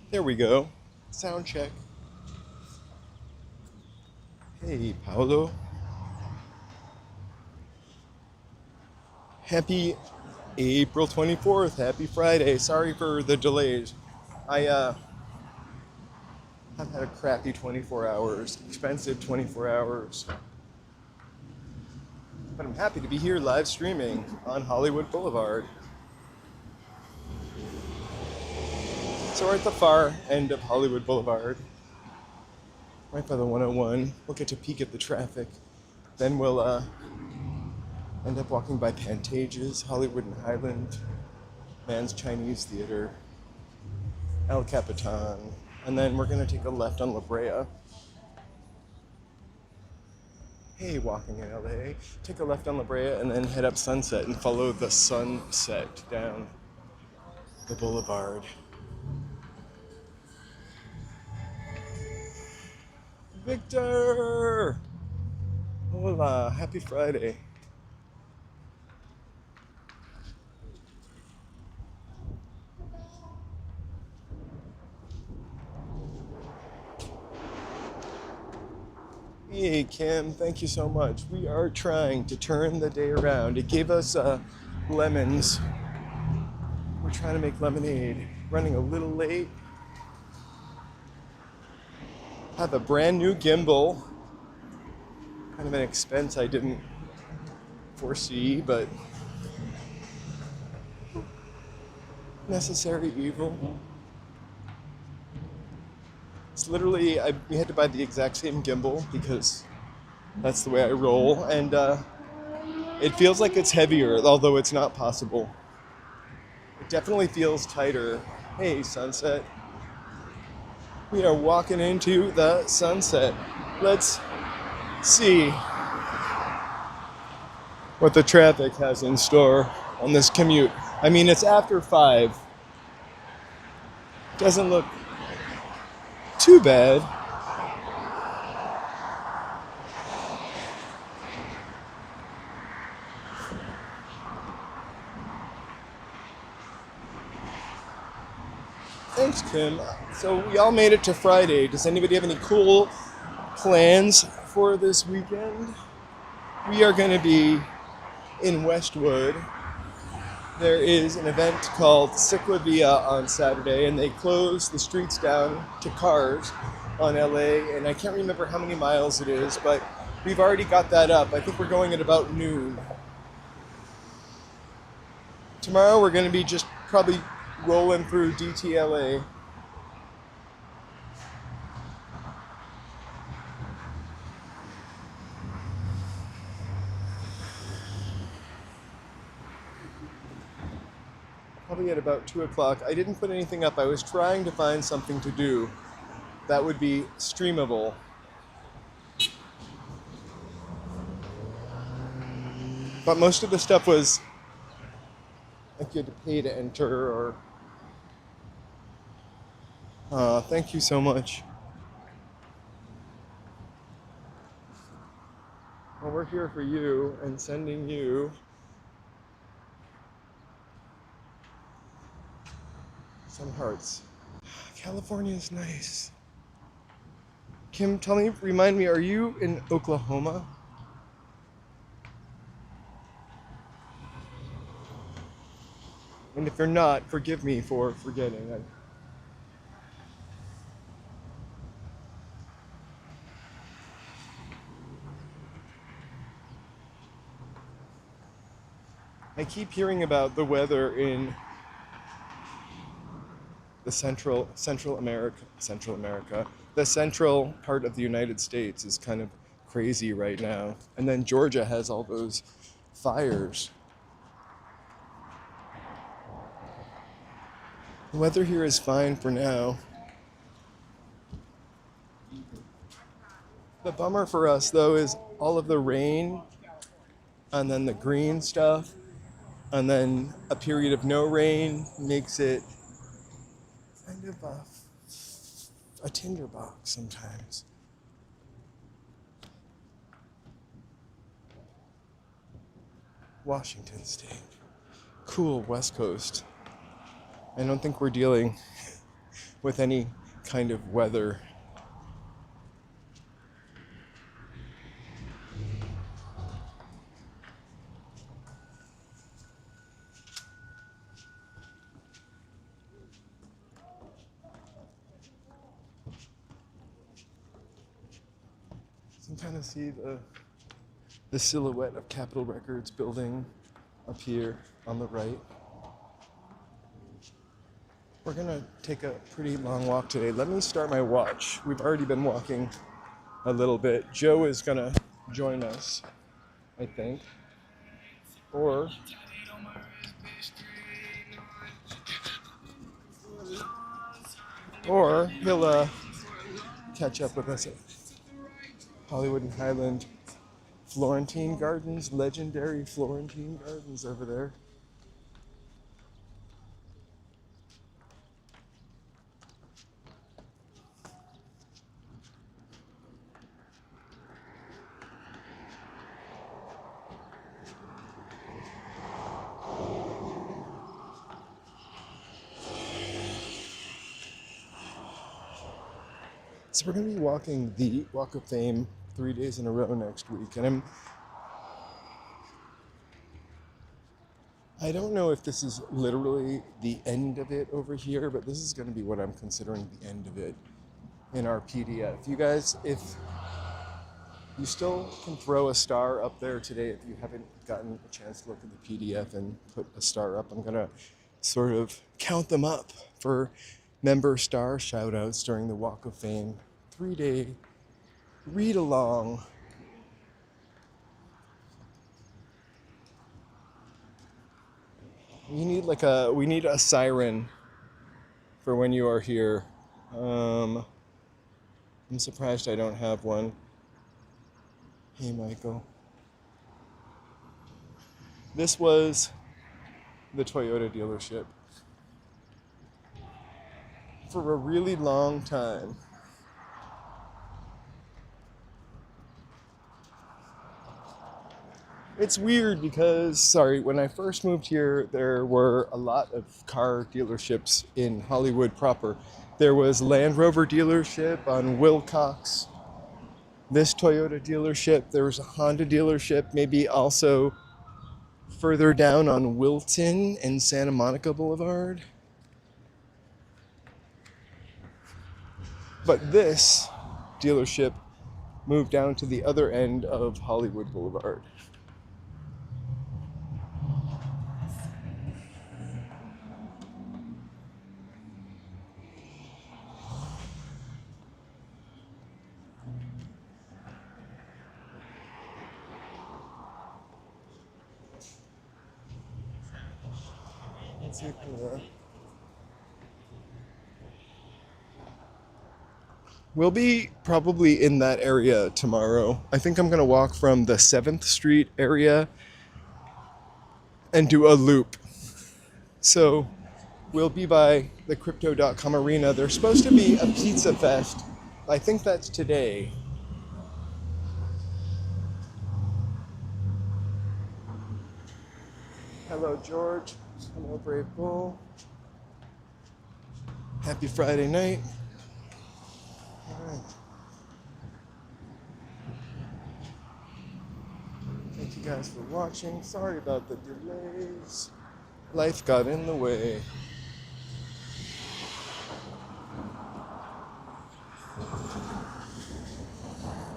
There we go. Sound check. Hey, Paolo. Happy April 24th. Happy Friday. Sorry for the delays. I have had a crappy 24 hours, expensive 24 hours. But I'm happy to be here live streaming on Hollywood Boulevard. So we're at the far end of Hollywood Boulevard, right by the 101. We'll get to peek at the traffic. Then we'll end up walking by Pantages, Hollywood and Highland, Man's Chinese Theater, El Capitan, and then we're going to take a left on La Brea. Hey, walking in LA. Take a left on La Brea and then head up Sunset and follow the sunset down the boulevard. Victor! Hola, happy Friday. Hey Kim, thank you so much. We are trying to turn the day around. It gave us lemons. We're trying to make lemonade. Running a little late. Have a brand new gimbal. Kind of an expense I didn't foresee, but necessary evil. It's literally, we had to buy the exact same gimbal because that's the way I roll, and it feels like it's heavier, although it's not possible. It definitely feels tighter. Hey, sunset. We are walking into the sunset. Let's see what the traffic has in store on this commute. I mean, it's after 5. Doesn't look too bad. Thanks, Kim. So we all made it to Friday. Does anybody have any cool plans for this weekend? We are going to be in Westwood. There is an event called Ciclavia on Saturday, and they close the streets down to cars on LA, and I can't remember how many miles it is, but we've already got that up. I think we're going at about noon. Tomorrow we're going to be just probably rolling through DTLA. Probably at about 2 o'clock. I didn't put anything up. I was trying to find something to do that would be streamable. But most of the stuff was like you had to pay to enter or... thank you so much. Well, we're here for you and sending you some hearts. California is nice. Kim, remind me, are you in Oklahoma? And if you're not, forgive me for forgetting. I keep hearing about the weather in the Central America. The central part of the United States is kind of crazy right now. And then Georgia has all those fires. The weather here is fine for now. The bummer for us, though, is all of the rain, and then the green stuff, and then a period of no rain makes it kind of a tinderbox sometimes. Washington State. Cool, West Coast. I don't think we're dealing with any kind of weather. You can kind of see the silhouette of Capitol Records building up here on the right. We're gonna take a pretty long walk today. Let me start my watch. We've already been walking a little bit. Joe is gonna join us, I think. Or he'll catch up with us at Hollywood and Highland Florentine Gardens, legendary Florentine Gardens over there. So we're going to be walking the Walk of Fame 3 days in a row next week, and I don't know if this is literally the end of it over here, but this is going to be what I'm considering the end of it in our PDF. You guys, if you still can throw a star up there today, if you haven't gotten a chance to look at the PDF and put a star up, I'm going to sort of count them up for member star shout-outs during the Walk of Fame 3-day read-along. We need a siren for when you are here. I'm surprised I don't have one. Hey, Michael. This was the Toyota dealership for a really long time. It's weird because, when I first moved here, there were a lot of car dealerships in Hollywood proper. There was Land Rover dealership on Wilcox, this Toyota dealership, there was a Honda dealership, maybe also further down on Wilton and Santa Monica Boulevard. But this dealership moved down to the other end of Hollywood Boulevard. Let's see We'll be probably in that area tomorrow. I think I'm going to walk from the 7th Street area and do a loop. So we'll be by the Crypto.com arena. There's supposed to be a pizza fest. I think that's today. Hello, George. Hello, Brave Bull. Happy Friday night. All right. Thank you guys for watching. Sorry about the delays. Life got in the way.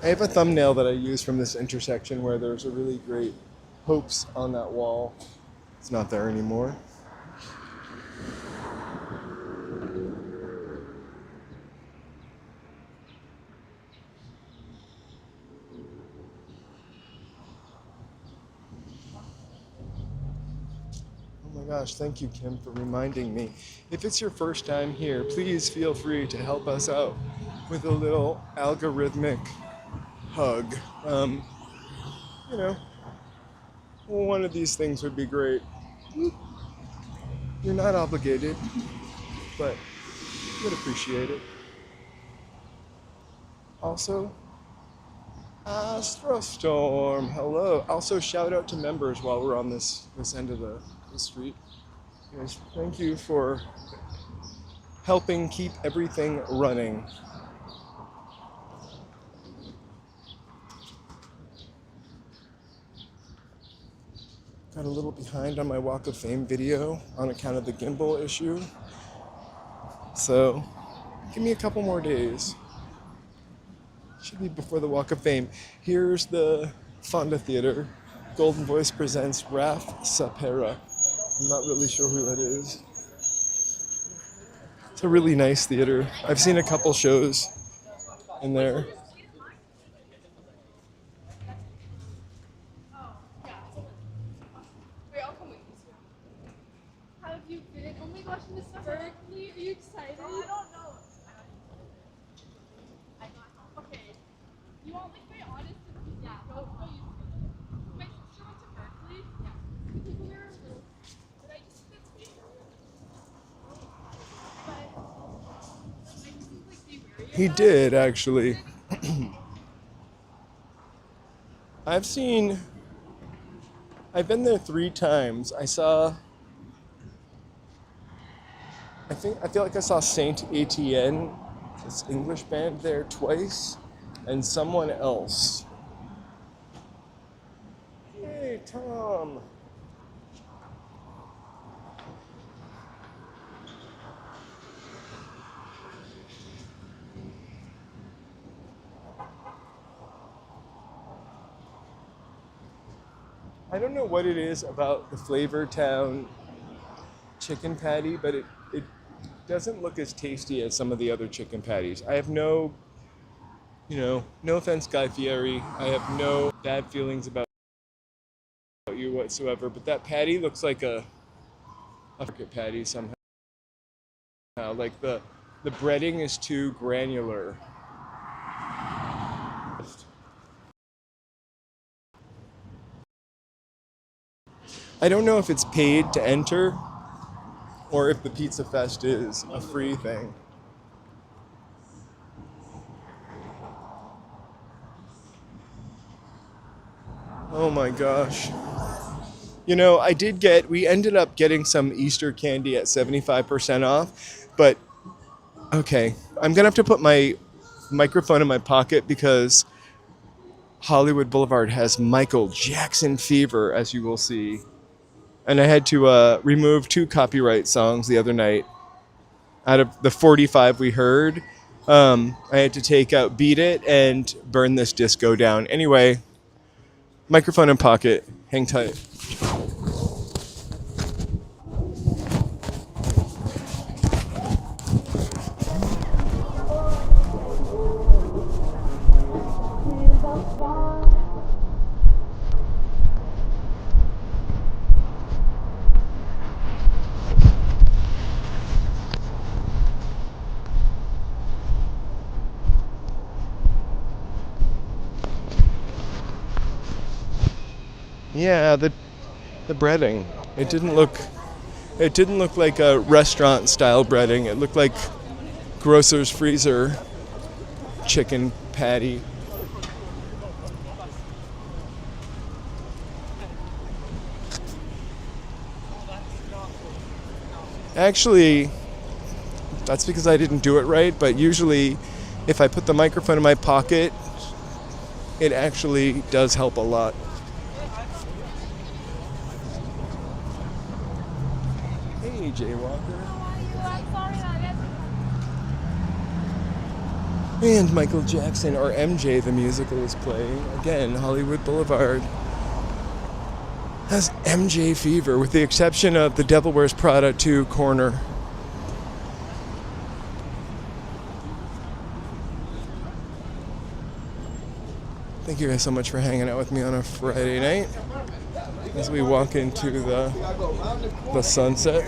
I have a thumbnail that I use from this intersection where there's a really great hopes on that wall. It's not there anymore. Oh my gosh, thank you, Kim, for reminding me. If it's your first time here, please feel free to help us out with a little algorithmic hug. You know, one of these things would be great. You're not obligated, but would appreciate it. Also, Astrostorm, hello. Also, shout out to members while we're on this end of the street. Guys, thank you for helping keep everything running. Got a little behind on my Walk of Fame video on account of the gimbal issue. So, give me a couple more days. Should be before the Walk of Fame. Here's the Fonda Theatre. Golden Voice presents Raf Sapera. I'm not really sure who that is. It's a really nice theater. I've seen a couple shows in there. How have you been? Oh my gosh, Miss Berkeley, are you excited? I don't know. Okay. You want like my honest opinion? Yeah. Go you. My sister went to Berkeley. Yeah. People were a little. But I just think that's weird. But I just think like they wear He did, actually. I've been there 3 times. I feel like I saw Saint Etienne, this English band, there twice, and someone else. Hey, Tom. I don't know what it is about the Flavor Town chicken patty, but it doesn't look as tasty as some of the other chicken patties. I have no offense, Guy Fieri. I have no bad feelings about you whatsoever, but that patty looks like a market patty somehow. Like the breading is too granular. I don't know if it's paid to enter or if the Pizza Fest is a free thing. Oh my gosh. We ended up getting some Easter candy at 75% off, but okay, I'm gonna have to put my microphone in my pocket because Hollywood Boulevard has Michael Jackson fever, as you will see. And I had to remove 2 copyright songs the other night. Out of the 45 we heard, I had to take out Beat It and Burn This Disco Down. Anyway, microphone in pocket. Hang tight. Yeah, the breading. It didn't look like a restaurant style breading. It looked like grocer's freezer chicken patty. Actually, that's because I didn't do it right, but usually if I put the microphone in my pocket, it actually does help a lot. Hey, Jaywalker. And Michael Jackson, or MJ, the musical, is playing. Again, Hollywood Boulevard has MJ fever, with the exception of the Devil Wears Prada 2 corner. Thank you guys so much for hanging out with me on a Friday night as we walk into the sunset.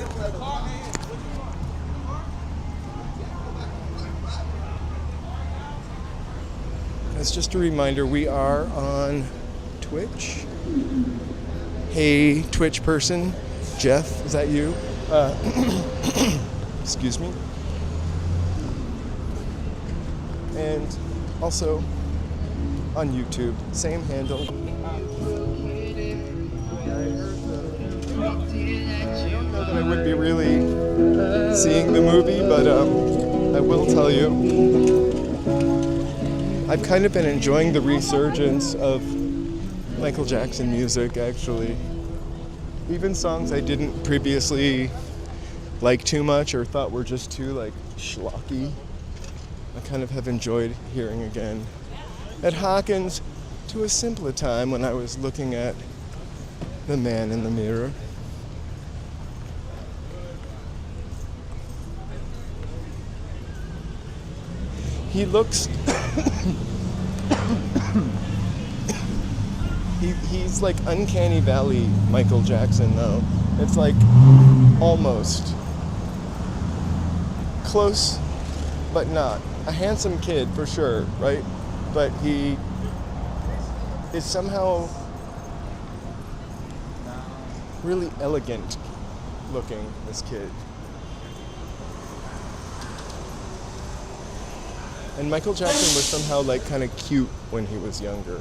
As just a reminder, we are on Twitch. Hey, Twitch person. Jeff, is that you? Excuse me. And also on YouTube, same handle. I don't know that I would be really seeing the movie, but I will tell you, I've kind of been enjoying the resurgence of Michael Jackson music, actually. Even songs I didn't previously like too much or thought were just too like schlocky, I kind of have enjoyed hearing again. It harkens to a simpler time when I was looking at the man in the mirror. He looks he's like Uncanny Valley Michael Jackson though. It's like almost close but not. A handsome kid for sure, right? But he is somehow really elegant looking, this kid. And Michael Jackson was somehow like kind of cute when he was younger.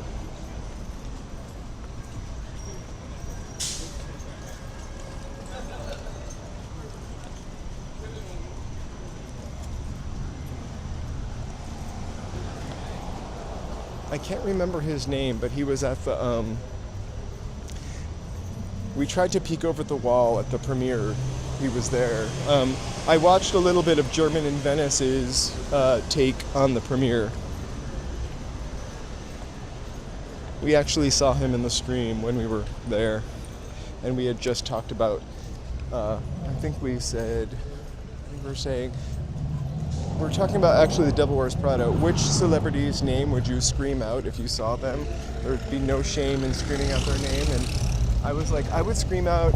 I can't remember his name, but he was at the, we tried to peek over the wall at the premiere. He was there. I watched a little bit of German in Venice's take on the premiere. We actually saw him in the stream when we were there, and we had just talked about, I think we were talking about actually The Devil Wears Prada. Which celebrity's name would you scream out if you saw them? There would be no shame in screaming out their name, and I was like, I would scream out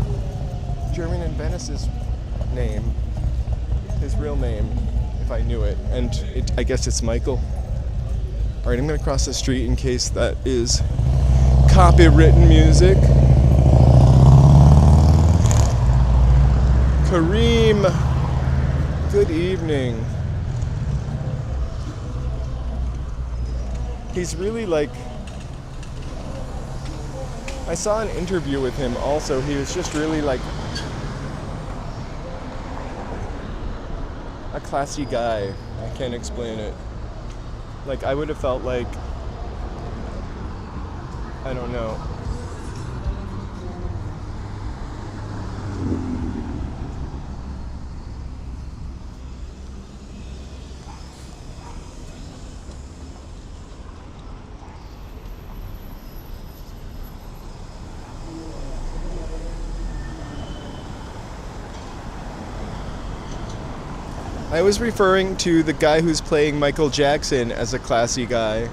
German in Venice's name, his real name, if I knew it, and I guess it's Michael. All right, I'm gonna cross the street in case that is copywritten music. Kareem, good evening. He's really like, I saw an interview with him also. He was just really like a classy guy. I can't explain it. Like I would have felt like, I don't know. I was referring to the guy who's playing Michael Jackson as a classy guy.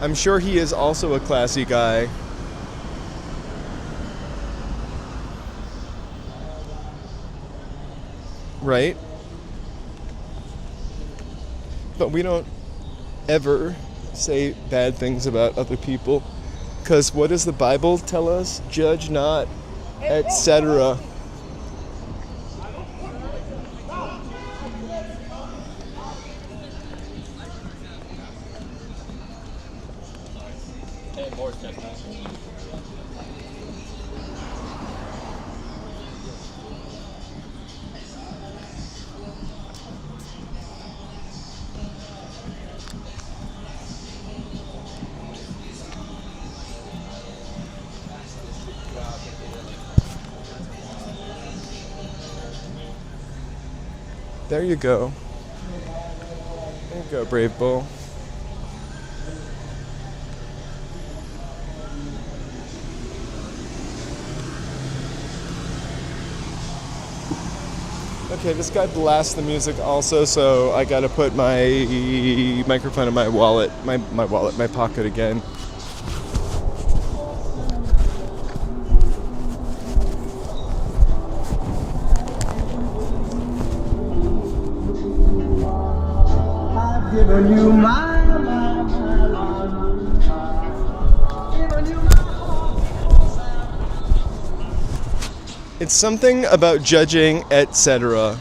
I'm sure he is also a classy guy. Right? But we don't ever say bad things about other people. Because what does the Bible tell us? Judge not, etc. There you go. There you go, Brave Bull. Okay, this guy blasts the music also, so I gotta put my microphone in my wallet, my pocket again. Given you my It's something about judging, etc.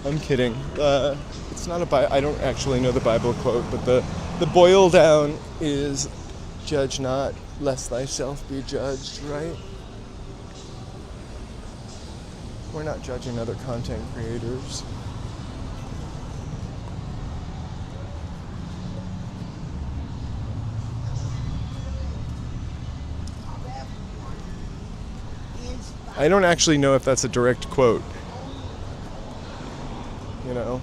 I'm kidding. It's not I don't actually know the Bible quote, but the boil down is judge not, lest thyself be judged, right? We're not judging other content creators. I don't actually know if that's a direct quote. You know,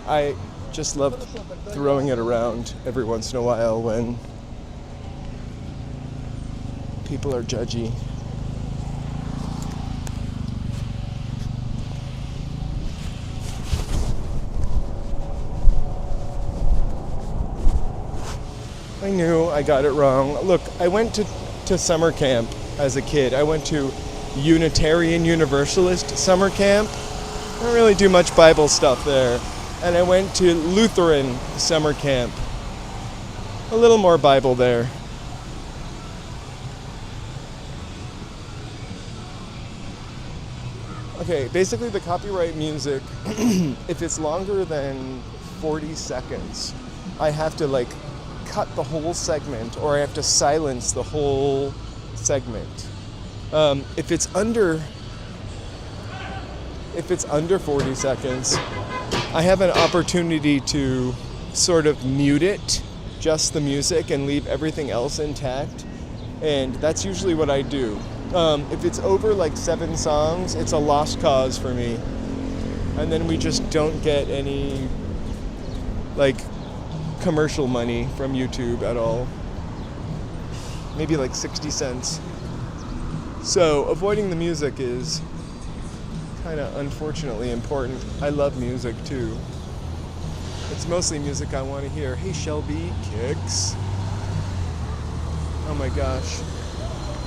I just love throwing it around every once in a while when people are judgy. I knew I got it wrong. Look, I went to summer camp as a kid. I went to Unitarian Universalist summer camp. I don't really do much Bible stuff there. And I went to Lutheran summer camp. A little more Bible there. Okay, basically the copyright music, if it's longer than 40 seconds, I have to like cut the whole segment or I have to silence the whole segment. If it's under 40 seconds, I have an opportunity to sort of mute it, just the music, and leave everything else intact. And that's usually what I do. If it's over like 7 songs, it's a lost cause for me. And then we just don't get any like commercial money from YouTube at all. Maybe like 60 cents. So avoiding the music is kind of unfortunately important. I love music too. It's mostly music I want to hear. Hey Shelby, kicks. Oh my gosh.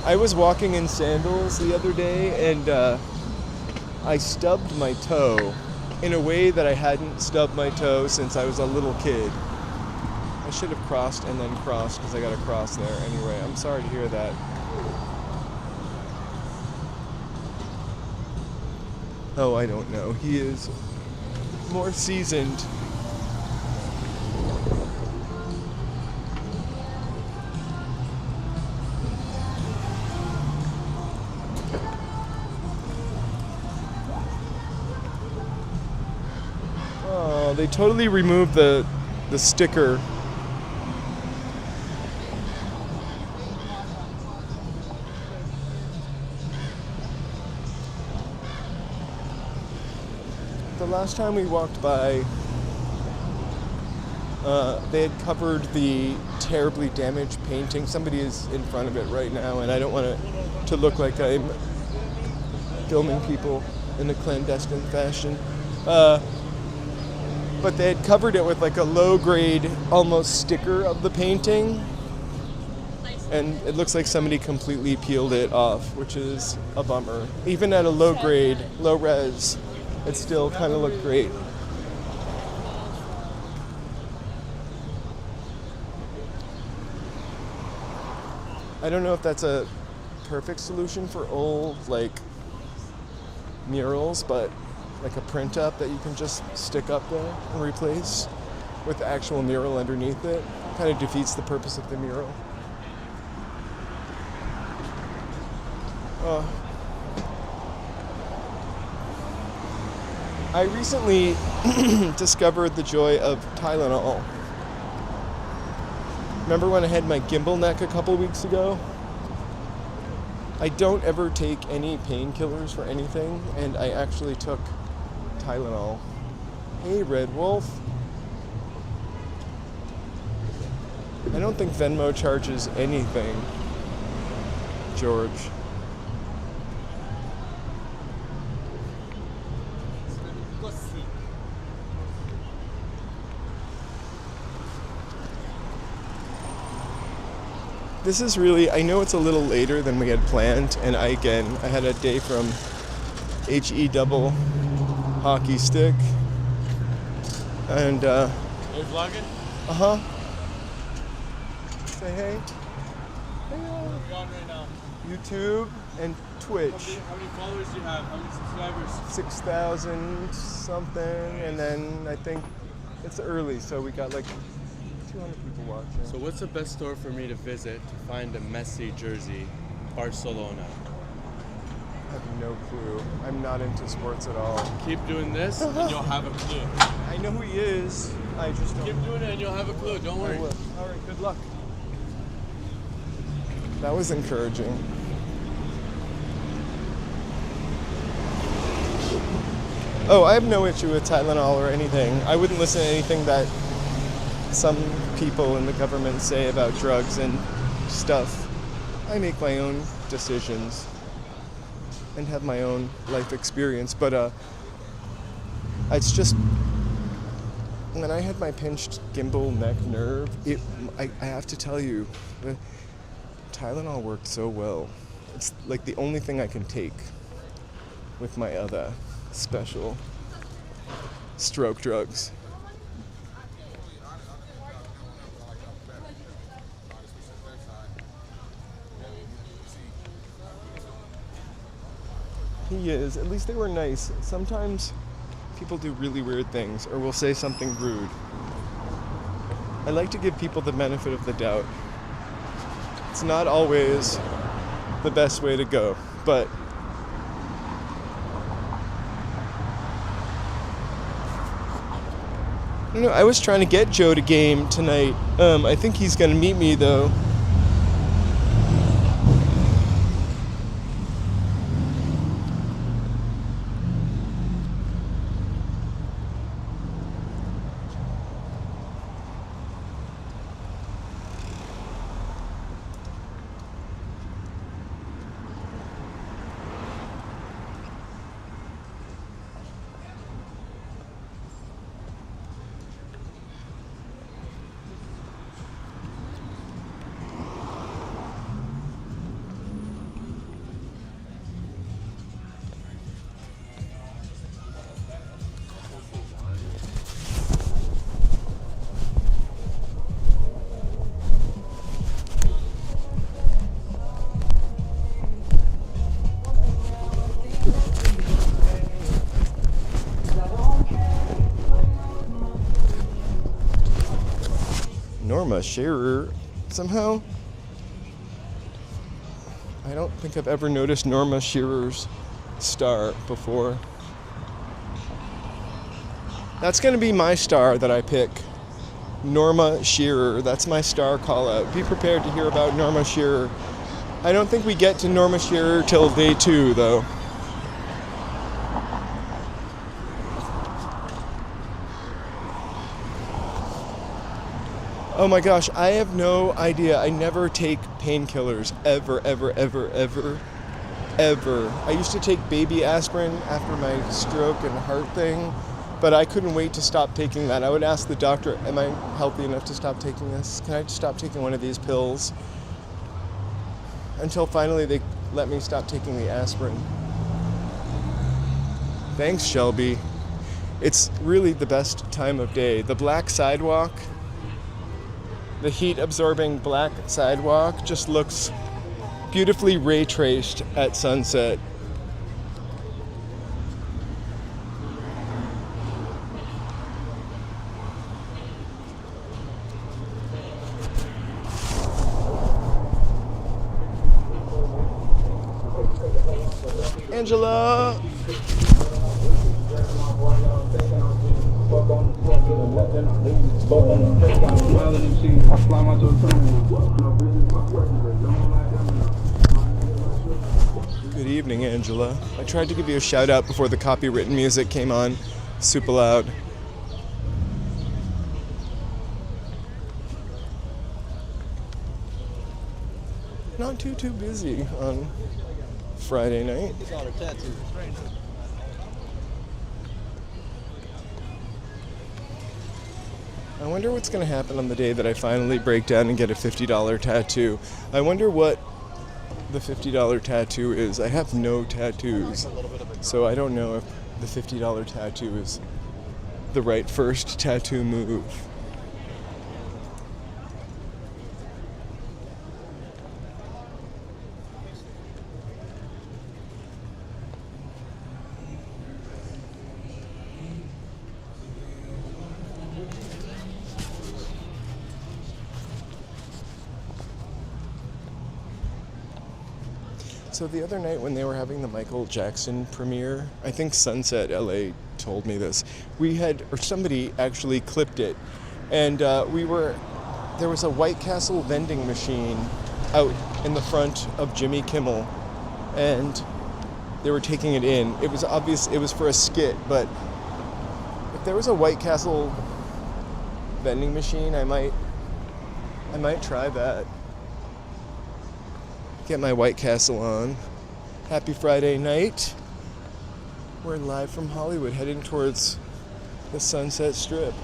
I was walking in sandals the other day and I stubbed my toe in a way that I hadn't stubbed my toe since I was a little kid. I should have crossed and then crossed because I got to cross there anyway. I'm sorry to hear that. Oh, I don't know. He is more seasoned. Oh, they totally removed the sticker. The last time we walked by, they had covered the terribly damaged painting. Somebody is in front of it right now, and I don't want it to look like I'm filming people in a clandestine fashion. But they had covered it with like a low-grade, almost sticker of the painting. And it looks like somebody completely peeled it off, which is a bummer. Even at a low grade, low res, it still kind of looked great. I don't know if that's a perfect solution for old, like, murals, but like a print up that you can just stick up there and replace with the actual mural underneath it. Kind of defeats the purpose of the mural. I recently discovered the joy of Tylenol. Remember when I had my gimbal neck a couple weeks ago? I don't ever take any painkillers for anything, and I actually took Tylenol. Hey, Red Wolf. I don't think Venmo charges anything, George. This is really, I know it's a little later than we had planned, and I had a day from HE double hockey stick, and Are you vlogging? uh-huh. Say hey. What are we on right now? YouTube and Twitch. How many followers do you have? How many subscribers? 6,000 something, and then I think it's early, so we got like 200 people watching. So what's the best store for me to visit to find a Messi jersey? Barcelona. I have no clue. I'm not into sports at all. Keep doing this and you'll have a clue. I know who he is. I just don't. Keep doing it and you'll have a clue. Don't worry. I will. All right, good luck. That was encouraging. Oh, I have no issue with Tylenol or anything. I wouldn't listen to anything that some people in the government say about drugs and stuff. I make my own decisions and have my own life experience, but it's just when I had my pinched gimbal neck nerve, I have to tell you, the Tylenol worked so well. It's like the only thing I can take with my other special stroke drugs. He is. At least they were nice. Sometimes people do really weird things or will say something rude. I like to give people the benefit of the doubt. It's not always the best way to go, but I don't know. I was trying to get Joe to game tonight. I think he's going to meet me though. Norma Shearer somehow. I don't think I've ever noticed Norma Shearer's star before. That's going to be my star that I pick. Norma Shearer. That's my star call out. Be prepared to hear about Norma Shearer. I don't think we get to Norma Shearer till day 2 though. Oh my gosh, I have no idea. I never take painkillers, ever, ever, ever, ever, ever. I used to take baby aspirin after my stroke and heart thing, but I couldn't wait to stop taking that. I would ask the doctor, am I healthy enough to stop taking this? Can I stop taking one of these pills? Until finally they let me stop taking the aspirin. Thanks, Shelby. It's really the best time of day. The black sidewalk, the heat-absorbing black sidewalk just looks beautifully ray-traced at sunset. Angela! Good evening, Angela. I tried to give you a shout out before the copywritten music came on super loud. Not too busy on Friday night. I wonder what's going to happen on the day that I finally break down and get a $50 tattoo. I wonder what the $50 tattoo is. I have no tattoos, so I don't know if the $50 tattoo is the right first tattoo move. So the other night when they were having the Michael Jackson premiere, I think Sunset LA told me this. Somebody actually clipped it, and there was a White Castle vending machine out in the front of Jimmy Kimmel, and they were taking it in. It was obvious it was for a skit, but if there was a White Castle vending machine, I might try that. Get my White Castle on. Happy Friday night. We're live from Hollywood, heading towards the Sunset Strip.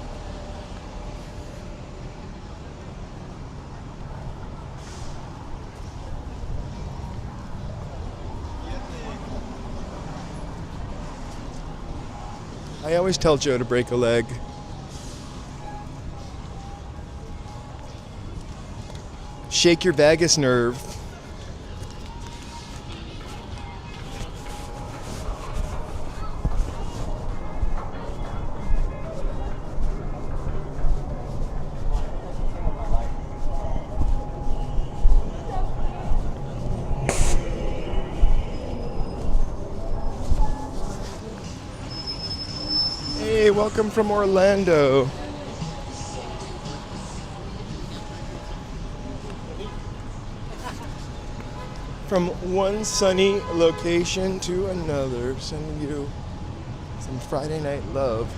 I always tell Joe to break a leg. Shake your vagus nerve. Hey, welcome from Orlando. From one sunny location to another, sending you some Friday night love.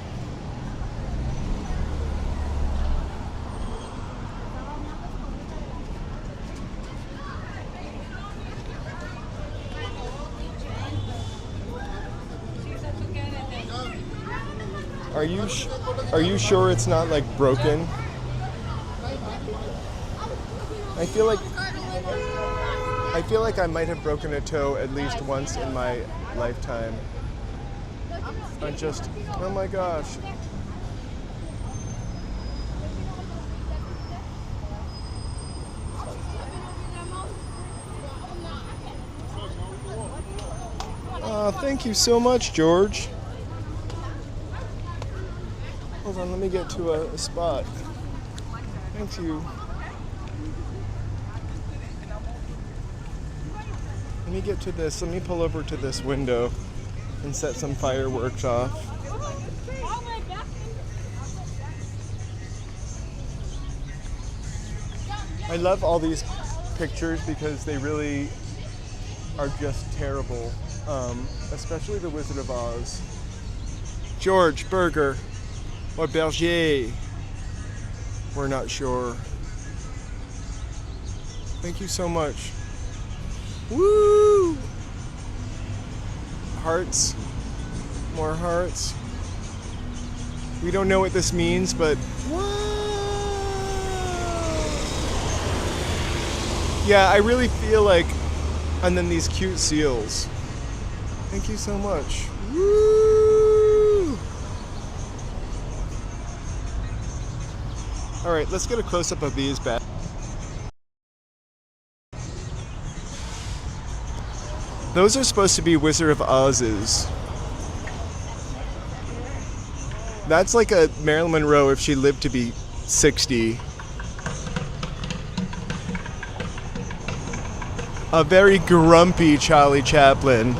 Are you sure it's not like broken? I feel like I might have broken a toe at least once in my lifetime. Oh my gosh. Thank you so much, George. Hold on, let me get to a spot. Thank you. Let me get to this. Let me pull over to this window and set some fireworks off. I love all these pictures because they really are just terrible. Especially the Wizard of Oz. George, Burger, or Berger. We're not sure. Thank you so much. Woo! Hearts. More hearts. We don't know what this means, but yeah, I really feel like, and then these cute seals. Thank you so much. Woo! All right, let's get a close-up of these bags. Those are supposed to be Wizard of Oz's. That's like a Marilyn Monroe if she lived to be 60. A very grumpy Charlie Chaplin.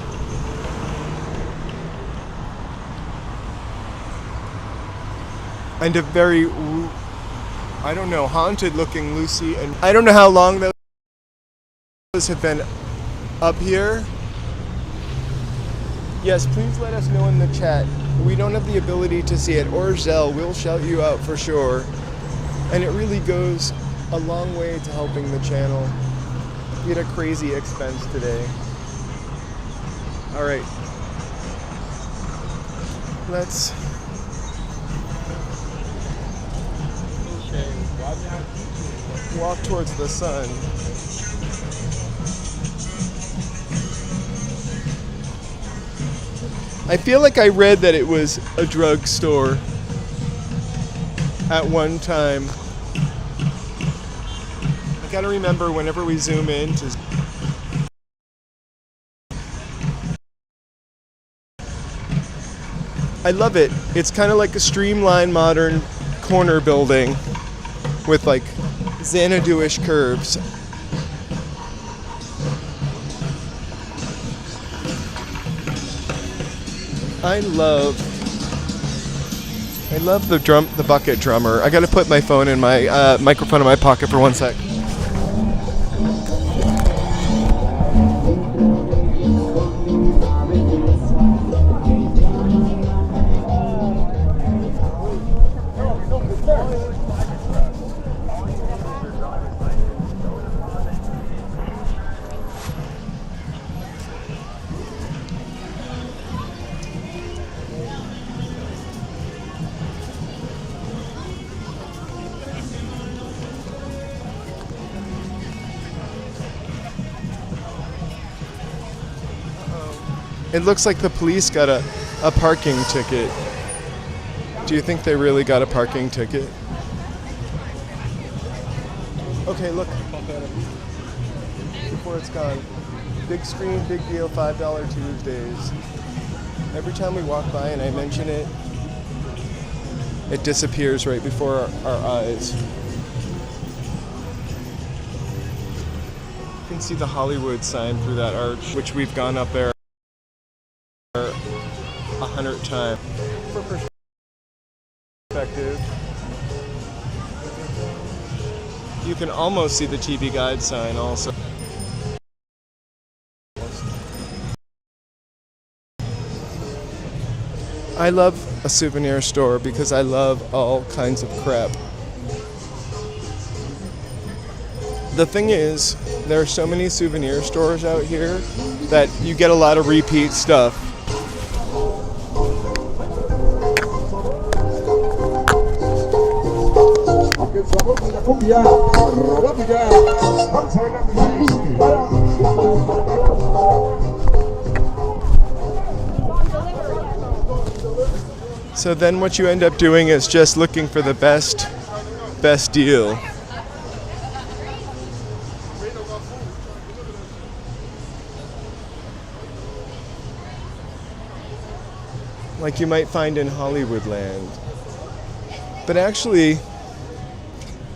And a very, I don't know, haunted looking Lucy. And I don't know how long those have been up here. Yes, please let us know in the chat. We don't have the ability to see it, or Zelle, we'll shout you out for sure. And it really goes a long way to helping the channel. We had a crazy expense today. All right. Let's... walk towards the sun. I feel like I read that it was a drugstore at one time. I gotta remember whenever we zoom in to... I love it. It's kind of like a streamlined modern corner building with like Xanadu-ish curves. I love the bucket drummer. I gotta put my phone in my microphone in my pocket for 1 sec. It looks like the police got a parking ticket. Do you think they really got a parking ticket? Okay, look. Before it's gone. Big screen, big deal, $5 Tuesdays. Every time we walk by and I mention it, it disappears right before our eyes. You can see the Hollywood sign through that arch, which we've gone up there 100 times. For perspective, you can almost see the TV Guide sign also. I love a souvenir store because I love all kinds of crap. The thing is, there are so many souvenir stores out here that you get a lot of repeat stuff. So then what you end up doing is just looking for the best deal. Like you might find in Hollywood land. But actually,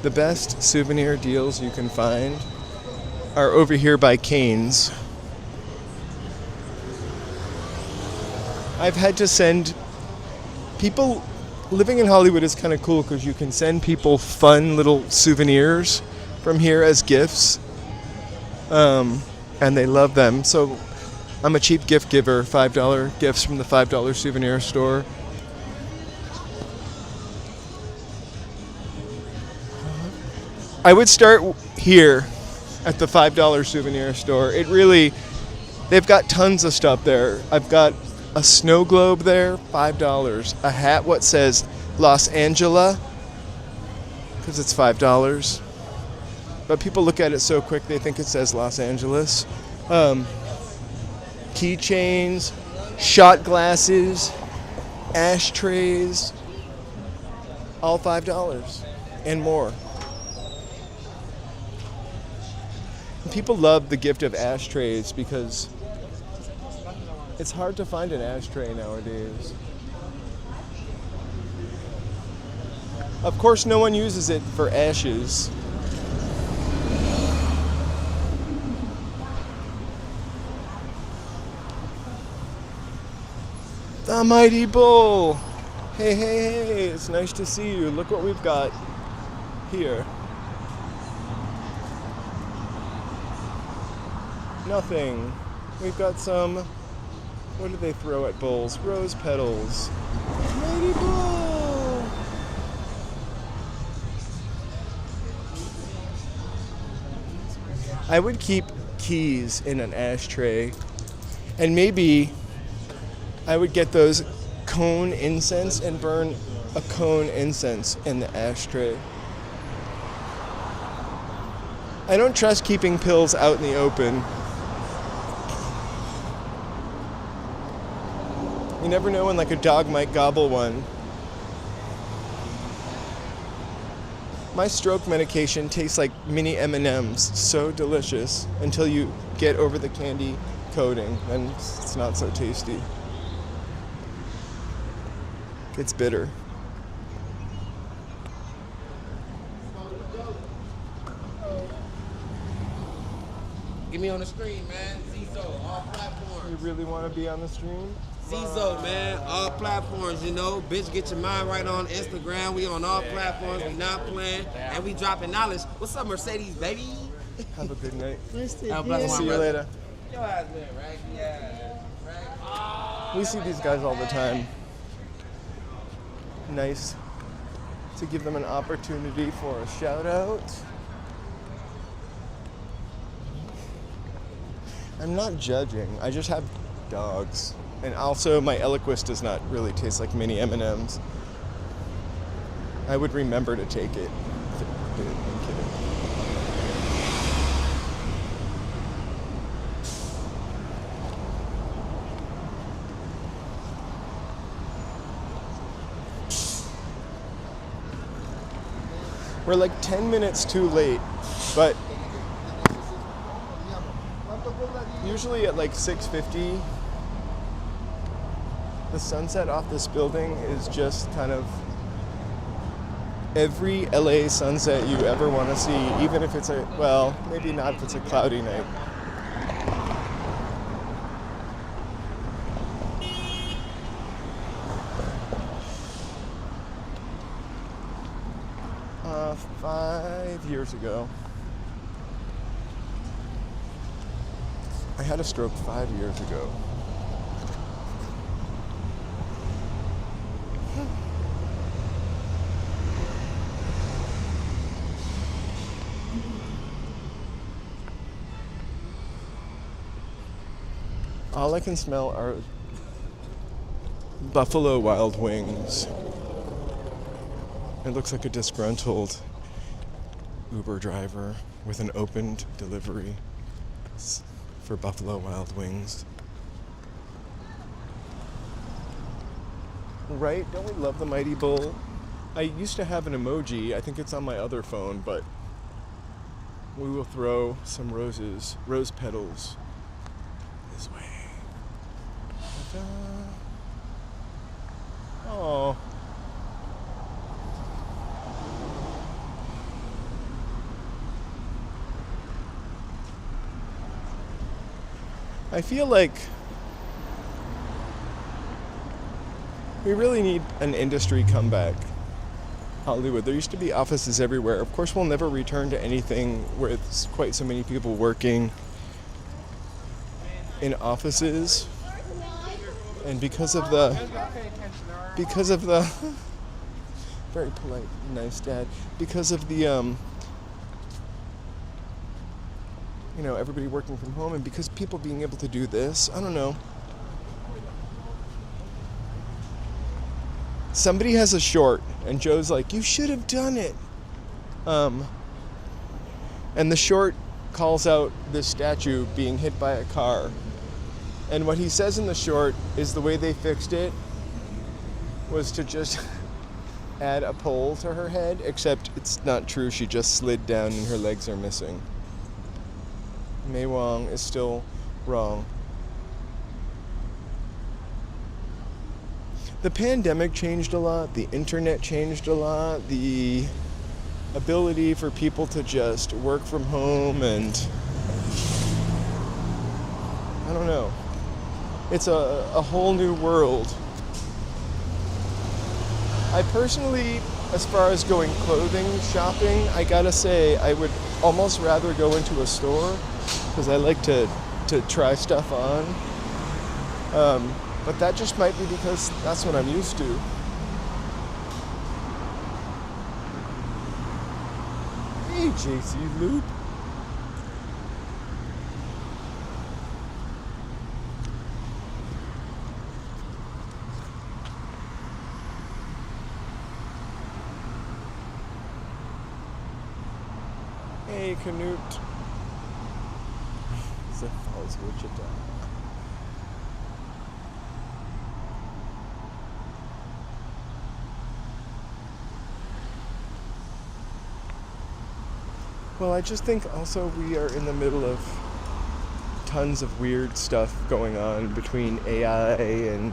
the best souvenir deals you can find are over here by Cane's. I've had to send people living in Hollywood is kind of cool because you can send people fun little souvenirs from here as gifts, and they love them. So I'm a cheap gift giver. $5 gifts from the $5 souvenir store. I would start here at the $5 souvenir store. They've got tons of stuff there. I've got a snow globe there, $5. A hat what says Los Angeles, because it's $5. But people look at it so quick they think it says Los Angeles. Keychains, shot glasses, ashtrays, all $5 and more. People love the gift of ashtrays because it's hard to find an ashtray nowadays. Of course, no one uses it for ashes. The Mighty Bull! Hey, hey, hey, it's nice to see you. Look what we've got here. Nothing. We've got some, what do they throw at bulls? Rose petals. Mighty Bull! I would keep keys in an ashtray, and maybe I would get those cone incense and burn a cone incense in the ashtray. I don't trust keeping pills out in the open. You never know when like a dog might gobble one. My stroke medication tastes like mini M&Ms, so delicious, until you get over the candy coating, and it's not so tasty. It's bitter. Get me on the screen, man. CISO, all platforms. You really want to be on the stream? Zizo, man. All platforms, you know. Bitch, get your mind right on Instagram. We on all platforms. We not playing. And we dropping knowledge. What's up, Mercedes, baby? Have a good night. Have a blessed one, See you brother. later. Your ass been raggedy ass. We see these guys all the time. Nice to give them an opportunity for a shout out. I'm not judging. I just have dogs. And also my Eliquis does not really taste like mini M&Ms. I would remember to take it. I'm kidding. We're like 10 minutes too late, but usually at like 6:50, the sunset off this building is just kind of every LA sunset you ever want to see, even if it's well, maybe not if it's a cloudy night. Five years ago, I had a stroke 5 years ago. All I can smell are Buffalo Wild Wings. It looks like a disgruntled Uber driver with an opened delivery for Buffalo Wild Wings. Right? Don't we love the Mighty Bull? I used to have an emoji. I think it's on my other phone, but we will throw some rose petals this way. Ta-da. Oh. I feel like we really need an industry comeback. Hollywood. There used to be offices everywhere. Of course, we'll never return to anything with quite so many people working in offices. And because of the very polite, nice dad, because of the everybody working from home, and because people being able to do this, I don't know. Somebody has a short, and Joe's like, you should have done it. And the short calls out this statue being hit by a car. And what he says in the short is the way they fixed it was to just add a pole to her head, except it's not true. She just slid down and her legs are missing. May Wong is still wrong. The pandemic changed a lot. The internet changed a lot. The ability for people to just work from home, and I don't know. It's a whole new world. I personally, as far as going clothing shopping, I gotta say I would almost rather go into a store because I like to try stuff on. But that just might be because that's what I'm used to. Hey, JC Loop. Hey, Canute. Zip follows Wichita. Well, I just think also we are in the middle of tons of weird stuff going on between AI and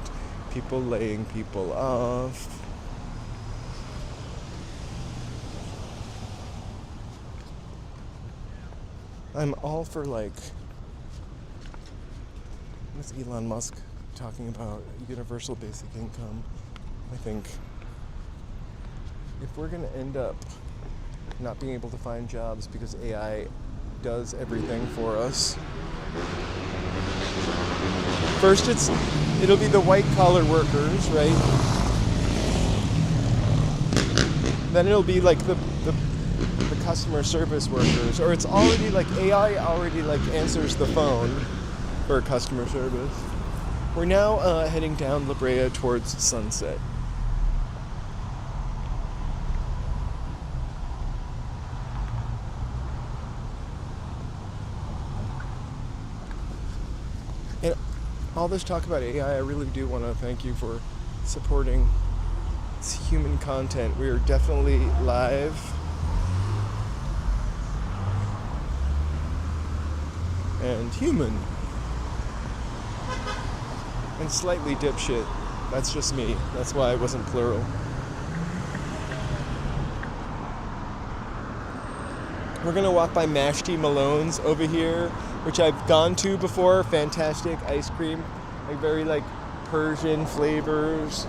people laying people off. I'm all for, like, what's Elon Musk talking about universal basic income. I think if we're going to end up not being able to find jobs because AI does everything for us, first it'll be the white collar workers, right? Then it'll be like the customer service workers, or it's already like AI already like answers the phone for customer service. We're now heading down La Brea towards Sunset. And all this talk about AI, I really do want to thank you for supporting this human content. We are definitely live. And human. And slightly dipshit. That's just me. That's why I wasn't plural. We're gonna walk by Mashti Malone's over here, which I've gone to before. Fantastic ice cream, like very like Persian flavors.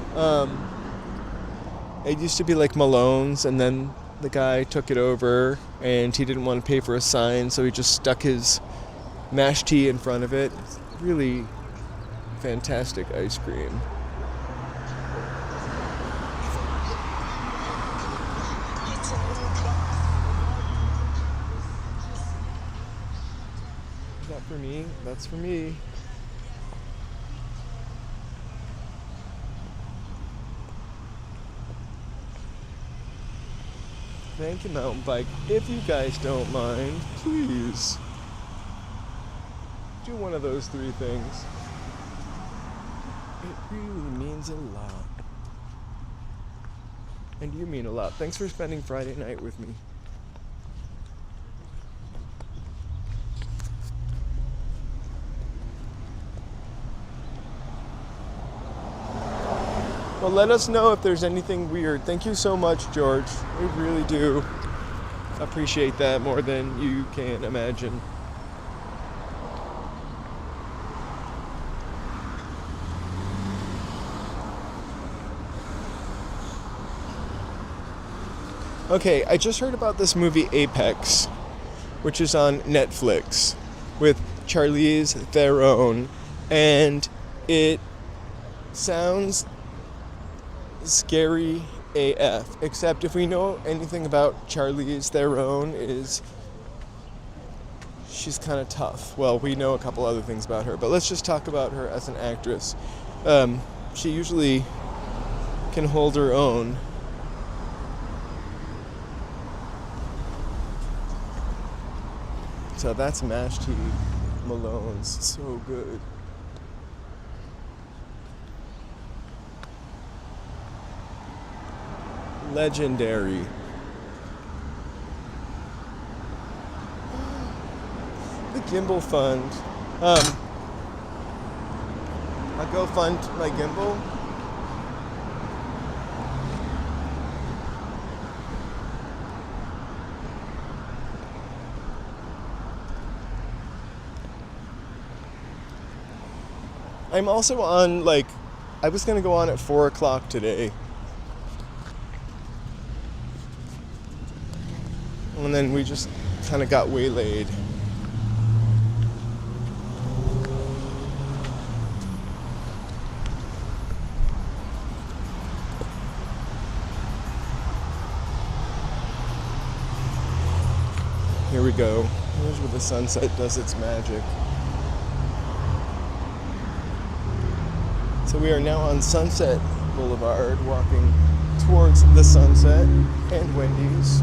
It used to be like Malone's, and then the guy took it over, and he didn't want to pay for a sign, so he just stuck his Mashti in front of it. It's really fantastic ice cream. Is that for me? That's for me. Thank you, Mountain Bike. If you guys don't mind, please do one of those three things. It really means a lot. And you mean a lot. Thanks for spending Friday night with me. Well, let us know if there's anything weird. Thank you so much, George. We really do appreciate that more than you can imagine. Okay, I just heard about this movie Apex, which is on Netflix with Charlize Theron, and it sounds scary AF, except if we know anything about Charlize Theron is she's kind of tough. Well, we know a couple other things about her, but let's just talk about her as an actress. She usually can hold her own. So that's Mashti Malone's. So good. Legendary. The Gimbal Fund. I go fund my gimbal. I'm also on, I was gonna go on at 4 o'clock today. And then we just kind of got waylaid. Here we go. Here's where the sunset does its magic. So we are now on Sunset Boulevard, walking towards the sunset and Wendy's.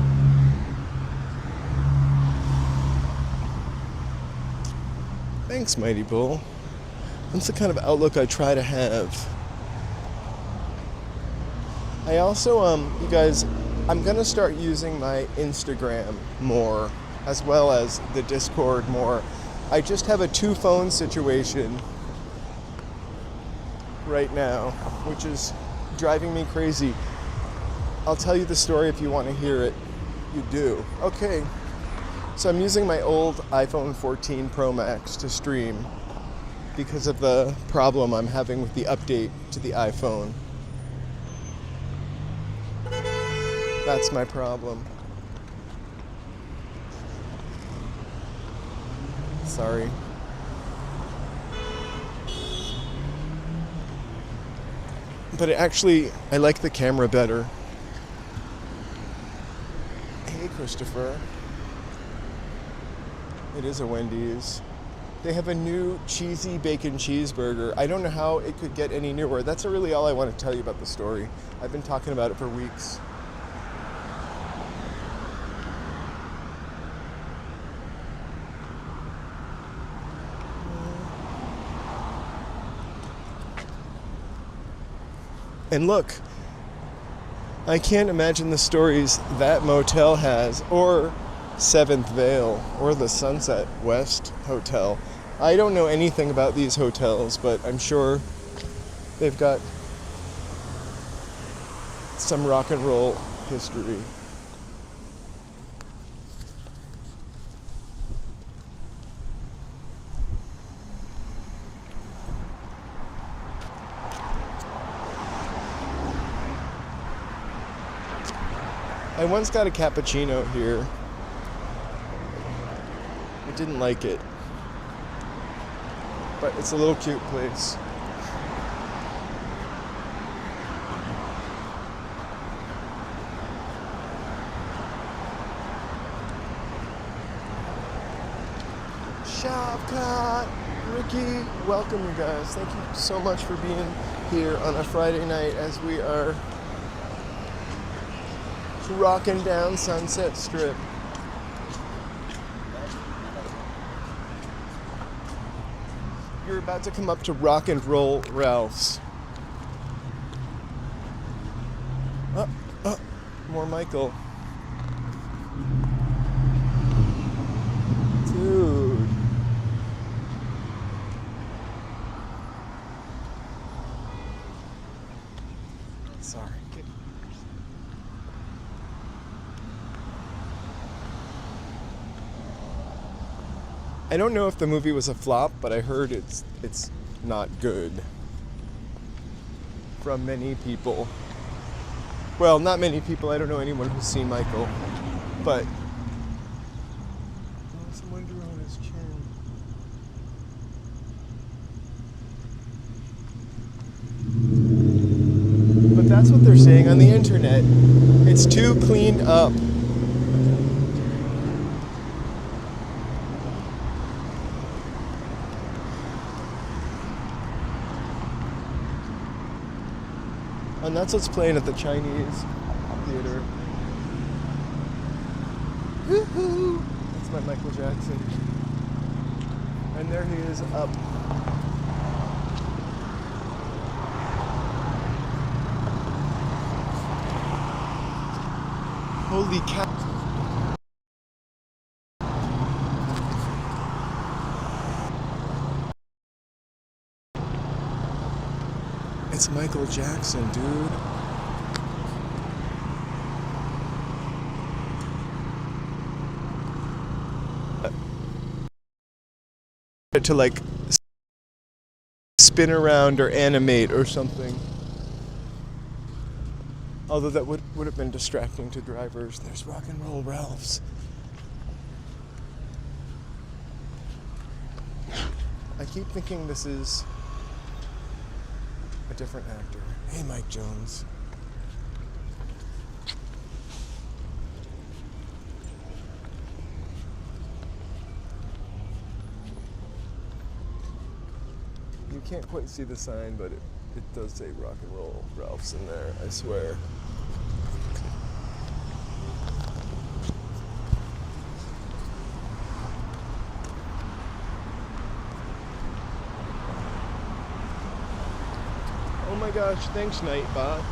Thanks, Mighty Bull. That's the kind of outlook I try to have. I also, you guys, I'm gonna start using my Instagram more, as well as the Discord more. I just have a 2-phone situation right now, which is driving me crazy. I'll tell you the story if you want to hear it. You do. Okay. So I'm using my old iPhone 14 Pro Max to stream. because of the problem I'm having with the update to the iPhone. That's my problem. Sorry. But actually, I like the camera better. Hey, Christopher. It is a Wendy's. They have a new cheesy bacon cheeseburger. I don't know how it could get any newer. That's really all I want to tell you about the story. I've been talking about it for weeks. And look, I can't imagine the stories that motel has, or Seventh Vale, or the Sunset West Hotel. I don't know anything about these hotels, but I'm sure they've got some rock and roll history. I once got a cappuccino here. I didn't like it, but it's a little cute place. Shopcott, Ricky, welcome you guys. Thank you so much for being here on a Friday night as we are rocking down Sunset Strip. You're about to come up to Rock and Roll Ralph's. More Michael. Dude. Sorry. I don't know if the movie was a flop, but I heard it's not good from many people. Well, not many people. I don't know anyone who's seen Michael, but there's a wonder on his chin. But that's what they're saying on the internet. It's too cleaned up. And that's what's playing at the Chinese theater. Woohoo! That's my Michael Jackson. And there he is up. Holy cow. It's Michael Jackson, dude. To like spin around or animate or something. Although that would have been distracting to drivers. There's Rock and Roll Ralph's. I keep thinking this is a different actor. Hey, Mike Jones. You can't quite see the sign, but it does say Rock and Roll Ralph's in there, I swear. Oh my gosh, thanks, Nightbot.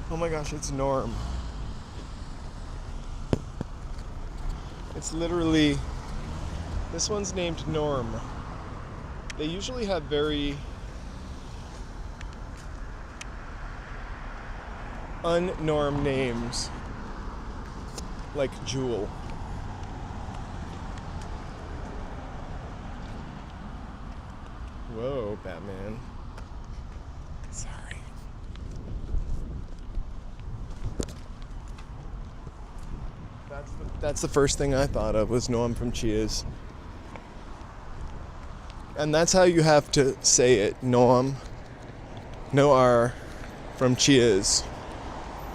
Oh my gosh, it's Norm. It's literally, this one's named Norm. They usually have very unnormed names, like Jewel. Whoa, Batman. Sorry. That's the first thing I thought of was Norm from Cheers. And that's how you have to say it, Norm. No R from Cheers.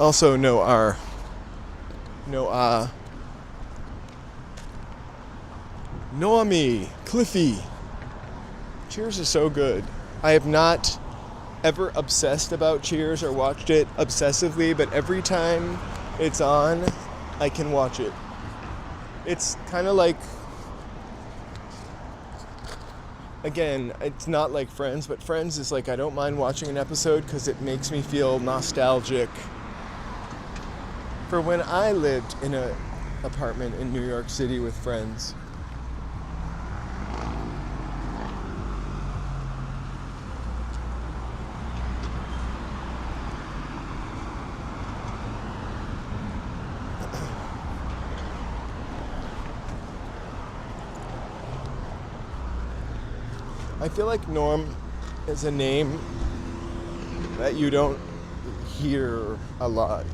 Also no R. No ah. Normie, Cliffy. Cheers is so good. I have not ever obsessed about Cheers or watched it obsessively, but every time it's on, I can watch it. It's kind of like, again, it's not like Friends, but Friends is like I don't mind watching an episode because it makes me feel nostalgic for when I lived in an apartment in New York City with friends. I feel like Norm is a name that you don't hear a lot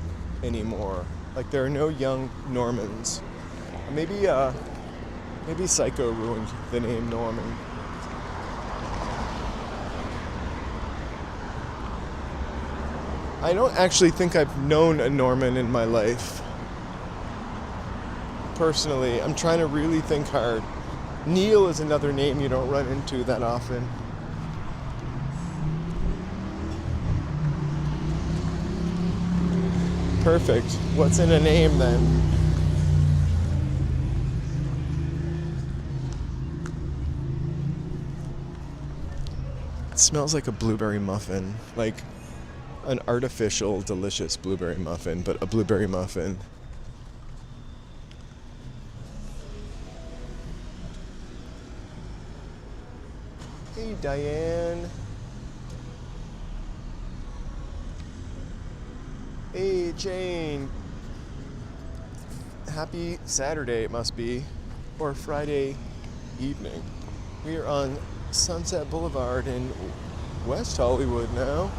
anymore. Like there are no young Normans. Maybe Psycho ruined the name Norman. I don't actually think I've known a Norman in my life. Personally, I'm trying to really think hard. Neil is another name you don't run into that often. Perfect. What's in a name then? It smells like a blueberry muffin. Like an artificial, delicious blueberry muffin, but a blueberry muffin. Hey, Diane. Hey, Jane. Happy Saturday, it must be, or Friday evening. We are on Sunset Boulevard in West Hollywood now.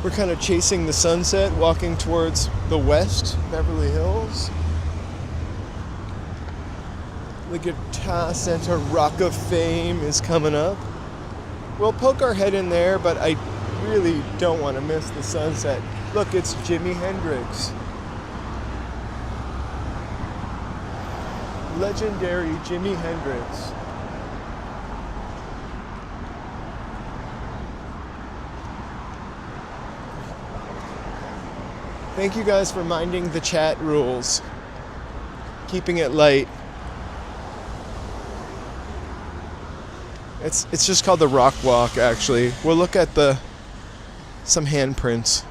We're kind of chasing the sunset, walking towards the West Beverly Hills. The Guitar Center Rock of Fame is coming up. We'll poke our head in there, but I really don't want to miss the sunset. Look, it's Jimi Hendrix. Legendary Jimi Hendrix. Thank you guys for minding the chat rules. Keeping it light. It's just called the RockWalk, actually. We'll look at some handprints.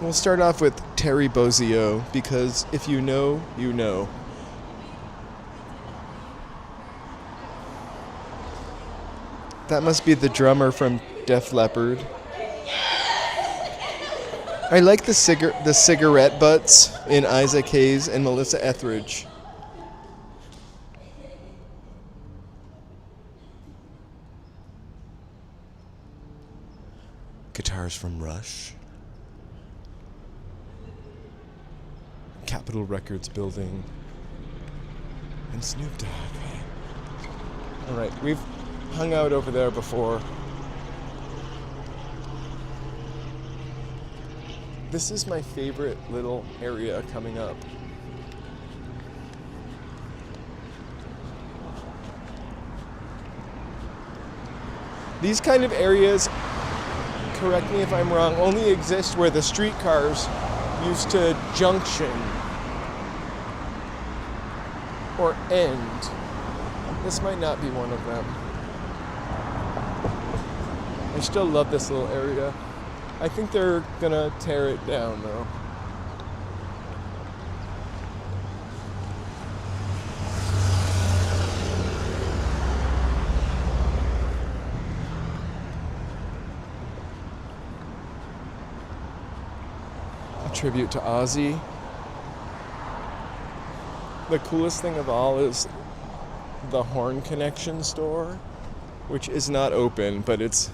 We'll start off with Terry Bozzio, because if you know, you know. That must be the drummer from Def Leppard. I like the cigarette butts in Isaac Hayes and Melissa Etheridge. Guitars from Rush. Capitol Records building. And Snoop Dogg. Alright, we've hung out over there before. This is my favorite little area coming up. These kind of areas, correct me if I'm wrong, only exist where the streetcars used to junction or end. This might not be one of them. I still love this little area. I think they're gonna tear it down though. tribute to Ozzy. The coolest thing of all is the Horn Connection store, which is not open, but it's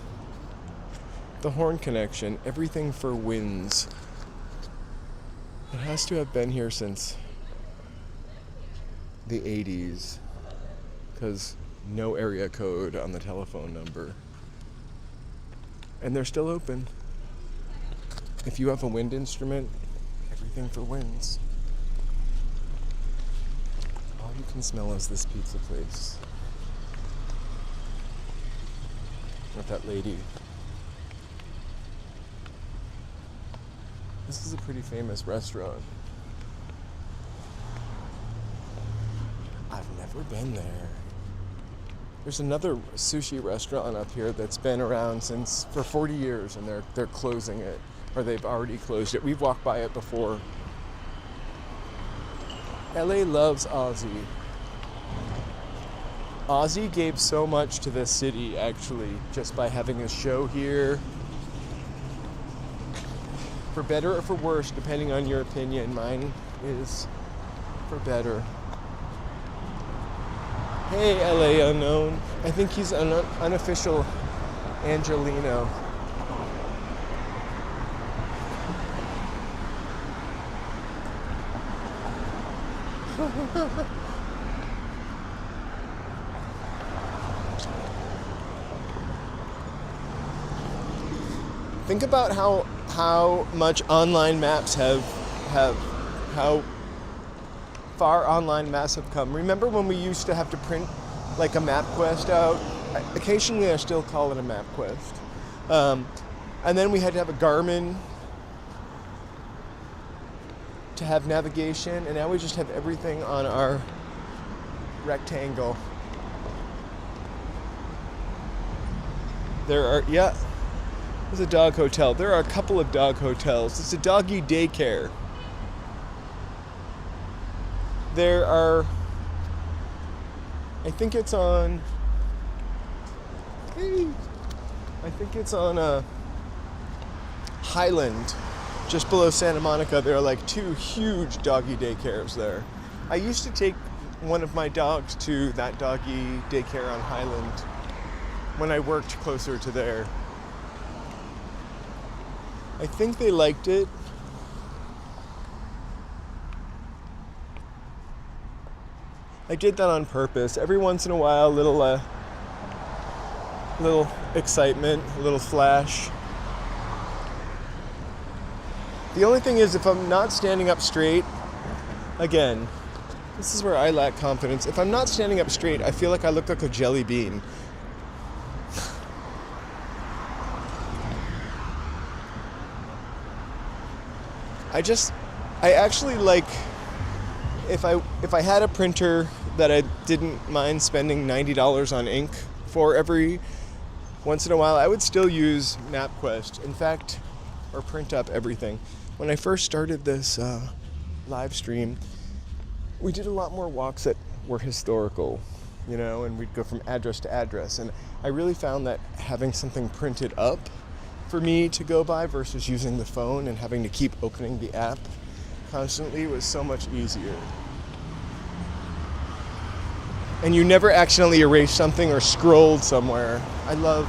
the Horn Connection, everything for wins. It has to have been here since the 80s, because no area code on the telephone number. And they're still open. If you have a wind instrument, everything for winds. All you can smell is this pizza place. With that lady. This is a pretty famous restaurant. I've never been there. There's another sushi restaurant up here that's been around for 40 years, and they're closing it, or they've already closed it. We've walked by it before. LA loves Ozzy. Ozzy gave so much to this city, actually, just by having a show here. For better or for worse, depending on your opinion. Mine is for better. Hey, LA Unknown. I think he's an unofficial Angelino. Think about how much online maps how far online maps have come. Remember when we used to have to print like a map quest out? Occasionally I still call it a map quest. And then we had to have a Garmin to have navigation, and now we just have everything on our rectangle. There's a dog hotel. There are a couple of dog hotels. It's a doggy daycare. There are, I think it's on Highland, just below Santa Monica. There are like 2 huge doggy daycares there. I used to take one of my dogs to that doggy daycare on Highland when I worked closer to there. I think they liked it. I did that on purpose. Every once in a while, little excitement, a little flash. The only thing is, if I'm not standing up straight, again, this is where I lack confidence. If I'm not standing up straight, I feel like I look like a jelly bean. I actually like, if I had a printer that I didn't mind spending $90 on ink for every once in a while, I would still use MapQuest. In fact, or print up everything. When I first started this live stream, we did a lot more walks that were historical, and we'd go from address to address. And I really found that having something printed up for me to go by versus using the phone and having to keep opening the app constantly was so much easier. And you never accidentally erased something or scrolled somewhere. I love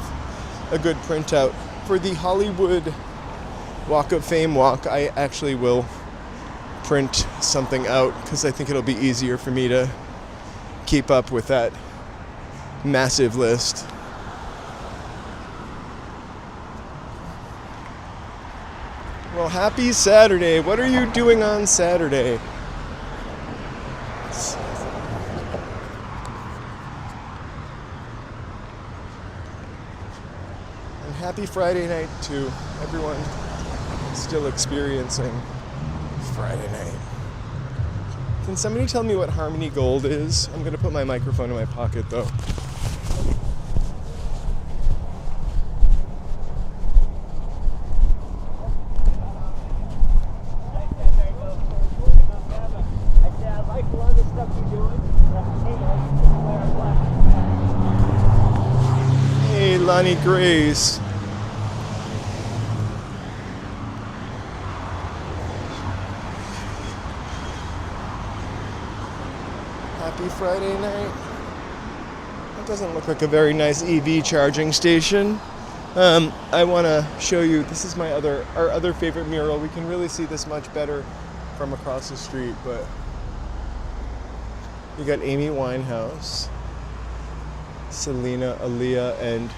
a good printout. For the Hollywood Walk of Fame walk, I actually will print something out because I think it'll be easier for me to keep up with that massive list. Well, happy Saturday. What are you doing on Saturday? And happy Friday night to everyone still experiencing Friday night. Can somebody tell me what Harmony Gold is? I'm going to put my microphone in my pocket though. Lonnie Grace. Happy Friday night. That doesn't look like a very nice EV charging station. I want to show you, this is our other favorite mural. We can really see this much better from across the street, but you got Amy Winehouse, Selena, Aaliyah, and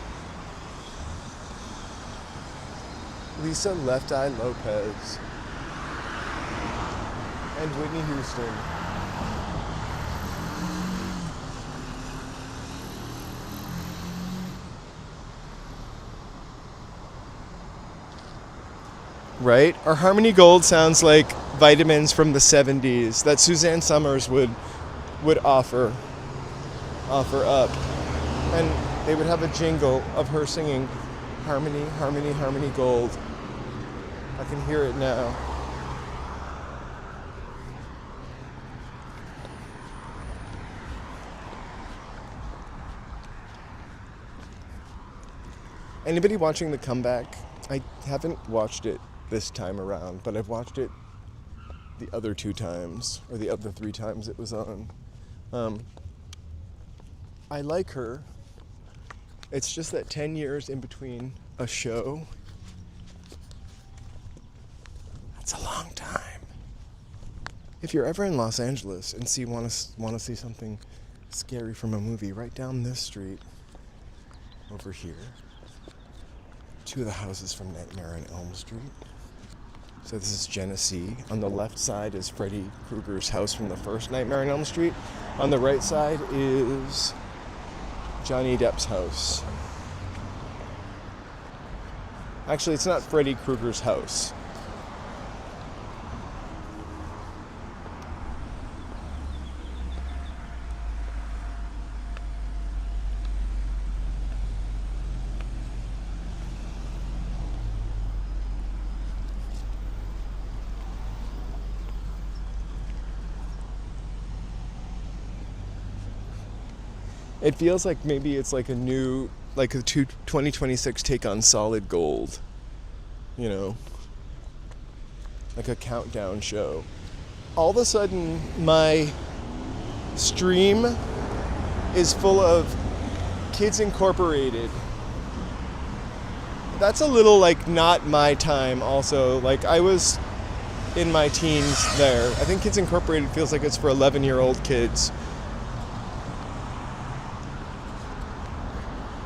Lisa Left Eye Lopez, and Whitney Houston. Right? Our Harmony Gold sounds like vitamins from the 70s that Suzanne Summers would offer up. And they would have a jingle of her singing Harmony, Harmony, Harmony Gold. I can hear it now. Anybody watching The Comeback? I haven't watched it this time around, but I've watched it the other 2 times, or the other 3 times it was on. I like her. It's just that 10 years in between a show, that's a long time. If you're ever in Los Angeles and want to see something scary from a movie, right down this street, over here, 2 of the houses from Nightmare on Elm Street. So this is Genesee. On the left side is Freddy Krueger's house from the first Nightmare on Elm Street. On the right side is Johnny Depp's house. Actually, it's not Freddy Krueger's house. It feels like maybe it's like a 2026 take on Solid Gold. You know, like a countdown show. All of a sudden, my stream is full of Kids Incorporated. That's a little like not my time also. Like I was in my teens there. I think Kids Incorporated feels like it's for 11-year-old kids.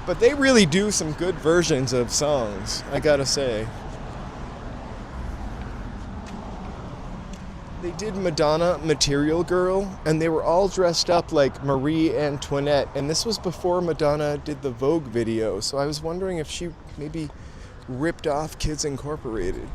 But they really do some good versions of songs, I gotta say. They did Madonna Material Girl, and they were all dressed up like Marie Antoinette, and this was before Madonna did the Vogue video, so I was wondering if she maybe ripped off Kids Incorporated.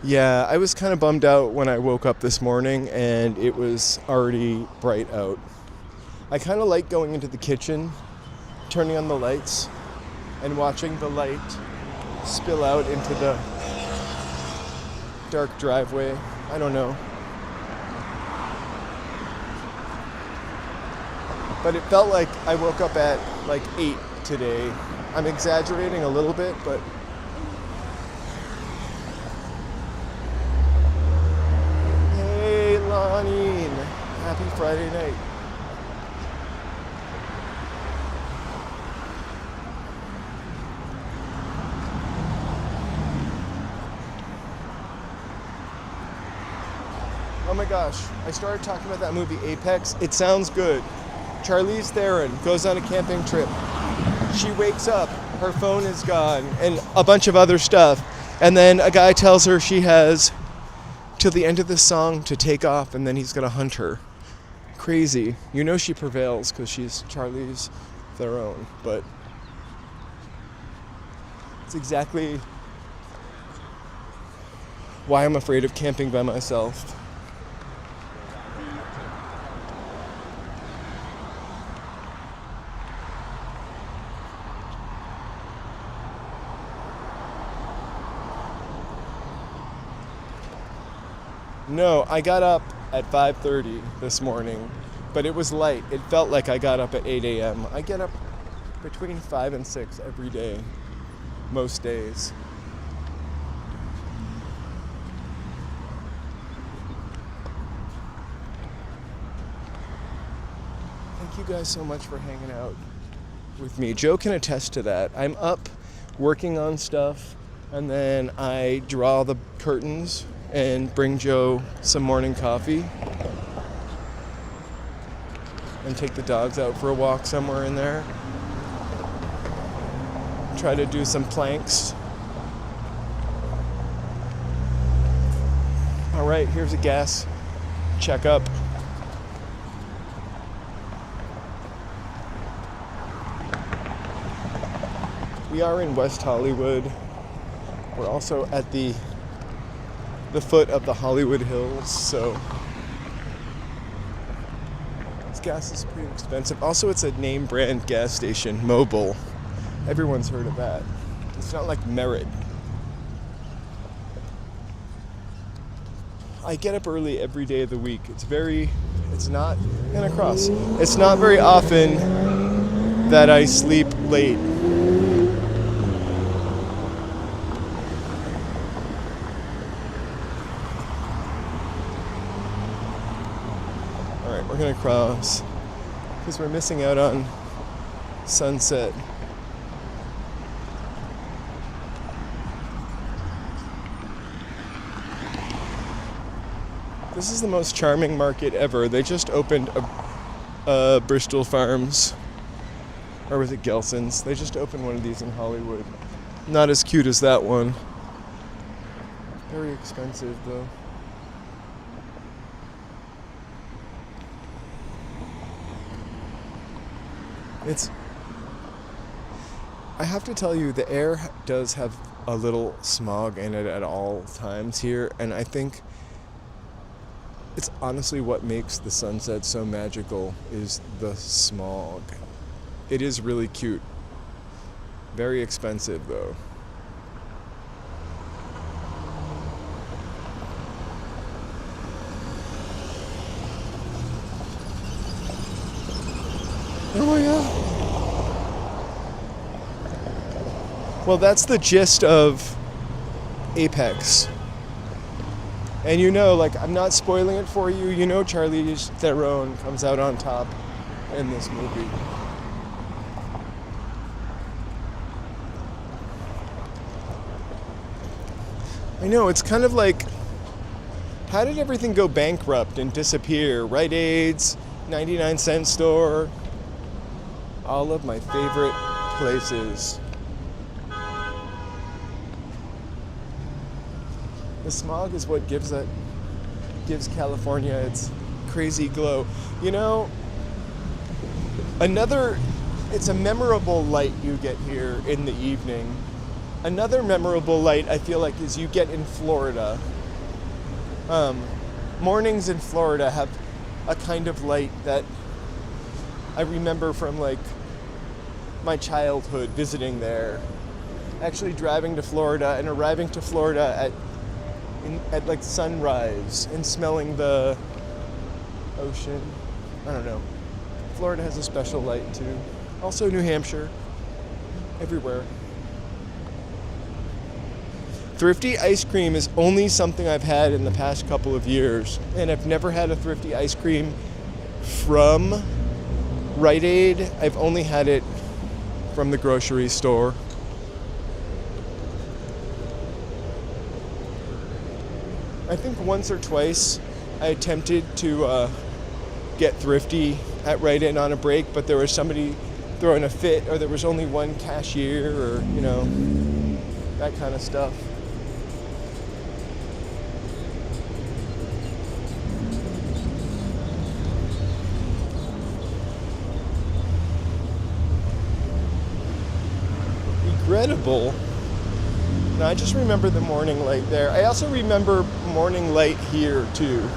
Yeah, I was kind of bummed out when I woke up this morning and it was already bright out. I kind of like going into the kitchen, turning on the lights, and watching the light spill out into the dark driveway. I don't know. But it felt like I woke up at like 8 today. I'm exaggerating a little bit, but happy Friday night. Oh my gosh, I started talking about that movie Apex. It sounds good. Charlize Theron goes on a camping trip. She wakes up, her phone is gone, and a bunch of other stuff. And then a guy tells her she has till the end of the song to take off, and then he's gonna hunt her. Crazy. You know she prevails because she's Charlize Theron, but it's exactly why I'm afraid of camping by myself. No, I got up at 5:30 this morning, but it was light. It felt like I got up at 8 a.m. I get up between 5 and 6 every day, most days. Thank you guys so much for hanging out with me. Joe can attest to that. I'm up working on stuff, and then I draw the curtains and bring Joe some morning coffee and take the dogs out for a walk somewhere in there. Try to do some planks. All right, here's a gas checkup. We are in West Hollywood. We're also at the foot of the Hollywood Hills, so this gas is pretty expensive. Also, it's a name brand gas station, Mobil. Everyone's heard of that. It's not like Merit. I get up early every day of the week. It's not very often that I sleep late. Alright, we're gonna cross because we're missing out on sunset. This is the most charming market ever. They just opened a Bristol Farms, or was it Gelson's? They just opened one of these in Hollywood. Not as cute as that one. Very expensive though. I have to tell you, the air does have a little smog in it at all times here, and I think it's honestly what makes the sunset so magical is the smog. It is really cute. Very expensive though. Oh yeah. Well, that's the gist of Apex. And I'm not spoiling it for you. Charlize Theron comes out on top in this movie. I know, it's kind of like, how did everything go bankrupt and disappear? Rite Aid's, 99-cent store, all of my favorite places. The smog is what gives California its crazy glow. It's a memorable light you get here in the evening. Another memorable light I feel like is you get in Florida. Mornings in Florida have a kind of light that I remember from my childhood visiting there. Actually driving to Florida and arriving to Florida at sunrise and smelling the ocean. I don't know. Florida has a special light too. Also New Hampshire. Everywhere. Thrifty ice cream is only something I've had in the past couple of years, and I've never had a Thrifty ice cream from Rite Aid. I've only had it from the grocery store. I think once or twice I attempted to get Thrifty at Rite Aid on a break, but there was somebody throwing a fit, or there was only one cashier, or that kind of stuff. Regrettable. No, I just remember the morning light there. I also remember morning light here too,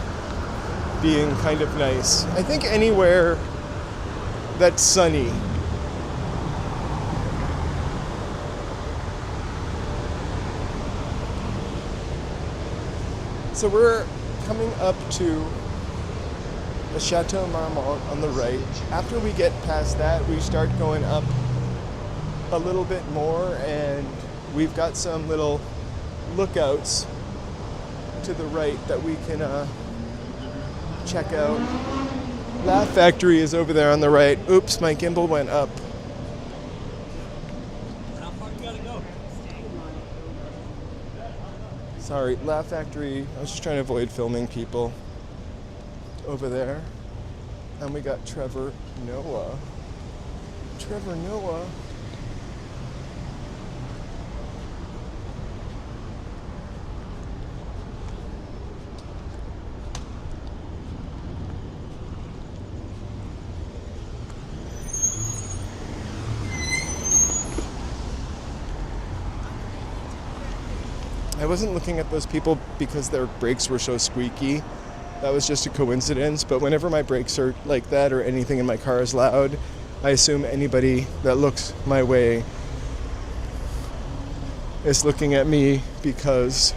being kind of nice. I think anywhere that's sunny. So we're coming up to the Chateau Marmont on the right. After we get past that, we start going up a little bit more, and we've got some little lookouts to the right that we can check out. Laugh Factory is over there on the right. Oops, my gimbal went up. How far you gotta go? Sorry, Laugh Factory. I was just trying to avoid filming people over there. And we got Trevor Noah. Trevor Noah. I wasn't looking at those people because their brakes were so squeaky. That was just a coincidence, but whenever my brakes are like that or anything in my car is loud, I assume anybody that looks my way is looking at me because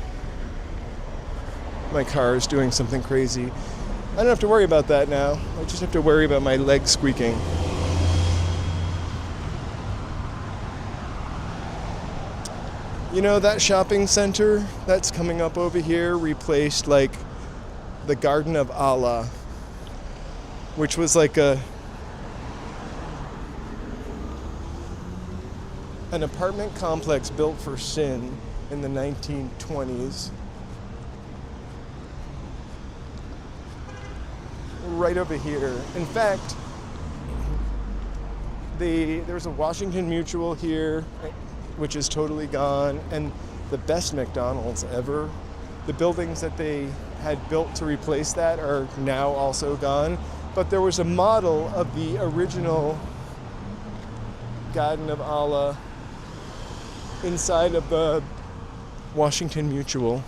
my car is doing something crazy. I don't have to worry about that now. I just have to worry about my legs squeaking. You know, that shopping center that's coming up over here replaced like the Garden of Allah, which was like an apartment complex built for sin in the 1920s. Right over here. In fact, there's a Washington Mutual here, which is totally gone, and the best McDonald's ever. The buildings that they had built to replace that are now also gone, but there was a model of the original Garden of Allah inside of the Washington Mutual.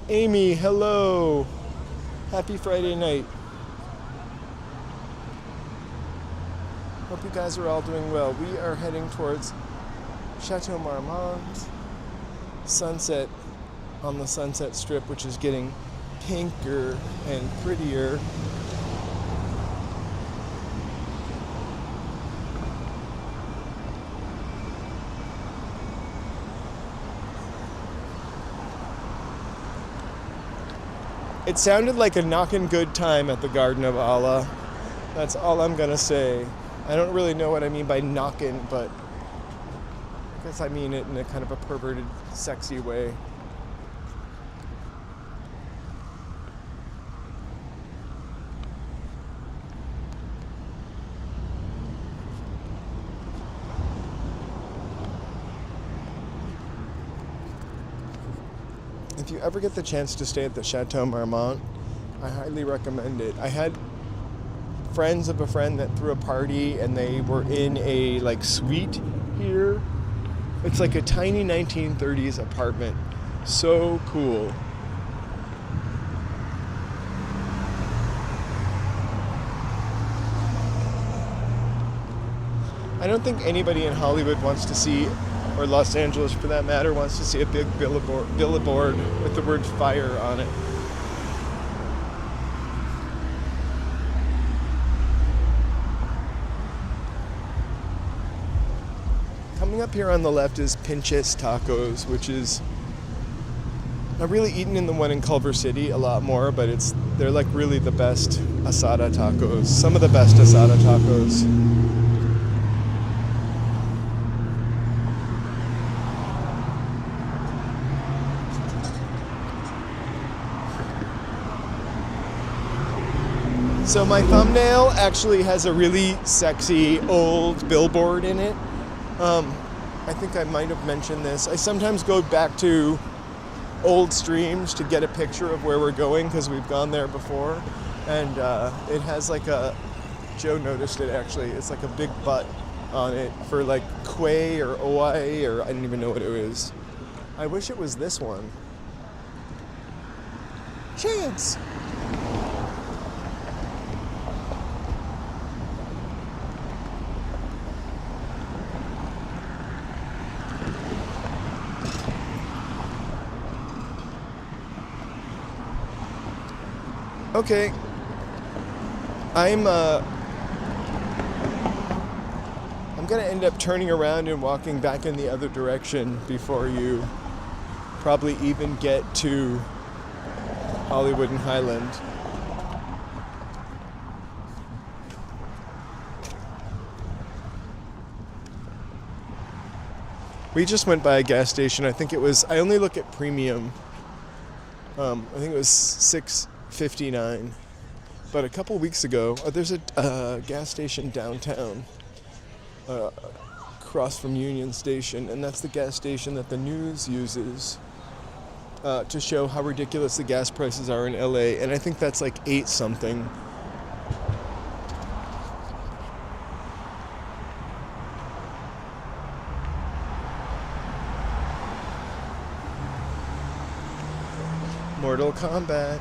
Amy, hello. Happy Friday night. Hope you guys are all doing well. We are heading towards Chateau Marmont, sunset on the Sunset Strip, which is getting pinker and prettier. It sounded like a knockin' good time at the Garden of Allah. That's all I'm gonna say. I don't really know what I mean by knockin', but I guess I mean it in a kind of a perverted, sexy way. If you ever get the chance to stay at the Chateau Marmont, I highly recommend it. I had friends of a friend that threw a party and they were in a like suite here. It's like a tiny 1930s apartment. So cool. I don't think anybody in Hollywood wants to see, or Los Angeles for that matter, wants to see a big billboard with the word fire on it. Coming up here on the left is Pinches Tacos, which is, I've really eaten in the one in Culver City a lot more, but they're like really the best asada tacos. Some of the best asada tacos. So my thumbnail actually has a really sexy old billboard in it. I think I might have mentioned this. I sometimes go back to old streams to get a picture of where we're going because we've gone there before. And it has like Joe noticed it actually, it's like a big butt on it for like Quay or OI or I don't even know what it is. I wish it was this one. Chance! Okay, I'm gonna end up turning around and walking back in the other direction before you probably even get to Hollywood and Highland. We just went by a gas station. I only look at premium. I think it was $6.59. But a couple weeks ago, there's a gas station downtown, across from Union Station, and that's the gas station that the news uses to show how ridiculous the gas prices are in LA. And I think that's like 8 something. Mortal Kombat.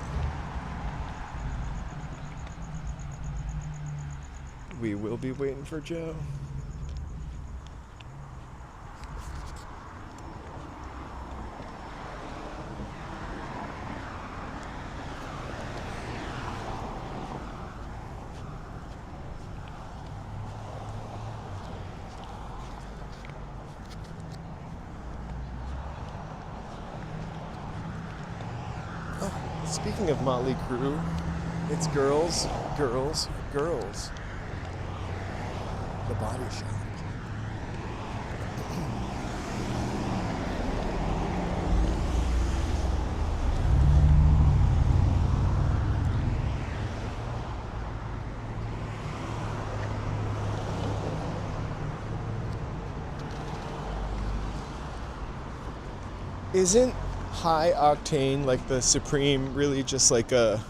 We will be waiting for Joe. Speaking of Motley Crue, it's girls. The Body Shop. Isn't high octane like the Supreme really just like a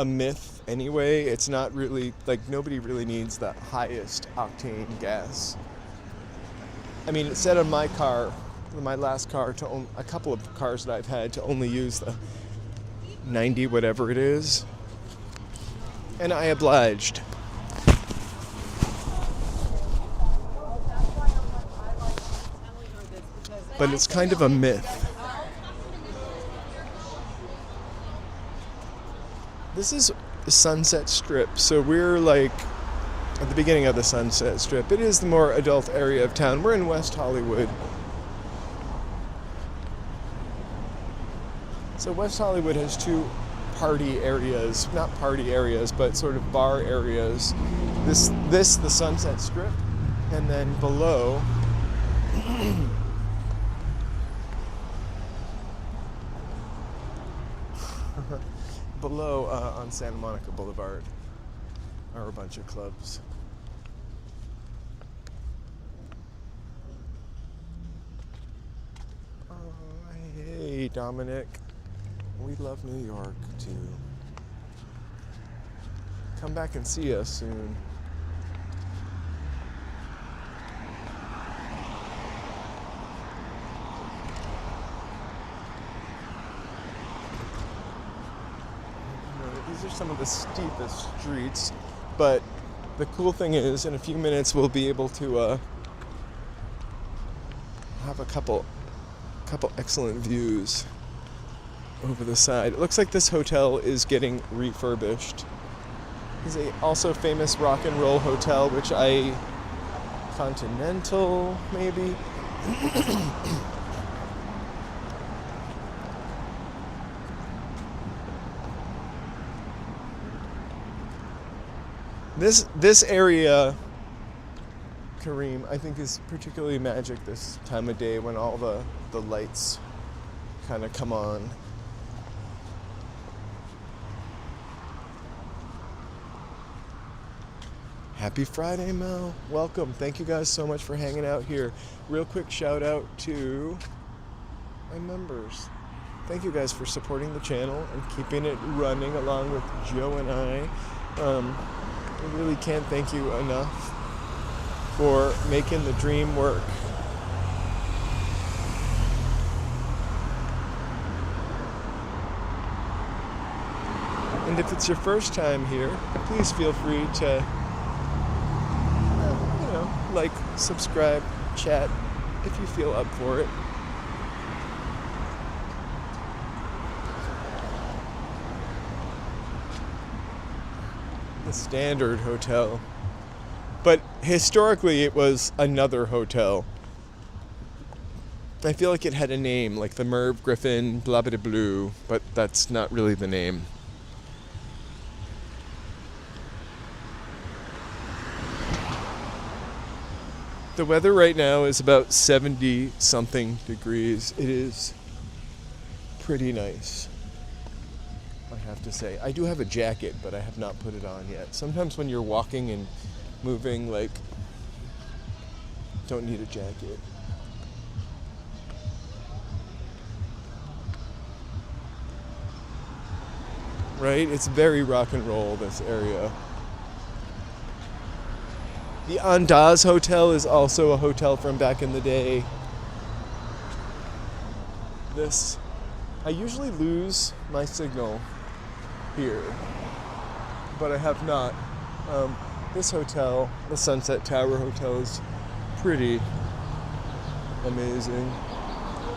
myth anyway? It's not really, like, nobody really needs the highest octane gas. I mean, it said on my car, my last car, a couple of cars that I've had, to only use the 90 whatever it is, and I obliged. But it's kind of a myth. This is the Sunset Strip, so we're like at the beginning of the Sunset Strip. It is the more adult area of town. We're in West Hollywood. So West Hollywood has 2 party areas, not party areas, but sort of bar areas. This the Sunset Strip, and then below on Santa Monica Boulevard are a bunch of clubs. Oh, hey, Dominic. We love New York, too. Come back and see us soon. These are some of the steepest streets, but the cool thing is, in a few minutes we'll be able to have a couple excellent views over the side. It looks like this hotel is getting refurbished. It's a also famous rock and roll hotel, Continental, maybe. This area, Kareem, I think is particularly magic this time of day when all the lights kind of come on. Happy Friday, Mel. Welcome. Thank you guys so much for hanging out here. Real quick shout out to my members. Thank you guys for supporting the channel and keeping it running along with Joe and I. I really can't thank you enough for making the dream work. And if it's your first time here, please feel free to, like, subscribe, chat, if you feel up for it. The Standard Hotel. But historically it was another hotel. I feel like it had a name, like the Merv Griffin Blvd Blue, but that's not really the name. The weather right now is about 70 something degrees. It is pretty nice, I have to say. I do have a jacket, but I have not put it on yet. Sometimes when you're walking and moving, like, don't need a jacket. Right? It's very rock and roll, this area. The Andaz Hotel is also a hotel from back in the day. I usually lose my signal here, but I have not. This hotel, the Sunset Tower Hotel, is pretty amazing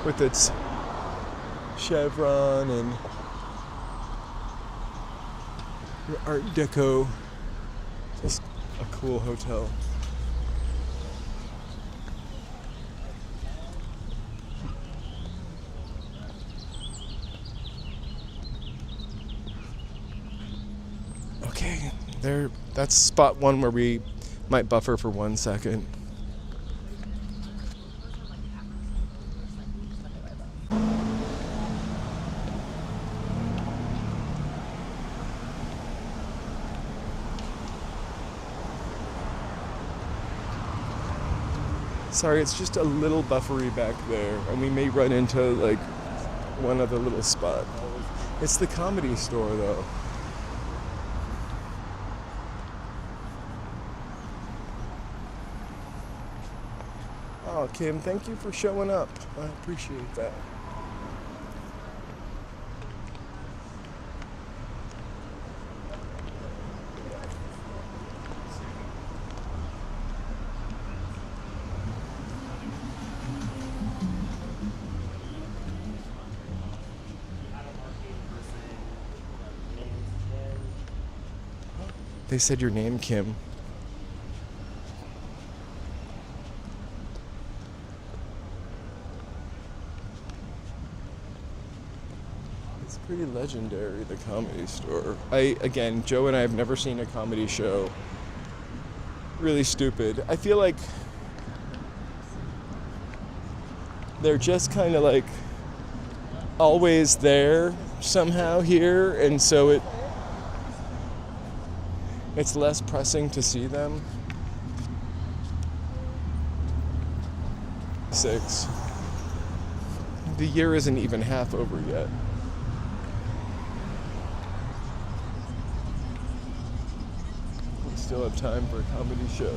with its chevron and Art Deco. Just a cool hotel. Okay, that's spot one where we might buffer for 1 second. Sorry, it's just a little buffery back there, and we may run into like one other little spot. It's the Comedy Store, though. Oh, Kim, thank you for showing up. I appreciate that. They said your name, Kim. It's pretty legendary, the Comedy Store. Again, Joe and I have never seen a comedy show. Really stupid. I feel like they're just kind of like always there somehow here, and so it's less pressing to see them. 6. The year isn't even half over yet. We still have time for a comedy show.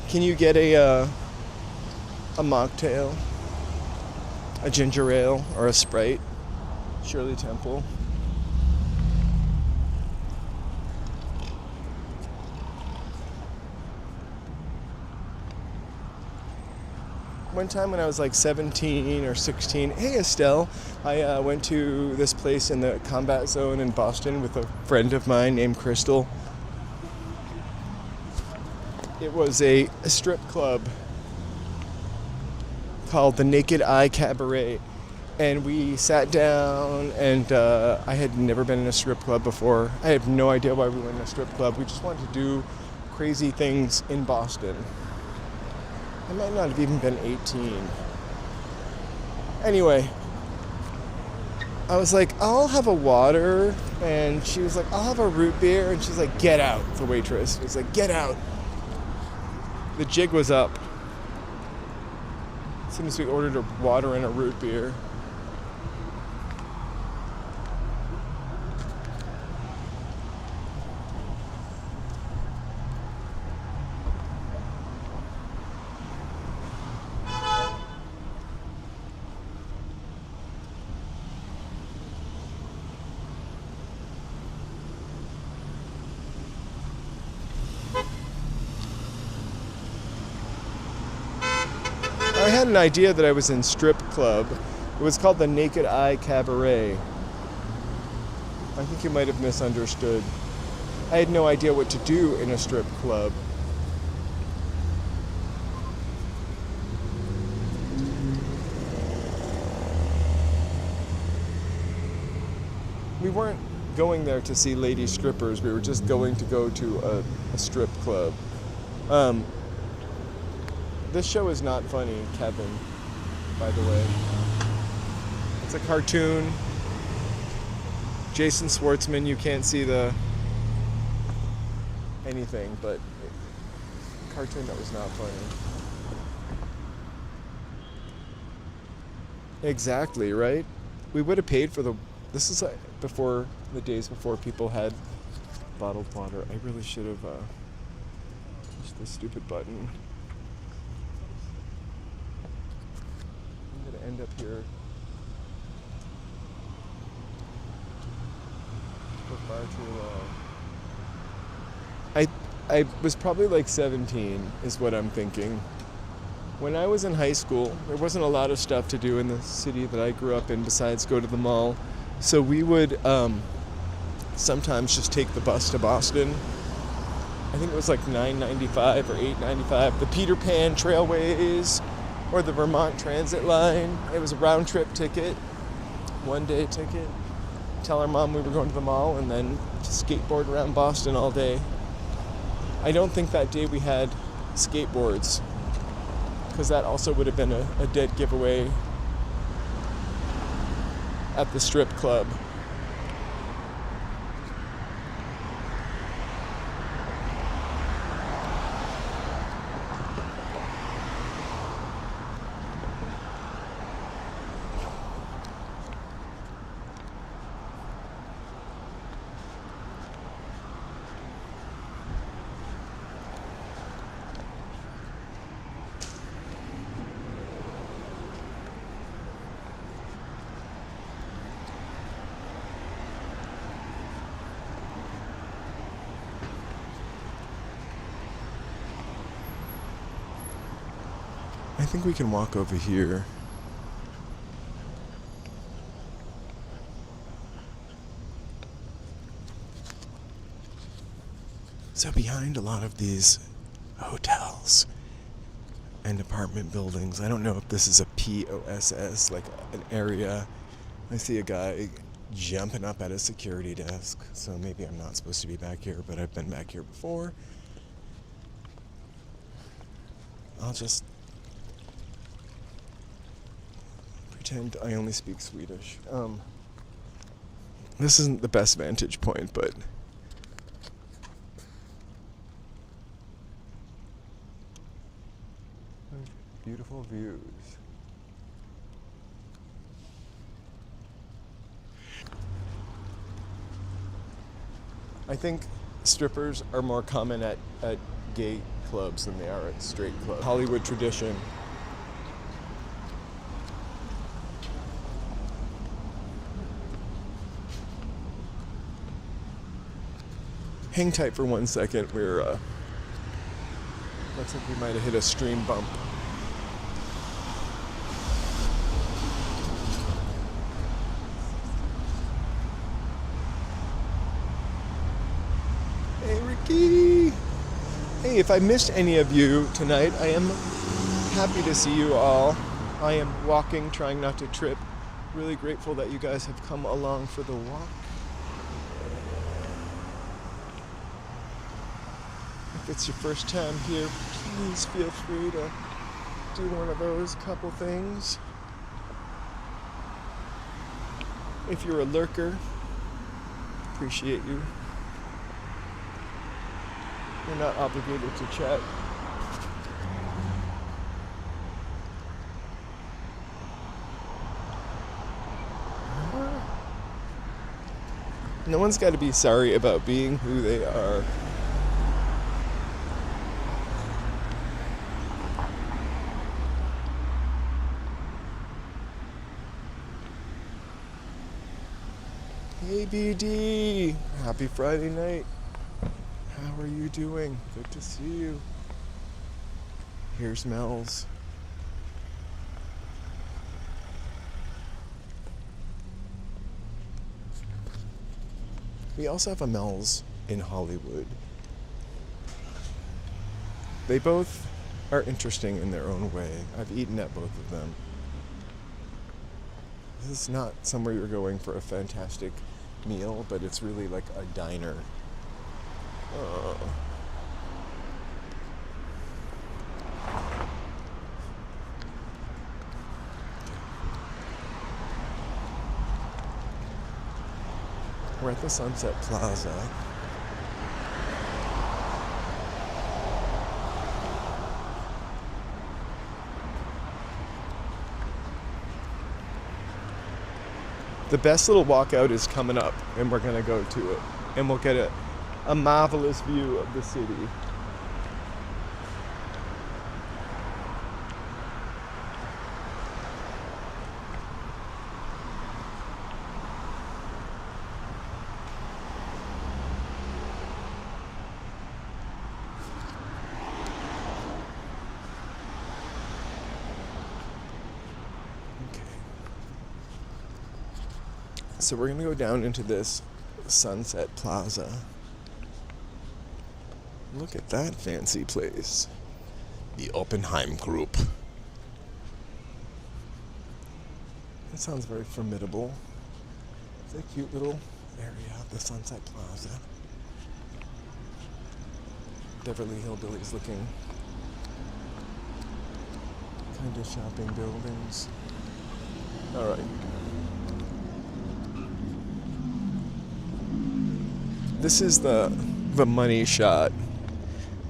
Can you get a mocktail, a ginger ale, or a Sprite? Shirley Temple. One time when I was like 17 or 16, hey Estelle, I went to this place in the combat zone in Boston with a friend of mine named Crystal. It was a strip club called the Naked Eye Cabaret, and we sat down, and I had never been in a strip club before. I have no idea why we went in a strip club. We just wanted to do crazy things in Boston. I might not have even been 18. Anyway, I was like, I'll have a water, and she was like, I'll have a root beer, and she's like, get out, the waitress was like, get out. The jig was up. Seems we ordered a water and a root beer. I had an idea that I was in strip club. It was called the Naked Eye Cabaret. I think you might have misunderstood. I had no idea what to do in a strip club. We weren't going there to see lady strippers. We were just going to go to a strip club. This show is not funny, Kevin, by the way. It's a cartoon. Jason Schwartzman, you can't see anything, but a cartoon that was not funny. Exactly, right? We would have paid for this is before the days before people had bottled water. I really should have pushed the stupid button. End up here for far too long. I was probably like 17 is what I'm thinking. When I was in high school, there wasn't a lot of stuff to do in the city that I grew up in besides go to the mall. So we would sometimes just take the bus to Boston. I think it was like $9.95 or $8.95. The Peter Pan Trailways or the Vermont Transit Line. It was a round trip ticket, 1 day ticket. Tell our mom we were going to the mall and then just skateboard around Boston all day. I don't think that day we had skateboards, because that also would have been a dead giveaway at the strip club. I think we can walk over here. So behind a lot of these hotels and apartment buildings, I don't know if this is a POSS, like an area. I see a guy jumping up at a security desk, so maybe I'm not supposed to be back here, but I've been back here before. I'll just pretend I only speak Swedish. This isn't the best vantage point, but beautiful views. I think strippers are more common at gay clubs than they are at straight clubs. Hollywood tradition. Hang tight for 1 second. We're looks like we might have hit a stream bump. Hey Ricky! Hey, if I missed any of you tonight, I am happy to see you all. I am walking, trying not to trip. Really grateful that you guys have come along for the walk. If it's your first time here, please feel free to do one of those couple things. If you're a lurker, appreciate you. You're not obligated to chat. No one's got to be sorry about being who they are. Hey BD, happy Friday night. How are you doing? Good to see you. Here's Mel's. We also have a Mel's in Hollywood. They both are interesting in their own way. I've eaten at both of them. This is not somewhere you're going for a fantastic meal, but it's really like a diner. We're at the Sunset Plaza. The best little walkout is coming up, and we're gonna go to it. And we'll get a marvelous view of the city. So we're gonna go down into this Sunset Plaza. Look at that fancy place. The Oppenheim Group. That sounds very formidable. It's a cute little area of the Sunset Plaza. Beverly Hillbillies looking kind of shopping buildings. All right. This is the money shot.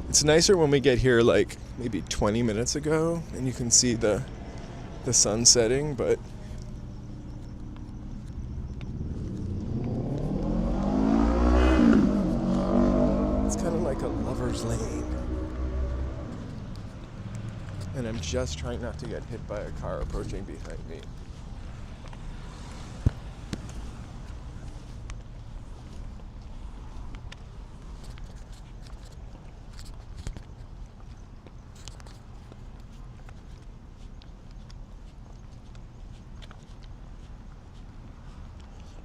It's nicer when we get here like maybe 20 minutes ago and you can see the sun setting, but it's kind of like a lover's lane. And I'm just trying not to get hit by a car approaching behind me.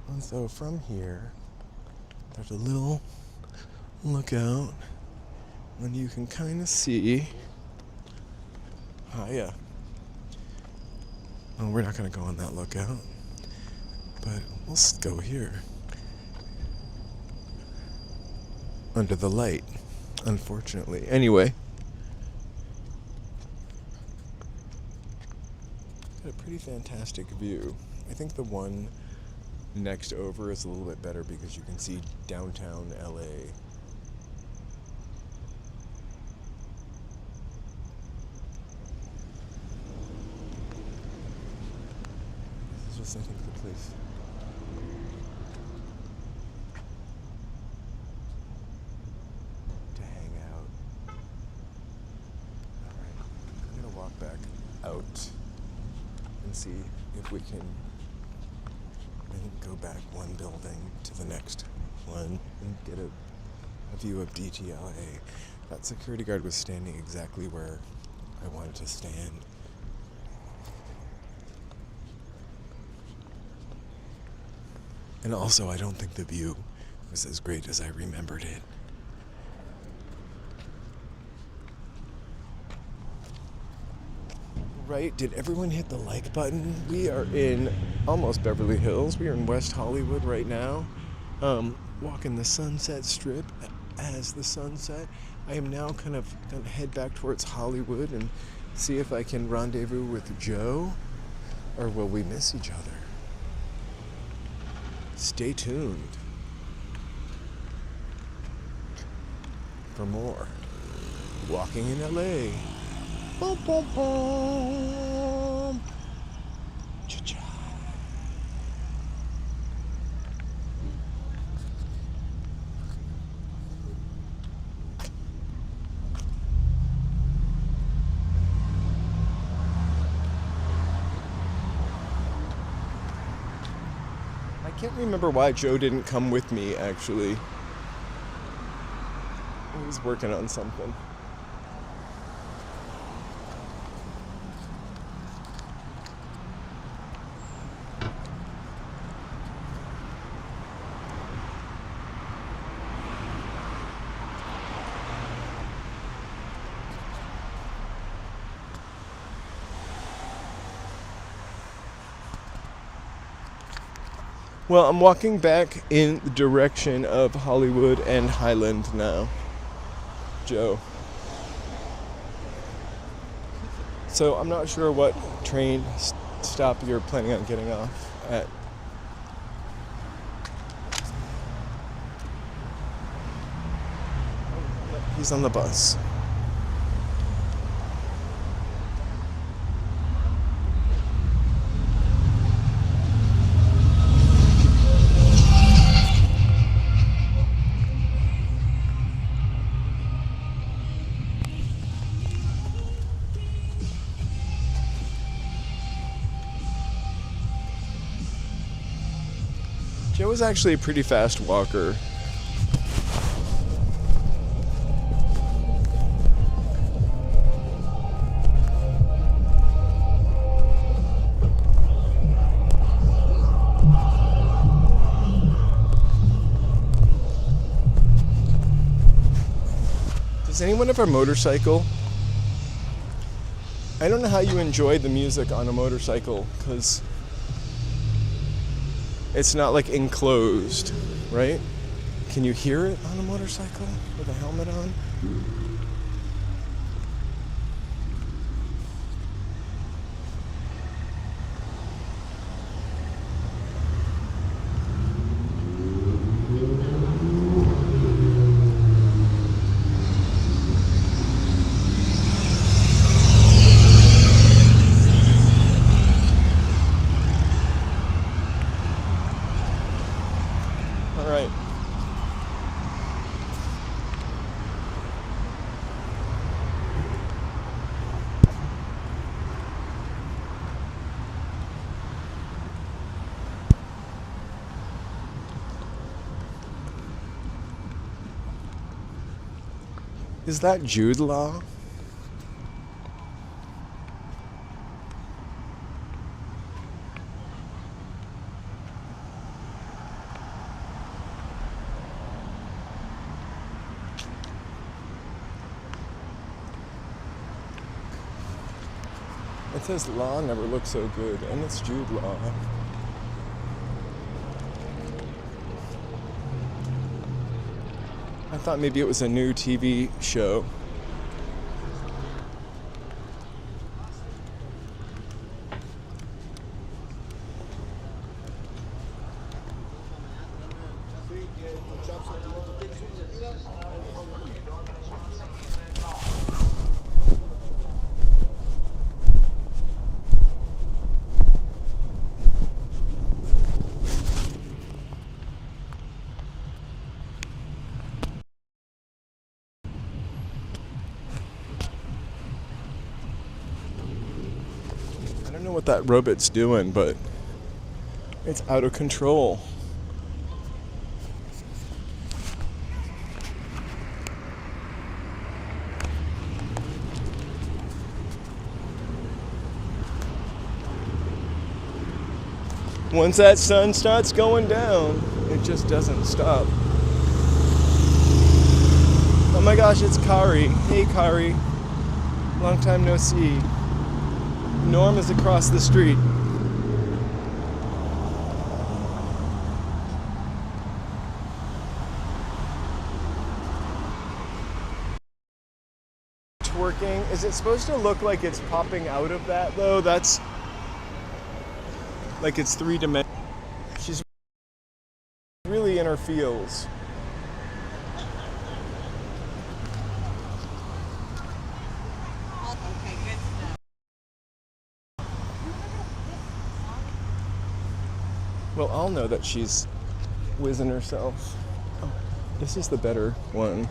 And so from here, there's a little lookout, and you can kind of see. Yeah. Well, we're not going to go on that lookout, but we'll go here. Under the light, unfortunately. Anyway. Got a pretty fantastic view. I think the one next over is a little bit better because you can see downtown LA. This is just, I think, the place. To hang out. Alright, I'm gonna walk back out and see if we can go back one building to the next one and get a view of DTLA. That security guard was standing exactly where I wanted to stand. And also, I don't think the view was as great as I remembered it. Right? Did everyone hit the like button? We are in almost Beverly Hills. We are in West Hollywood right now. Walking the Sunset Strip as the sunset. I am now kind of going to head back towards Hollywood and see if I can rendezvous with Joe, or will we miss each other? Stay tuned for more Walking in LA. Boom, boom, boom. Cha-cha. can't remember why Joe didn't come with me, actually. He was working on something. Well, I'm walking back in the direction of Hollywood and Highland now, Joe. So I'm not sure what train stop you're planning on getting off at. He's on the bus. Joe was actually a pretty fast walker. Does anyone have a motorcycle? I don't know how you enjoy the music on a motorcycle, because it's not like enclosed, right? Can you hear it on a motorcycle with a helmet on? Is that Jude Law? It says Law never looks so good, and it's Jude Law. I thought maybe it was a new TV show. I don't know what that robot's doing, but it's out of control. Once that sun starts going down, it just doesn't stop. Oh my gosh, it's Kari. Hey Kari. Long time no see. Norma's across the street. Twerking. Is it supposed to look like it's popping out of that though? That's like it's three-dimensional. She's really in her feels. Well, I'll know that she's whizzing herself. Oh, this is the better one.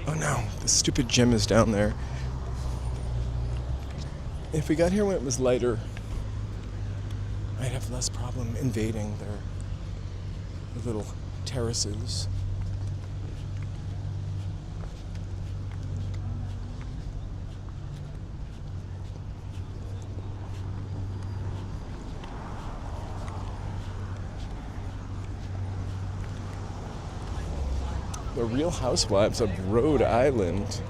Oh no, the stupid gym is down there. If we got here when it was lighter, I'd have less problem invading their little terraces. The Real Housewives of Rhode Island.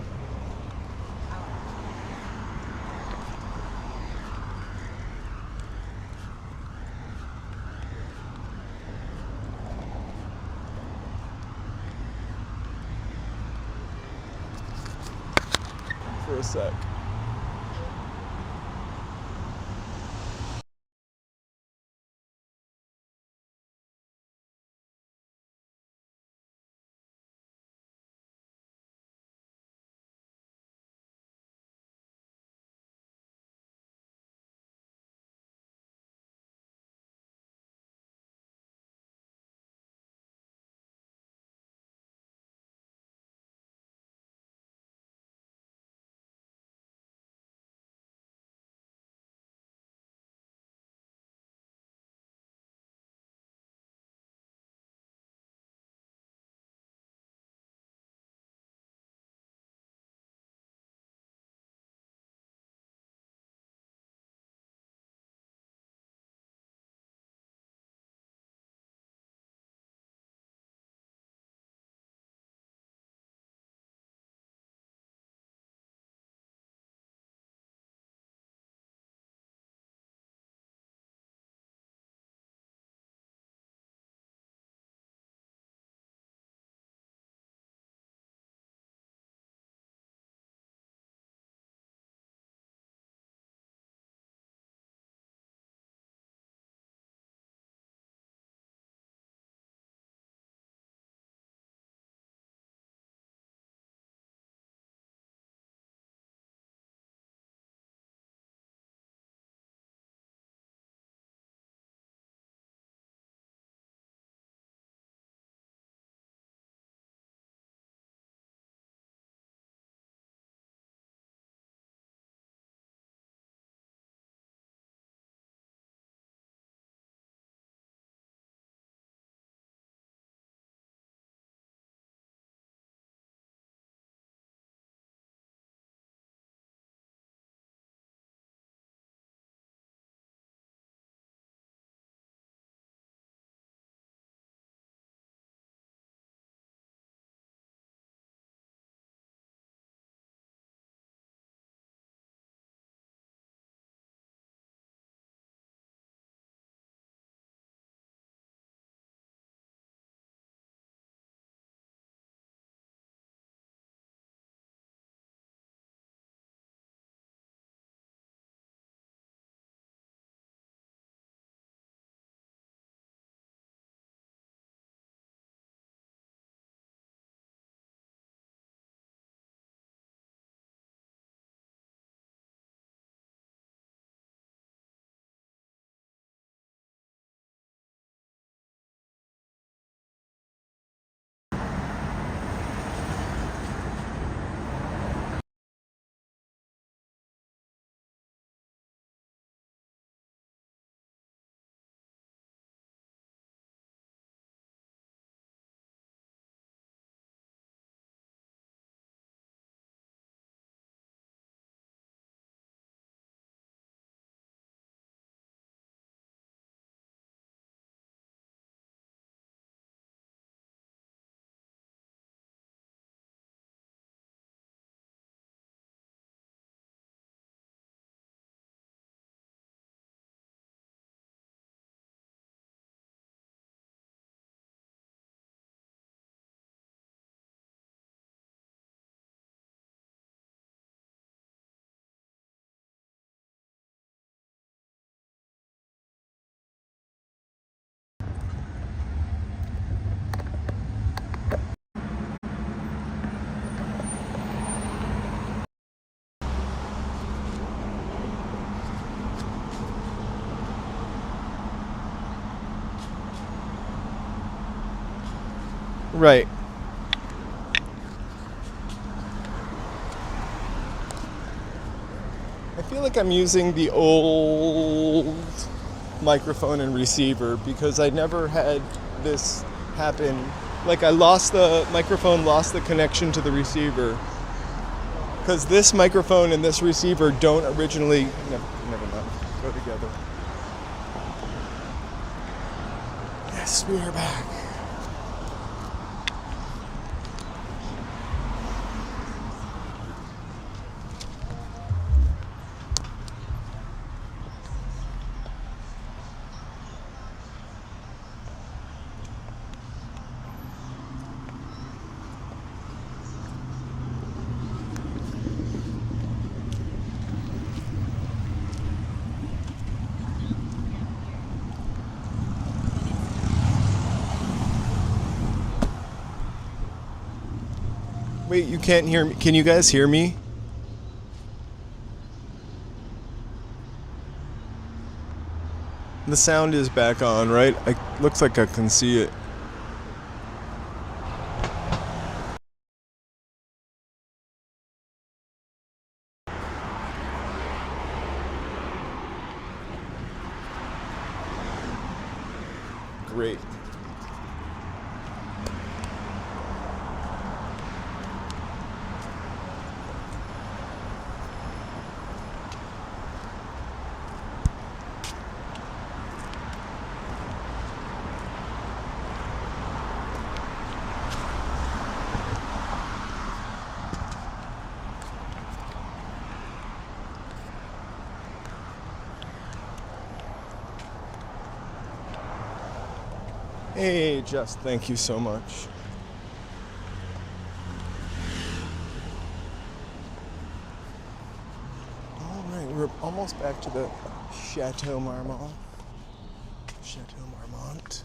For a sec. Right. I feel like I'm using the old microphone and receiver because I never had this happen. Like I lost the microphone, lost the connection to the receiver. Because this microphone and this receiver don't originally, never mind, go together. Yes, we are back. Wait, you can't hear me? Can you guys hear me? The sound is back on, right? Looks like I can see it. Great. Hey, Jess, thank you so much. All right, we're almost back to the Chateau Marmont. Chateau Marmont.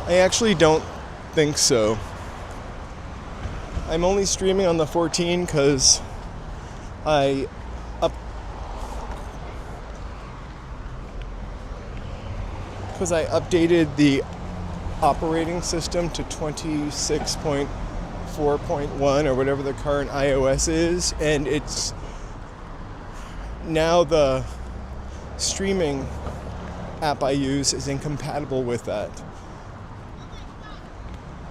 I actually don't think so. I'm only streaming on the 14 because I updated the operating system to 26.4.1 or whatever the current iOS is, and it's now the streaming app I use is incompatible with that.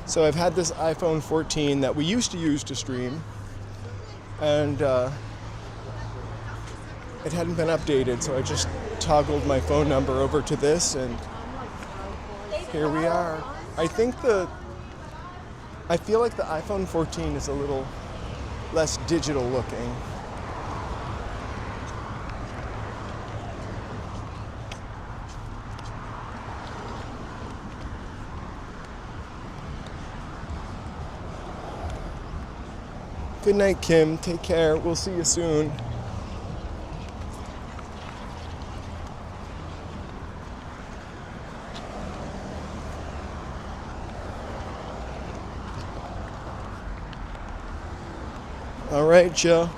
So I've had this iPhone 14 that we used to use to stream, and it hadn't been updated, so I just toggled my phone number over to this, and here we are. I feel like the iPhone 14 is a little less digital looking. Good night, Kim. Take care. We'll see you soon. All right, Joe.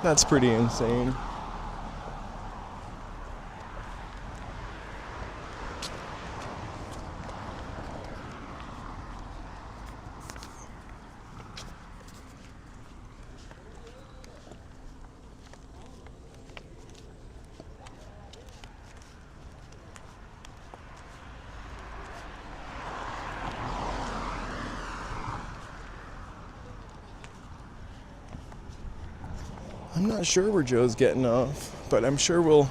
That's pretty insane. I'm not sure where Joe's getting off, but I'm sure we'll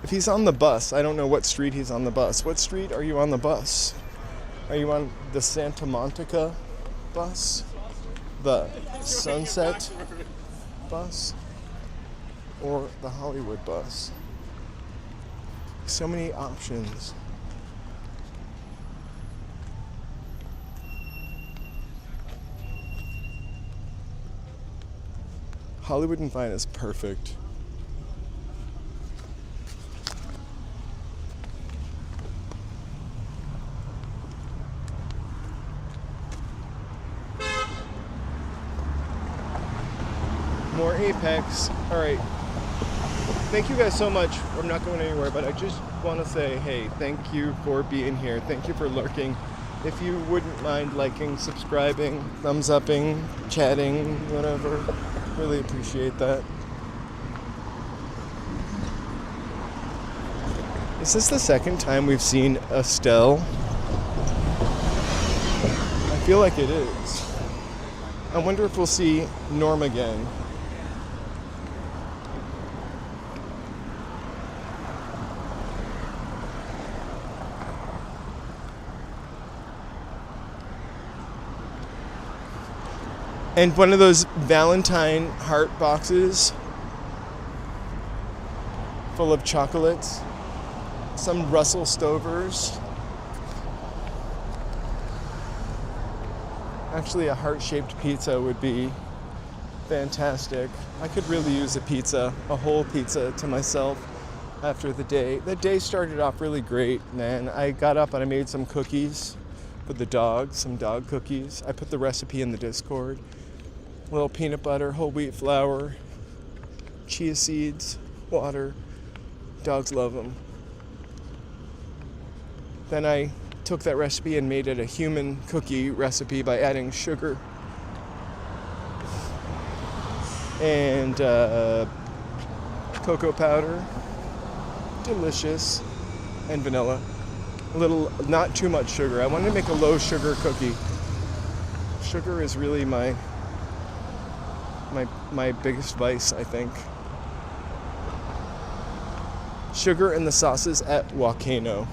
If he's on the bus, I don't know what street he's on the bus. What street are you on the bus? Are you on the Santa Monica bus? The Sunset bus? Or the Hollywood bus? So many options. Hollywood and Vine is perfect. More Apex. All right. Thank you guys so much. I'm not going anywhere, but I just want to say, hey, thank you for being here. Thank you for lurking. If you wouldn't mind liking, subscribing, thumbs upping, chatting, whatever, really appreciate that. Is this the second time we've seen Estelle? I feel like it is. I wonder if we'll see Norma again. And one of those Valentine heart boxes full of chocolates. Some Russell Stovers. Actually, a heart-shaped pizza would be fantastic. I could really use a pizza, a whole pizza to myself after the day. The day started off really great, man. I got up and I made some cookies for the dogs, some dog cookies. I put the recipe in the Discord. A little peanut butter, whole wheat flour, chia seeds, water. Dogs love them. Then I took that recipe and made it a human cookie recipe by adding sugar and cocoa powder, delicious, and vanilla. A little, not too much sugar. I wanted to make a low sugar cookie. Sugar is really my biggest vice, I think. Sugar in the sauces at Volcano.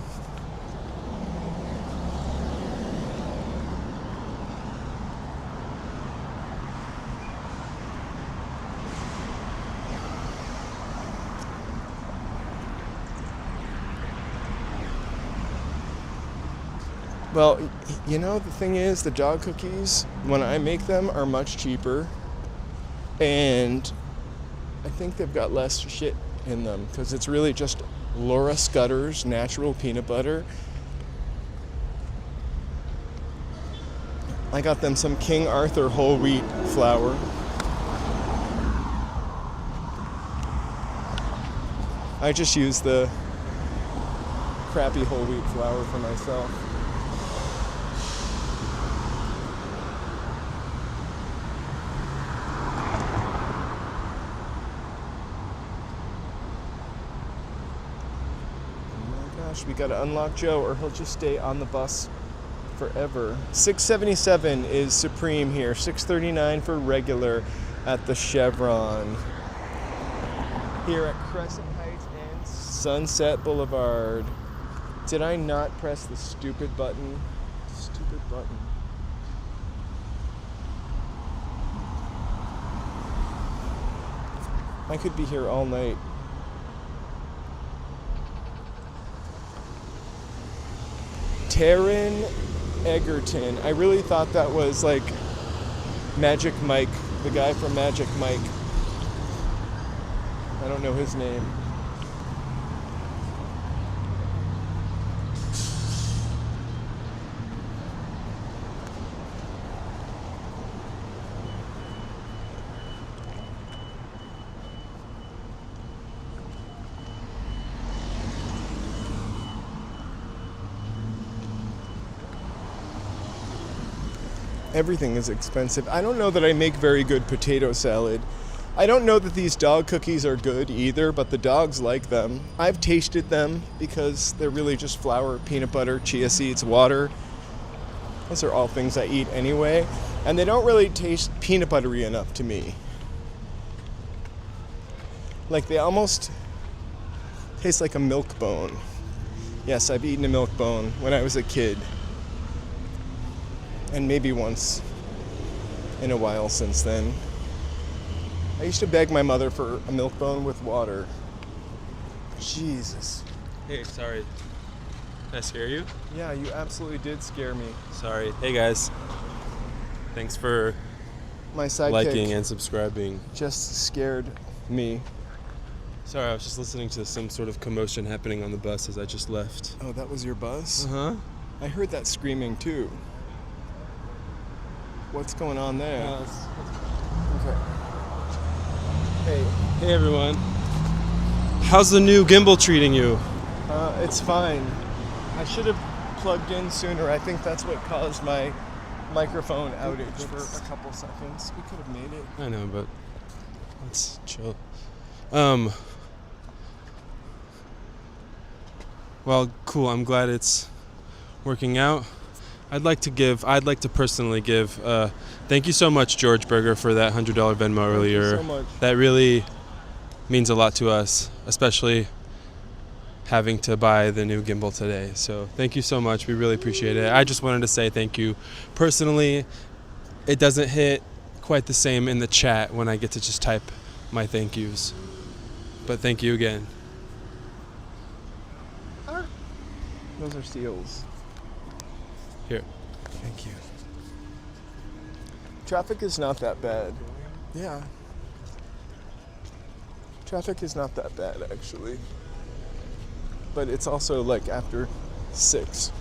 Well, you know, the thing is, the dog cookies, when I make them, are much cheaper. And I think they've got less shit in them because it's really just Laura Scudder's natural peanut butter. I got them some King Arthur whole wheat flour. I just use the crappy whole wheat flour for myself. We gotta unlock Joe or he'll just stay on the bus forever. 677 is Supreme here. 639 for regular at the Chevron. Here at Crescent Heights and Sunset Boulevard. Did I not press the stupid button? Stupid button. I could be here all night. Taryn Egerton. I really thought that was like Magic Mike, the guy from Magic Mike. I don't know his name. Everything is expensive. I don't know that I make very good potato salad. I don't know that these dog cookies are good either, but the dogs like them. I've tasted them because they're really just flour, peanut butter, chia seeds, water. Those are all things I eat anyway. And they don't really taste peanut buttery enough to me. Like they almost Tastes like a milk bone. Yes, I've eaten a milk bone when I was a kid. And maybe once in a while since then. I used to beg my mother for a milk bone with water. Jesus. Hey, sorry. Did I scare you? Yeah, you absolutely did scare me. Sorry. Hey, guys. Thanks for My sidekick liking and subscribing. just scared me. Sorry, I was just listening to some sort of commotion happening on the bus as I just left. Oh, that was your bus? Uh-huh. I heard that screaming too. What's going on there? Okay. Hey, Hey, everyone. How's the new gimbal treating you? it's fine. I should have plugged in sooner. I think that's what caused my microphone outage for a couple seconds. We could have made it. I know, but let's chill. Well, cool. I'm glad it's working out. I'd like to personally give thank you so much, George Berger, for that $100 Venmo earlier. Thank you so much. That really means a lot to us, especially having to buy the new gimbal today. So thank you so much. We really appreciate it. I just wanted to say thank you. Personally, it doesn't hit quite the same in the chat when I get to just type my thank yous. But thank you again. Those are seals. Here. Thank you. Traffic is not that bad. Yeah. Traffic is not that bad, actually. But it's also like after 6.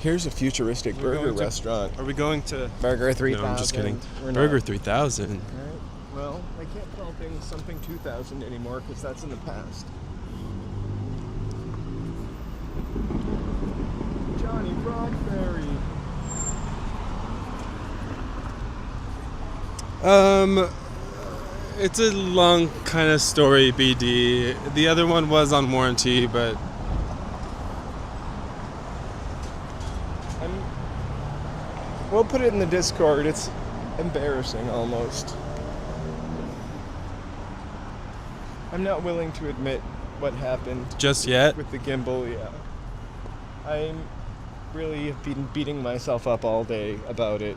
Here's a futuristic burger restaurant. Are we going to Burger 3000. No, I'm just kidding. We're not. Burger 3000. Right. Well, I can't call things something 2000 anymore because that's in the past. Johnny Brockberry. It's a long kind of story, BD. The other one was on warranty, but We'll put it in the Discord. It's embarrassing almost. I'm not willing to admit what happened just yet. with the gimbal, yeah. I'm really have been beating myself up all day about it.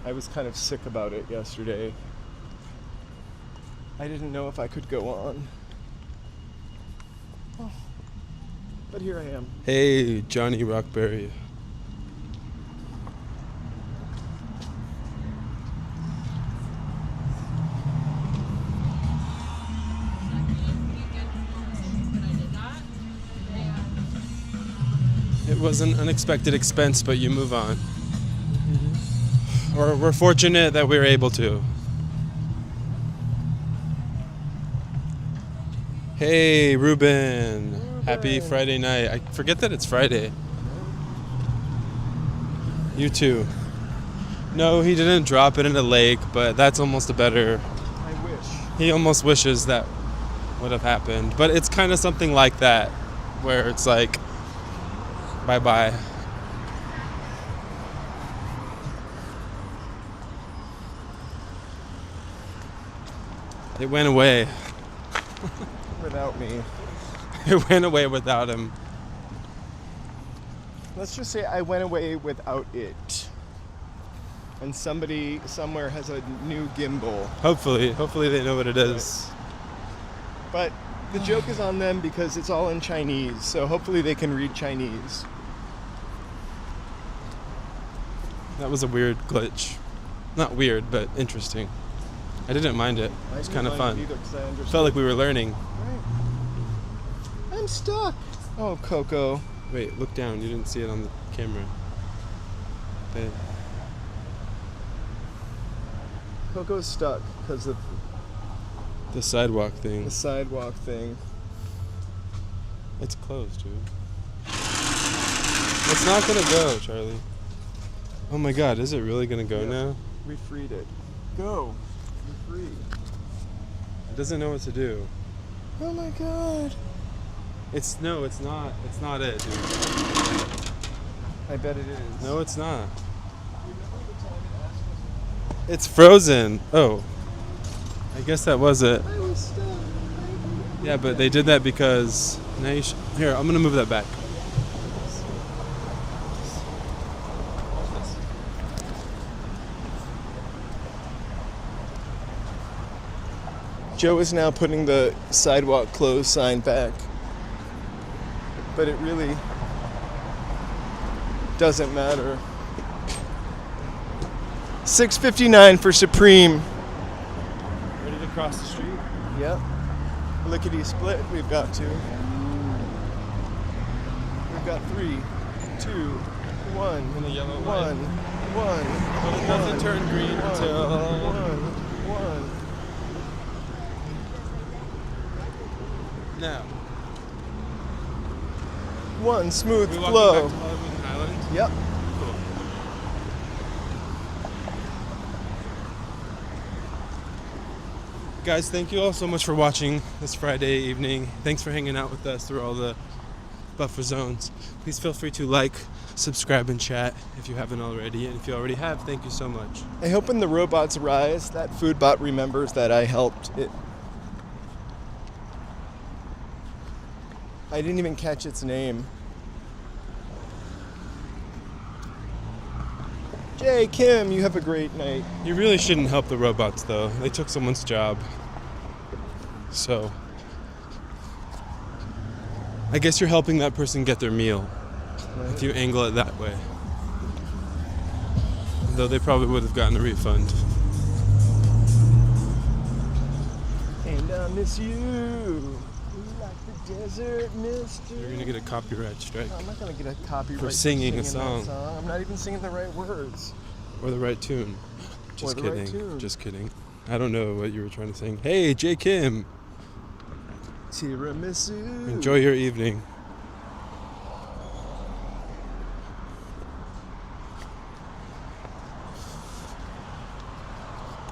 I was kind of sick about it yesterday. I didn't know if I could go on. Oh. But here I am. Hey, Johnny Rockberry. It was an unexpected expense, but you move on. Or we're fortunate that we were able to. Hey, Ruben. Happy Friday night. I forget that it's Friday. You too. No, he didn't drop it in a lake, but that's almost a better... I wish. He almost wishes that would have happened. But it's kind of something like that, where it's like, bye-bye. It went away. Without me. It went away without him. Let's just say I went away without it. And somebody somewhere has a new gimbal. Hopefully they know what it is. But the joke is on them because it's all in Chinese, so hopefully they can read Chinese. That was a weird glitch. Not weird, but interesting. I didn't mind it. It was kind of fun. Felt like we were learning. Right. I'm stuck. Oh, Coco. Wait, look down. You didn't see it on the camera. Babe. Coco's stuck because of The sidewalk thing. the sidewalk thing. It's closed, dude. It's not gonna go, Charlie. Oh my god, is it really gonna go now? We freed it. Go. You're free. It doesn't know what to do. Oh my god. It's not it, dude. I bet it is. No, it's not. It's frozen. Oh. I guess that was it. I was stuck. Yeah, but they did that because Now here, I'm gonna move that back. Joe is now putting the sidewalk closed sign back, but it really doesn't matter. 6:59 for Supreme. Ready to cross the street? Yep. Lickety split, we've got to. We've got 3, 2, 1. In the yellow One. line. But it doesn't turn green until... One. Now. One smooth We walking flow. back to Hollywood Island? Yep. Cool. Guys, thank you all so much for watching this Friday evening. Thanks for hanging out with us through all the buffer zones. Please feel free to like, subscribe, and chat if you haven't already. And if you already have, thank you so much. I hope when the robots rise, that food bot remembers that I helped it. I didn't even catch its name. Jay, Kim, you have a great night. You really shouldn't help the robots, though. They took someone's job. So, I guess you're helping that person get their meal, if you angle it that way. Though they probably would have gotten a refund. And I miss you. Like the desert mister. You're gonna get a copyright strike. No, I'm not gonna get a copyright For singing a song. that song. I'm not even singing the right words. Or the right tune. Just Or the right kidding. tune. Just kidding. I don't know what you were trying to sing. Hey, J. Kim. Tiramisu. Enjoy your evening.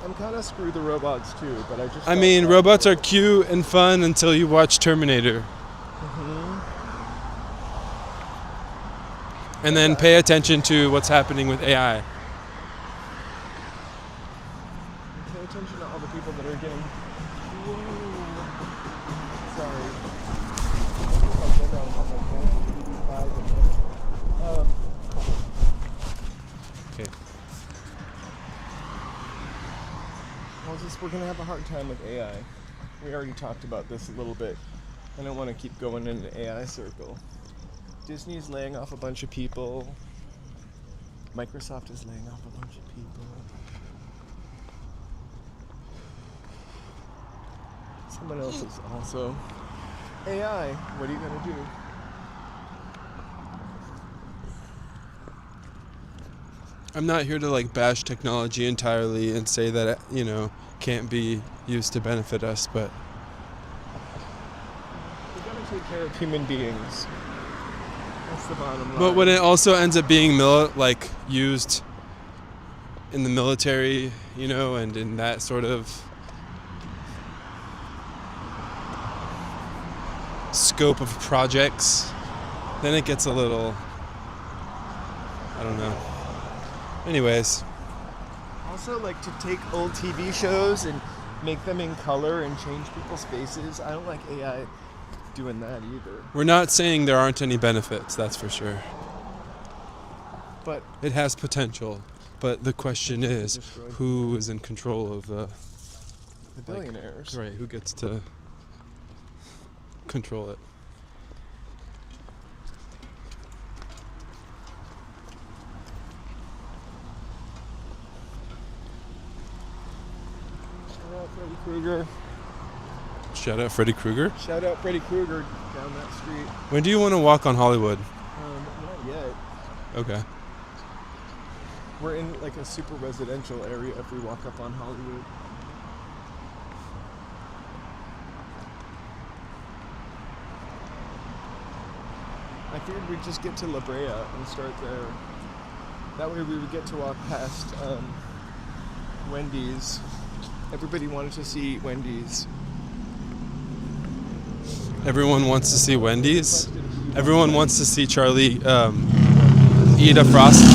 I'm kind of screw the robots too, but I just. I mean, robots are cute and fun until you watch Terminator. And then pay attention to what's happening with AI. Pay attention to all the people that are getting. Sorry. Okay. We're gonna have a hard time with AI. We already talked about this a little bit. I don't want to keep going in an AI circle. Disney's laying off a bunch of people. Microsoft is laying off a bunch of people. Someone else is also. AI, what are you gonna do? I'm not here to like bash technology entirely and say that it, can't be used to benefit us, but We gotta take care of human beings. That's the bottom line. when it also ends up being used in the military, and in that sort of scope of projects, then it gets a little, I don't know. Anyways, Also, to take old TV shows and make them in color and change people's faces. I don't like AI doing that either. we're not saying there aren't any benefits, that's for sure. But It has potential, but the question is, destroy who is in control of the billionaires. right, who gets to control it? Shout out Freddy Krueger. Shout out Freddy Krueger. Shout out Freddy Krueger down that street. When do you want to walk on Hollywood? Not yet. Okay. We're in a super residential area if we walk up on Hollywood. I figured we'd just get to La Brea and start there. That way we would get to walk past Wendy's. Everybody wanted to see Wendy's. Everyone wants to see Wendy's. Everyone wants to see Charlie eat a Frosty.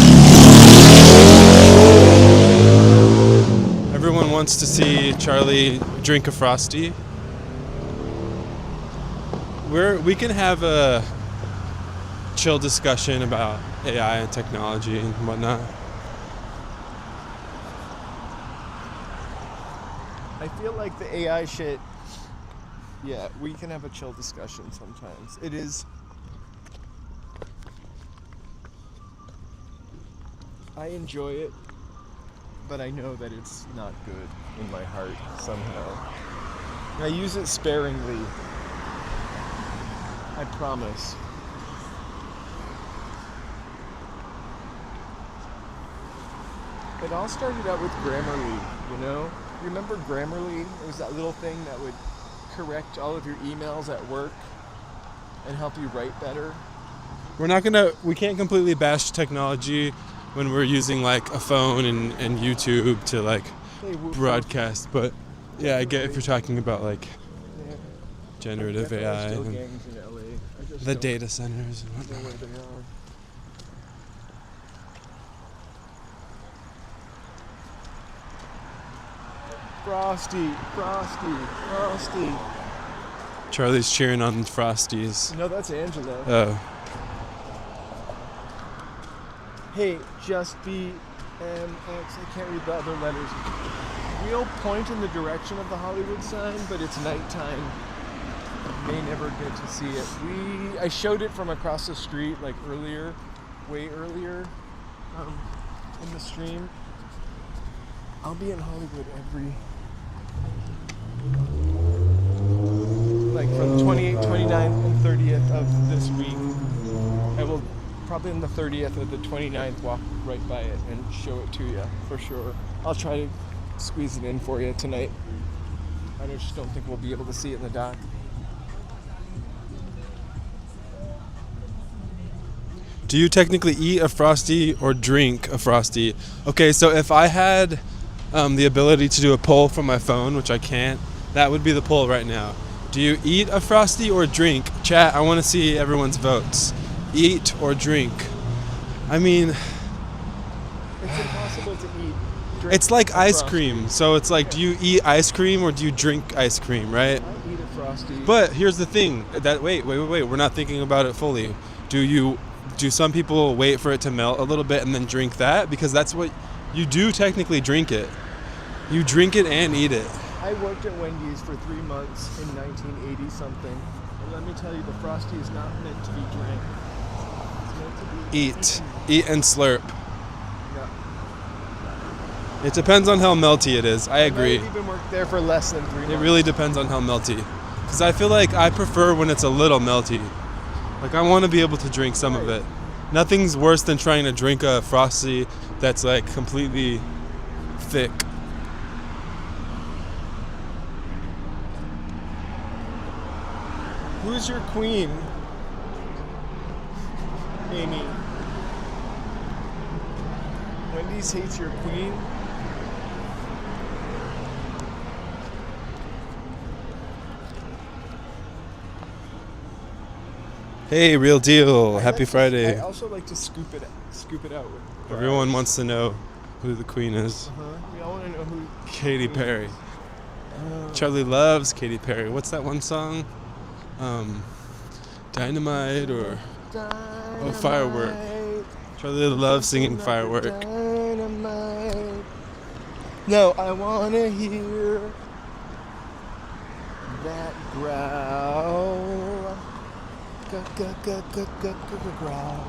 Everyone wants to see Charlie drink a Frosty. we can have a chill discussion about AI and technology and whatnot. I feel like the AI shit, yeah, we can have a chill discussion sometimes. It is... I enjoy it, but I know that it's not good in my heart somehow. I use it sparingly. I promise. It all started out with Grammarly, you know? You remember Grammarly? It was that little thing that would correct all of your emails at work and help you write better. We can't completely bash technology when we're using like a phone and YouTube to like broadcast, but yeah, I get if you're talking about like generative AI Still and gangs in LA. I just the don't data centers and know whatnot. where they are. Frosty. Charlie's cheering on Frosties. No, that's Angela. Oh, Hey, just BMX. I can't read the other letters. We'll point in the direction of the Hollywood sign, but it's nighttime. You may never get to see it. I showed it from across the street, like earlier, way earlier, in the stream. I'll be in Hollywood like from 28th, 29th, and 30th of this week. I will probably on the 30th or the 29th walk right by it and show it to you for sure. I'll try to squeeze it in for you tonight. I just don't think we'll be able to see it in the dock. do you technically eat a Frosty or drink a Frosty? Okay, so if I had the ability to do a poll from my phone, which I can't, that would be the poll right now. Do you eat a Frosty or drink? Chat, I want to see everyone's votes. Eat or drink? I mean, It's impossible to eat. it's like a ice Frosty. cream. So it's like, do you eat ice cream or do you drink ice cream, right? I eat a Frosty. But here's the thing. Wait. We're not thinking about it fully. Do some people wait for it to melt a little bit and then drink that? Because that's what you do technically drink it. You drink it and eat it. I worked at Wendy's for 3 months in 1980 something. And let me tell you, the Frosty is not meant to be drank. It's meant to be Eat. eaten. Eat and slurp. No. It depends on how melty it is. I agree. I've even worked there for less than 3 months. It really depends on how melty. Because I feel like I prefer when it's a little melty. Like I want to be able to drink some of it. Nothing's worse than trying to drink a Frosty that's like completely thick. Who's your queen? Amy. Wendy's hates your queen? Hey, real deal. Happy Friday. I also like to scoop it out with fries. Everyone wants to know who the queen is. We all want to know who. Katy Perry. Charlie loves Katy Perry. What's that one song? Dynamite or Firework. Charlie loves singing Firework. Dynamite. No, I want to hear that growl. Growl.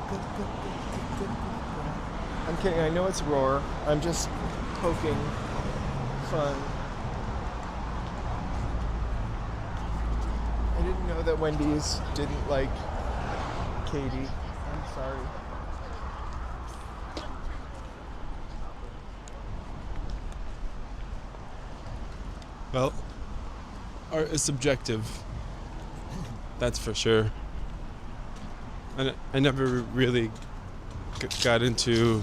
I'm kidding. I know it's roar. I'm just poking fun. I didn't know that Wendy's didn't like Katie. I'm sorry. Well, art is subjective. That's for sure. I never really got into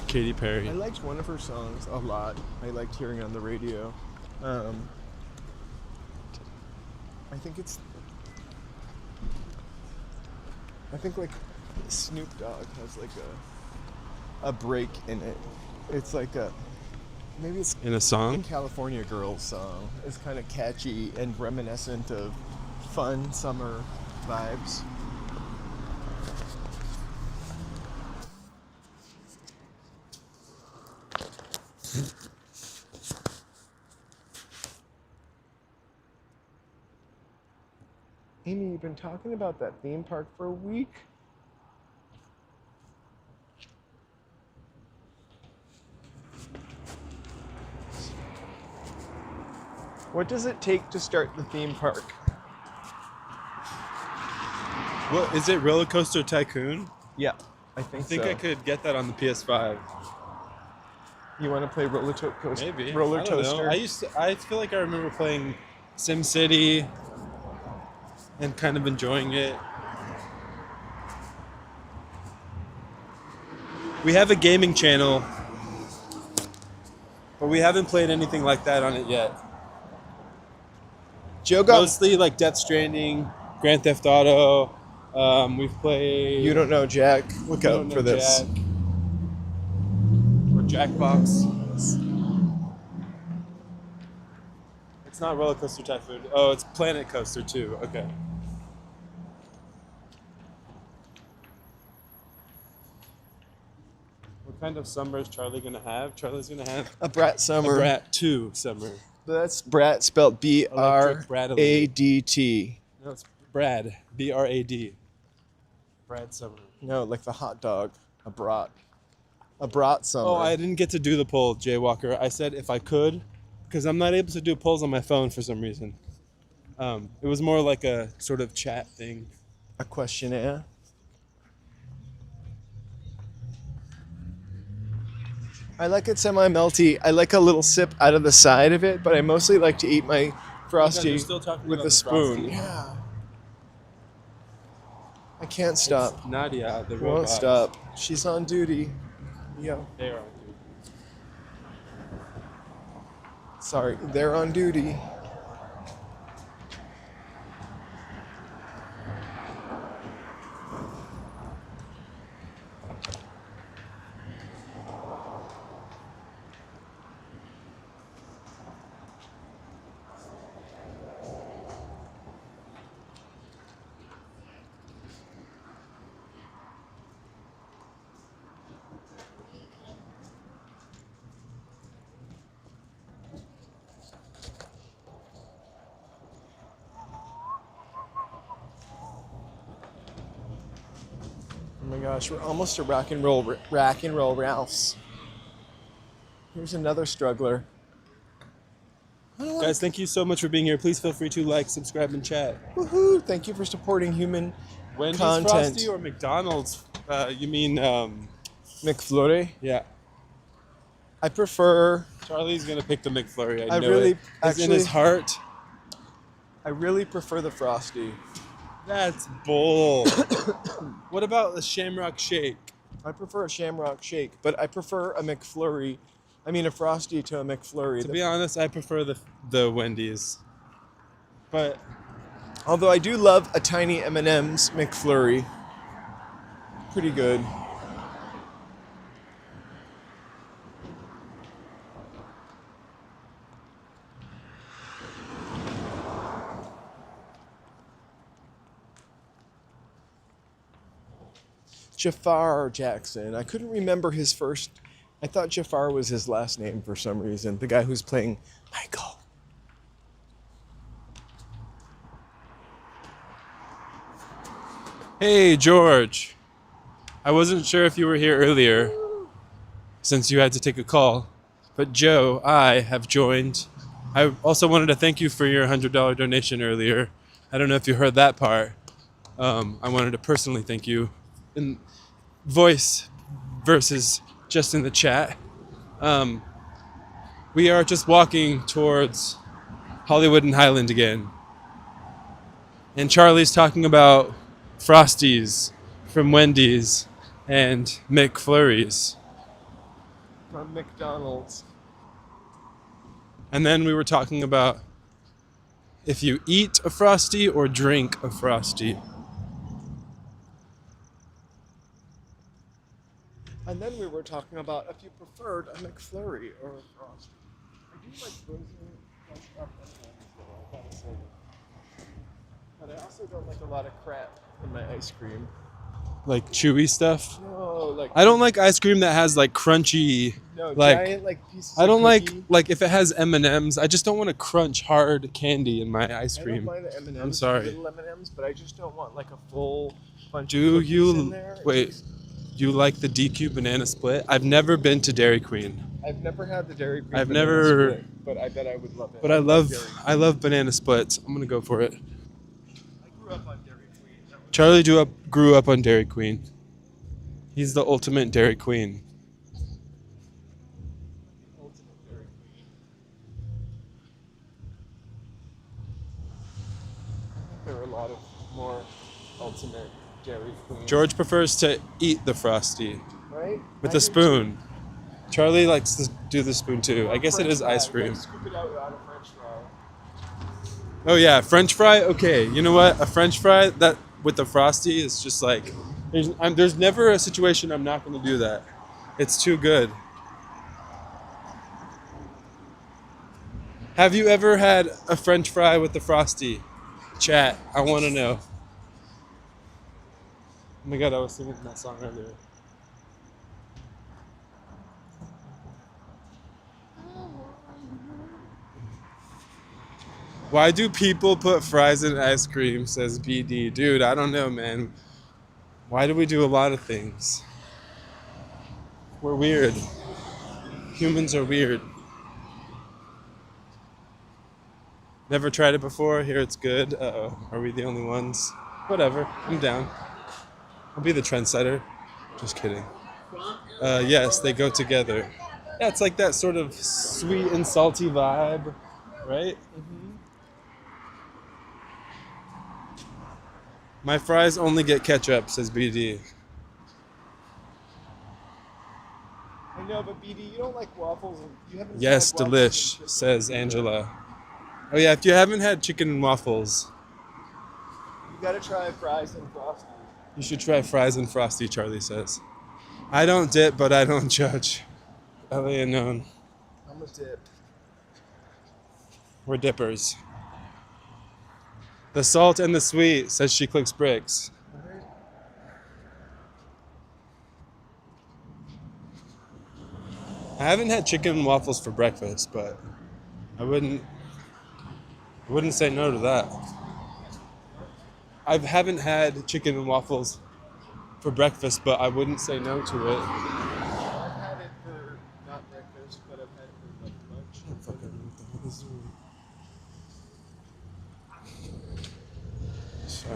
Katy Perry. I liked one of her songs a lot. I liked hearing it on the radio. I think like Snoop Dogg has like a break in it. It's like maybe it's In a song? California Girls song. It's kind of catchy and reminiscent of fun summer vibes. Amy, you've been talking about that theme park for a week. What does it take to start the theme park? Well, is it Roller Coaster Tycoon? Yeah, I I think think so. I could get that on the PS5. You want to play coaster? Maybe. Roller I don't know. Toaster? I feel like I remember playing SimCity and kind of enjoying it. We have a gaming channel, but we haven't played anything like that on it yet. Joe got. Mostly like Death Stranding, Grand Theft Auto. We've played. You don't know Jack. Look You out Don't for Know this. Jack. Or Jackbox. It's not Roller Coaster Typhoon. Oh, it's Planet Coaster too. Okay. What kind of summer is Charlie gonna have? Charlie's gonna have A Brat a Summer. Brat 2 summer. That's Brat spelled Electric B-R-A-D-T. No, it's Brad. B-R-A-D. Brad Summer. No, like the hot dog. A brat. A brat summer. Oh, I didn't get to do the poll, Jaywalker. I said if I could, because I'm not able to do polls on my phone for some reason. It was more like a sort of chat thing. A questionnaire. I like it semi-melty. I like a little sip out of the side of it, but I mostly like to eat my Frosty you're still talking with about a the spoon. Frosty? Yeah. I can't stop. It's Nadia, the Won't robot. stop. She's on duty. Yeah. They are, dude. Sorry, they're on duty. Oh my gosh, we're almost to Rock and Roll Ralph's. Here's another struggler. Guys, thank you so much for being here. Please feel free to like, subscribe, and chat. Woohoo! Thank you for supporting human Wendy's content. Frosty or McDonald's? You mean, McFlurry. yeah. I prefer. Charlie's gonna pick the McFlurry. I I know really- it. It's in his actually- heart. I really prefer the Frosty. That's bull. What about the Shamrock Shake? I prefer a Shamrock Shake, but I prefer a McFlurry. I mean, a Frosty to a McFlurry. To be honest, I prefer the Wendy's. But Although I do love a tiny M&M's McFlurry. Pretty good. Jafar Jackson. I couldn't remember his first. I thought Jafar was his last name for some reason. The guy who's playing Michael. hey, George. I wasn't sure if you were here earlier since you had to take a call. But Joe, I have joined. I also wanted to thank you for your $100 donation earlier. I don't know if you heard that part. I wanted to personally thank you in voice versus just in the chat. We are just walking towards Hollywood and Highland again. And Charlie's talking about Frosties from Wendy's and McFlurries. From McDonald's. And then we were talking about if you eat a Frosty or drink a Frosty. And then we were talking about if you preferred a McFlurry or a Frosty. I do like frozen up M&Ms, though, I gotta say. But I also don't like a lot of crap in my ice cream. Like chewy stuff. No, like I don't like ice cream that has like crunchy. no like giant like pieces. I don't of cookie. like if it has M&Ms. I just don't want to crunch hard candy in my ice I don't cream. mind the M&Ms. I'm sorry. Little M&Ms, but I just don't want like a full bunch Do of cookies you in there. wait? You like the DQ banana split? I've never been to Dairy Queen. I've never had the Dairy Queen. I've banana never- split, but I bet I would love it. But I love Dairy Queen. love banana splits. I'm gonna go for it. I grew up on Dairy Queen. That was Charlie grew up on Dairy Queen. He's the ultimate Dairy Queen. the ultimate Dairy Queen. I think there are a lot of more ultimate Dairy Queen. George prefers to eat the Frosty right? with I a do spoon. Charlie likes to do the spoon too. I guess it French is ice fry. cream. Like, scoop it out of French fry. Oh yeah, French fry. Okay, you know what? A French fry that with the Frosty is just like there's never a situation I'm not going to do that. It's too good. Have you ever had a French fry with the Frosty? Chat. I want to know. Oh my god, I was singing that song earlier. Why do people put fries in ice cream, says BD. Dude, I don't know, man. Why do we do a lot of things? We're weird. Humans are weird. Never tried it before. Here it's good. Uh-oh. Are we the only ones? Whatever. I'm down. I'll be the trendsetter. Just kidding. Yes, they go together. Yeah, it's like that sort of sweet and salty vibe, right? My fries only get ketchup, says BD. I know, but BD, you don't like waffles. And you haven't Yes, tried waffles delish, and chips says either. Angela. Oh yeah, if you haven't had chicken and waffles, You gotta try fries and frosty. you should try fries and Frosty, Charlie says. I don't dip, but I don't judge. LA unknown. I'm a dip. We're dippers. The salt and the sweet, says she clicks bricks. I haven't had chicken and waffles for breakfast, but I wouldn't say no to that. I haven't had chicken and waffles for breakfast, but I wouldn't say no to it. I've had it for not breakfast, but I've had it for like lunch. Sorry.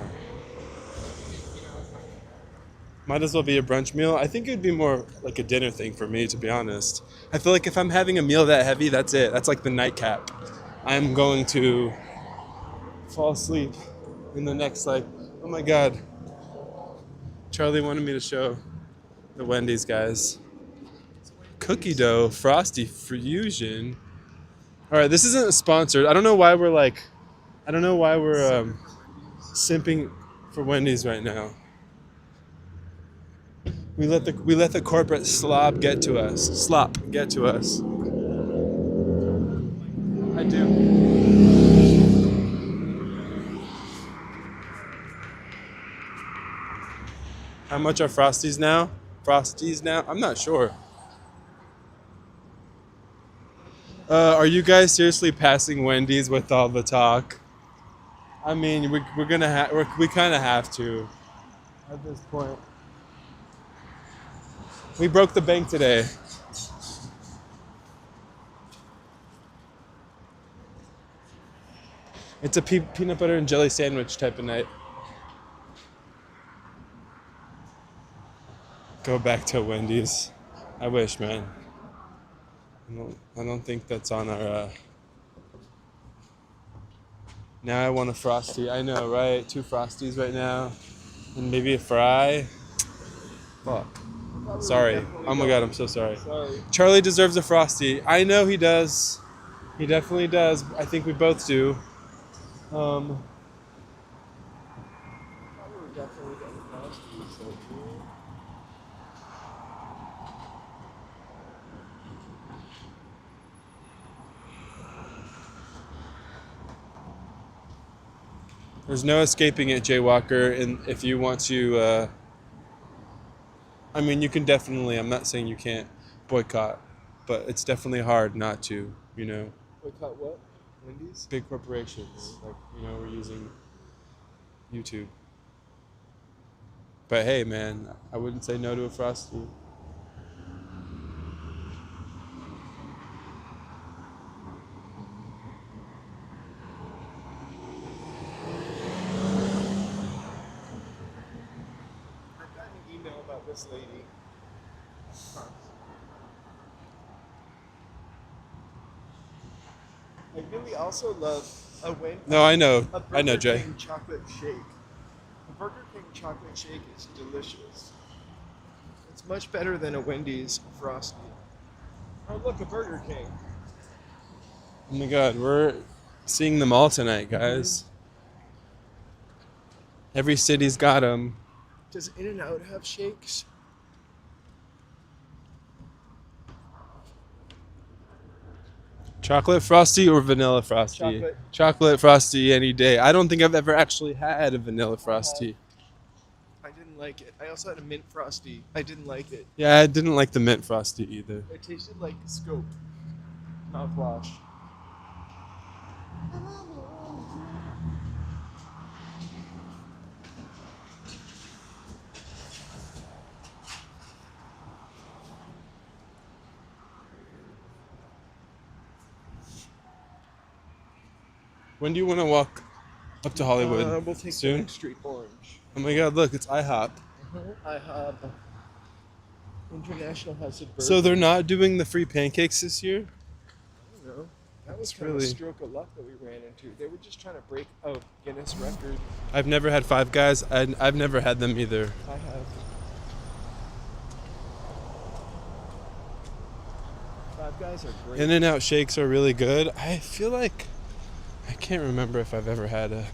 Might as well be a brunch meal. I think it would be more like a dinner thing for me, to be honest. I feel like if I'm having a meal that heavy, that's it. That's like the nightcap. I'm going to fall asleep in the next, like, oh my god. Charlie wanted me to show the Wendy's guys. Cookie dough, Frosty Fusion. All right, this isn't sponsored. I don't know why we're simping for Wendy's right now. We let the corporate slop get to us. I do. How much are Frosties now? I'm not sure. Are you guys seriously passing Wendy's with all the talk? I mean, we kind of have to at this point. We broke the bank today. It's a peanut butter and jelly sandwich type of night. Go back to Wendy's. I wish, man. I don't think that's on our. Now I want a Frosty. I know, right? 2 Frosties right now, and maybe a fry. Fuck. Sorry. Oh my god, I'm so sorry. Sorry. Charlie deserves a Frosty. I know he does. He definitely does. I think we both do. I thought we were definitely getting frosty, so cool. There's no escaping it, Jaywalker. And if you want to, I mean, you can definitely. I'm not saying you can't boycott, but it's definitely hard not to. You know, Boycott what? Wendy's? big corporations like we're using YouTube. But hey, man, I wouldn't say no to a Frosty. I've got an email about this lady. I really also love a Wendy's. No, I know, Jay. King chocolate shake. A Burger King chocolate shake is delicious. It's much better than a Wendy's Frosty. Oh, look, a Burger King. Oh my God, we're seeing them all tonight, guys. Every city's got them. Does In-N-Out have shakes? Chocolate Frosty or vanilla Frosty? Chocolate. Chocolate Frosty any day. I don't think I've ever actually had a vanilla Frosty. I didn't like it. I also had a mint Frosty. I didn't like it. Yeah, I didn't like the mint Frosty either. It tasted like Scope. Mouthwash. When do you want to walk up to Hollywood? We'll take soon. the next street, Orange. Oh my God, look, it's IHOP. I have International House of Bourbon. So they're not doing the free pancakes this year? I don't know. That was It's kind of really- a stroke of luck that we ran into. They were just trying to break a Guinness record. I've never had Five Guys. I've never had them either. I have. Five Guys are great. In-N-Out shakes are really good. I feel like I can't remember if I've ever had a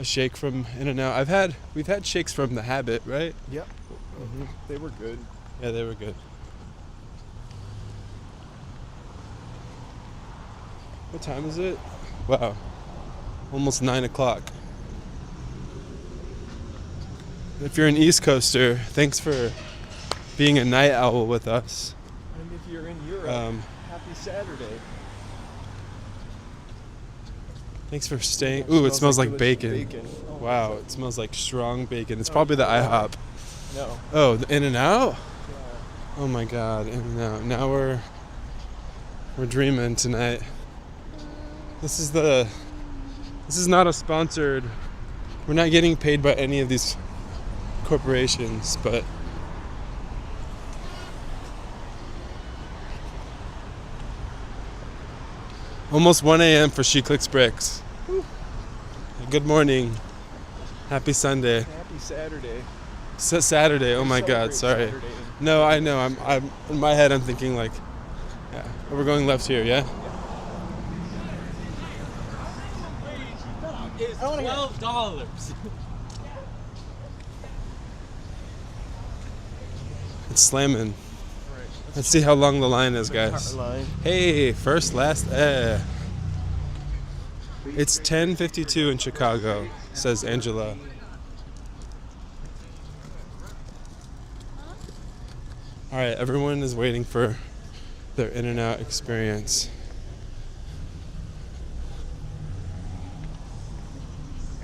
shake from In-N-Out. We've had shakes from The Habit, right? Yep. They were good. Yeah, they were good. What time is it? Wow. Almost 9 o'clock. If you're an East Coaster, thanks for being a night owl with us. And if you're in Europe, happy Saturday. Thanks for staying. Ooh, it smells like delicious bacon. Oh, Wow, it smells like strong bacon. It's probably the IHOP. No. Oh, the In-N-Out? Yeah. Oh my God, In-N-Out. Now we're dreaming tonight. This is not a sponsored. We're not getting paid by any of these corporations, but almost 1 a.m. for She Clicks Bricks. Good morning. Happy Sunday. Happy Saturday. Saturday. Oh my God, sorry. Saturday. No, I know. I'm in my head. I'm thinking like, yeah. We're going left here, yeah. It's $12. It's slamming. Let's see how long the line is, guys. Line. Hey, first, last, It's 10:52 in Chicago, says Angela. All right, everyone is waiting for their In-N-Out experience.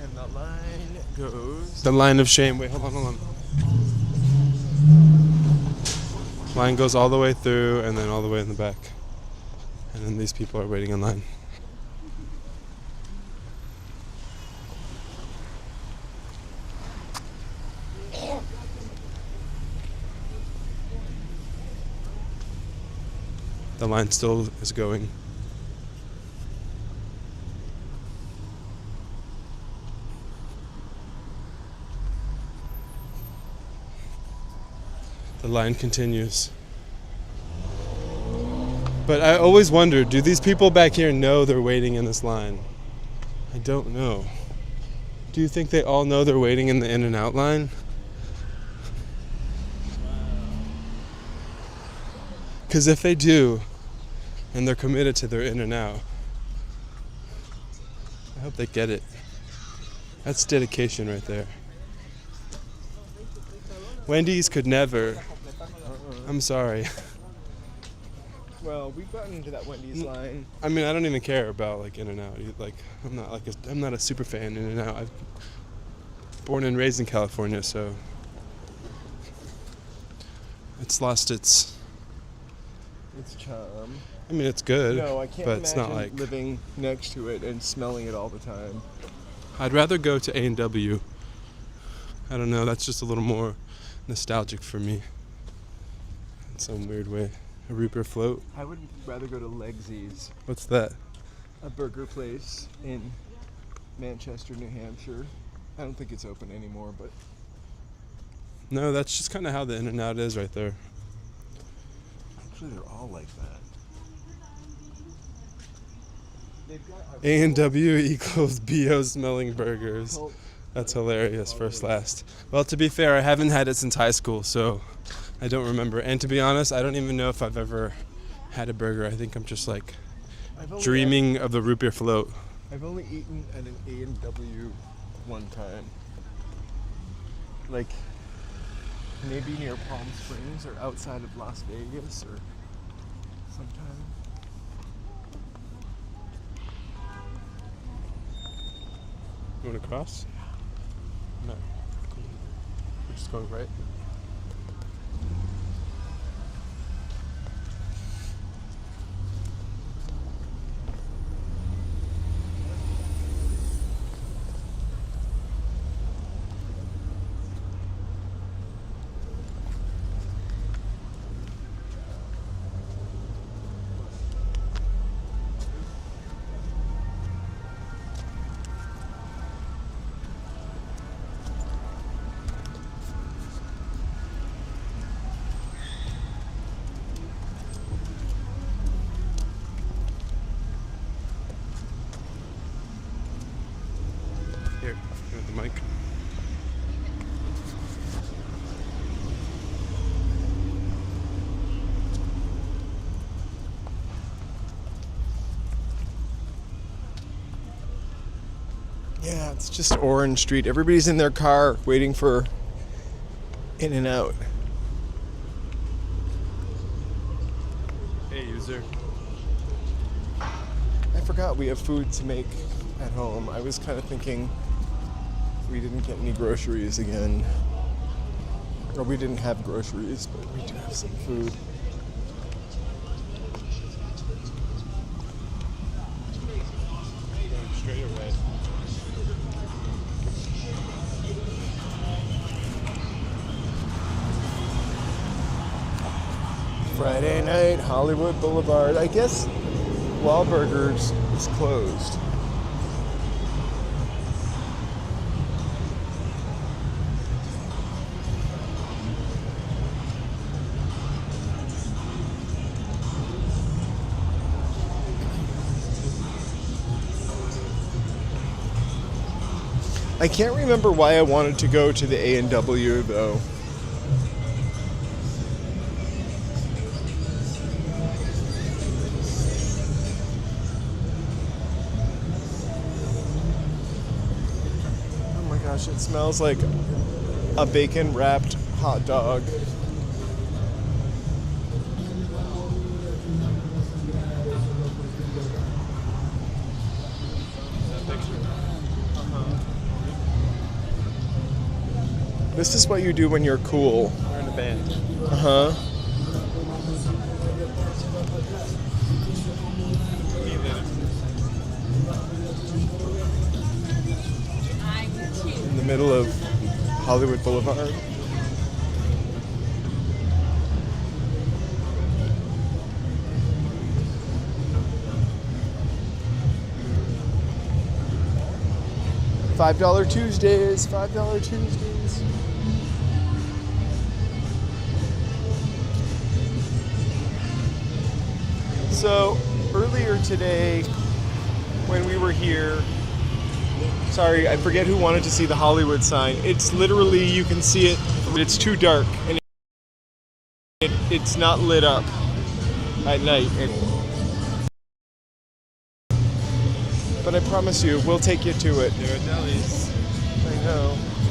And the line goes. The line of shame. Wait, hold on. Line goes all the way through and then all the way in the back. And then these people are waiting in line. The line still is going. The line continues. But I always wonder, do these people back here know they're waiting in this line? I don't know. Do you think they all know they're waiting in the In-N-Out line? Because if they do, and they're committed to their In-N-Out, I hope they get it. That's dedication right there. Wendy's could never. I'm sorry. Well, we've gotten into that Wendy's line. I mean, I don't even care about like In-N-Out. Like, I'm not a super fan of In-N-Out. I'm born and raised in California, so it's lost its. It's charm. I mean, it's good. No, I can't but imagine it's not like living next to it and smelling it all the time. I'd rather go to A&W. I don't know. That's just a little more nostalgic for me. In some weird way. A root beer float. I would rather go to Legsy's, What's that? a burger place in Manchester, New Hampshire. I don't think it's open anymore, but No, that's just kind of how the In-N-Out is right there. actually they're all like that. They've got A&W equals BO smelling burgers. cult- That's hilarious, first last. Well, to be fair, I haven't had it since high school, so I don't remember. And to be honest, I don't even know if I've ever had a burger. I think I'm just like I've only dreaming of the root beer float. I've only eaten at an A&W one time. Like maybe near Palm Springs or outside of Las Vegas or sometime. You want to cross? No. We're just going right. Here, you want the mic? Yeah, it's just Orange Street. Everybody's in their car waiting for In-N-Out. Hey, user. I forgot we have food to make at home. I was kind of thinking we didn't get any groceries again. Or we didn't have groceries, but we do have some food. Going straight away. Friday night, Hollywood Boulevard. I guess Wahlburgers is closed. I can't remember why I wanted to go to the A&W though. Oh my gosh, it smells like a bacon wrapped hot dog. This is what you do when you're cool. We're in a band. Uh-huh. In the middle of Hollywood Boulevard. $5 Tuesdays, $5 Tuesdays. So earlier today, when we were here, sorry, I forget who wanted to see the Hollywood sign. It's literally, you can see it, but it's too dark and it's not lit up at night. But I promise you, we'll take you to it. There are delis. I know. We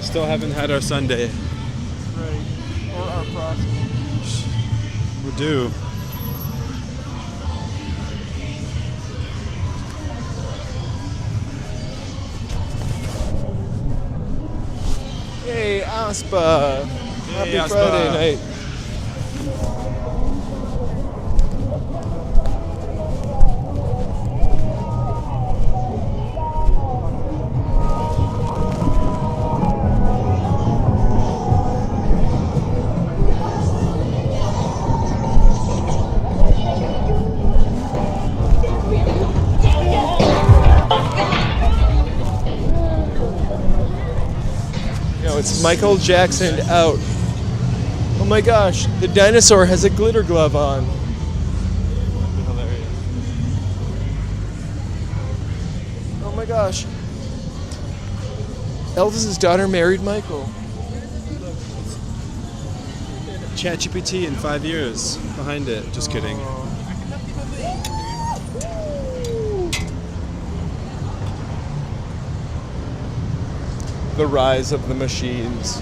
still haven't had our Sunday. Right. Or our frosty. We're due. Hey, Aspa. Happy Aspa. Friday night. It's Michael Jackson out. Oh my gosh, the dinosaur has a glitter glove on. Hilarious. Oh my gosh. Elvis's daughter married Michael. ChatGPT in 5 years behind it. Just kidding. The rise of the machines.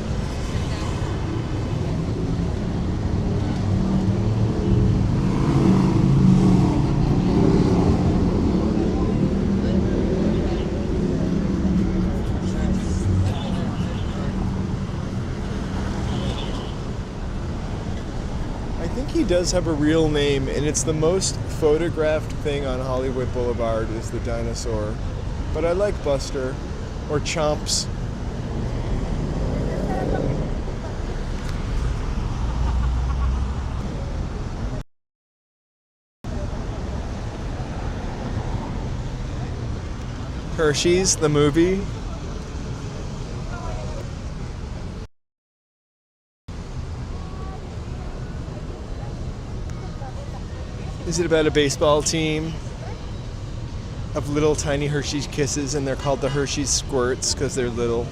I think he does have a real name, and it's the most photographed thing on Hollywood Boulevard is the dinosaur. But I like Buster, or Chomps. Hershey's, the movie. Is it about a baseball team of little tiny Hershey's Kisses, and they're called the Hershey's Squirts because they're little?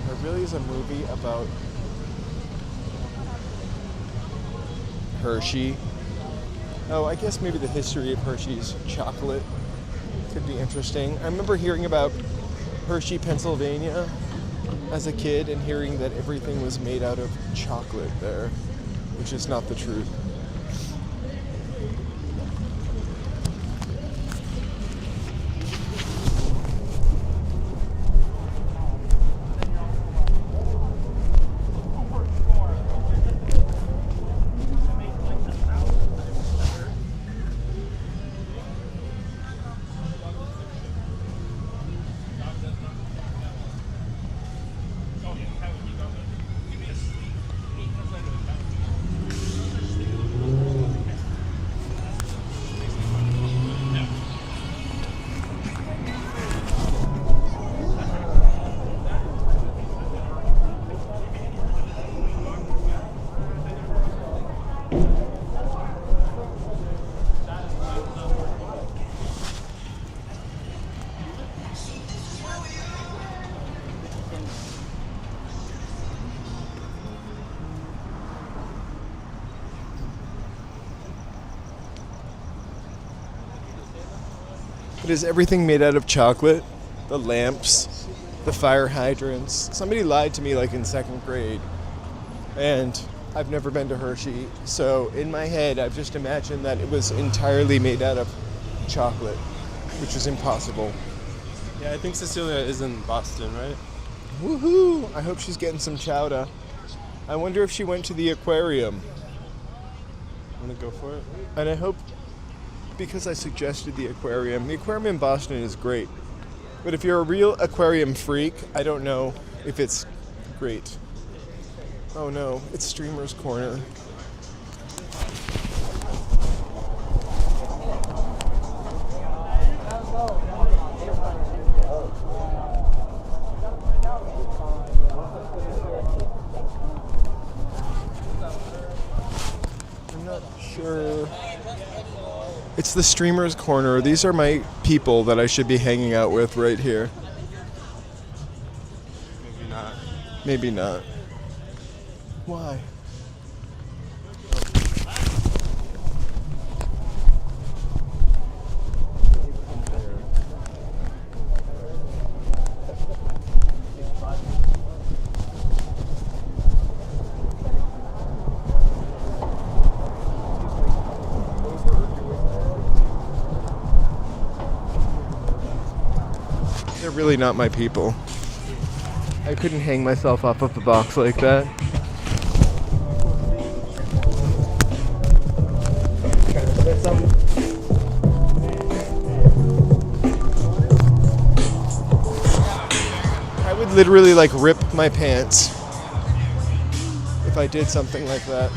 There really is a movie about Hershey. Oh, I guess maybe the history of Hershey's chocolate could be interesting. I remember hearing about Hershey, Pennsylvania as a kid and hearing that everything was made out of chocolate there, which is not the truth. But is everything made out of chocolate? The lamps, the fire hydrants. Somebody lied to me like in second grade. And I've never been to Hershey. So in my head, I've just imagined that it was entirely made out of chocolate, which is impossible. Yeah, I think Cecilia is in Boston, right? Woohoo! I hope she's getting some chowder. I wonder if she went to the aquarium. Want to go for it? And I hope, because I suggested the aquarium in Boston is great. But if you're a real aquarium freak, I don't know if it's great. Oh no, it's Streamer's Corner. I'm not sure. It's the Streamer's Corner. These are my people that I should be hanging out with right here. Maybe not. Maybe not. Why? They're really not my people. I couldn't hang myself off of a box like that. I would literally like rip my pants if I did something like that.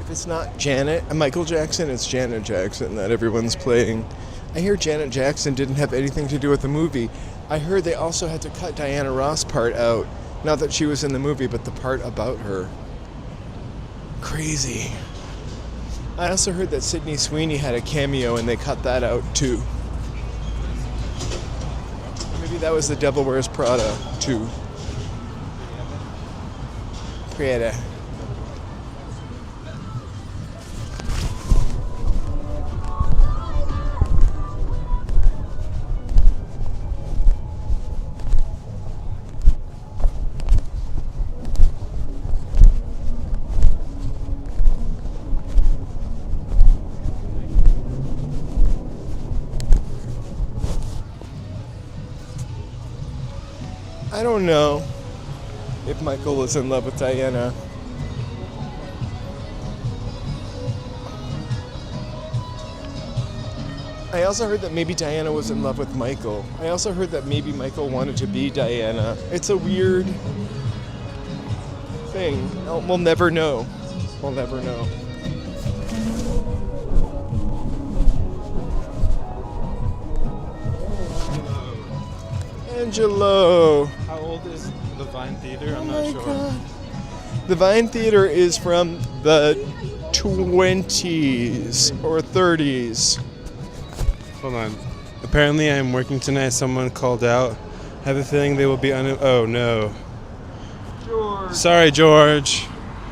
It's not Michael Jackson, it's Janet Jackson that everyone's playing. I hear Janet Jackson didn't have anything to do with the movie. I heard they also had to cut Diana Ross' part out. Not that she was in the movie, but the part about her. Crazy. I also heard that Sydney Sweeney had a cameo and they cut that out too. Maybe that was The Devil Wears Prada too. Prada. I don't know if Michael was in love with Diana. I also heard that maybe Diana was in love with Michael. I also heard that maybe Michael wanted to be Diana. It's a weird thing. We'll never know. We'll never know. Angelo. How old is the Vine Theater? I'm not sure. God. The Vine Theater is from the 20s or 30s. Hold on. Apparently I'm working tonight. Someone called out. I have a feeling they will be oh no. George. Sorry, George.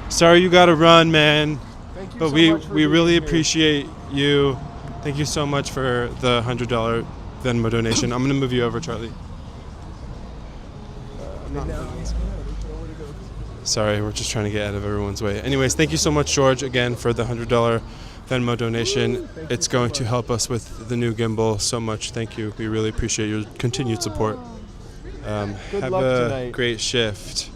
Sorry you gotta run, man. Thank you But so we much for really being here. appreciate you. Thank you so much for the $100 Venmo donation. I'm gonna move you over, Charlie. Sorry, we're just trying to get out of everyone's way. Anyways, thank you so much, George, again, for the $100 Venmo donation. It's going to help us with the new gimbal so much. Thank you. We really appreciate your continued support. Good Have luck a tonight. great shift,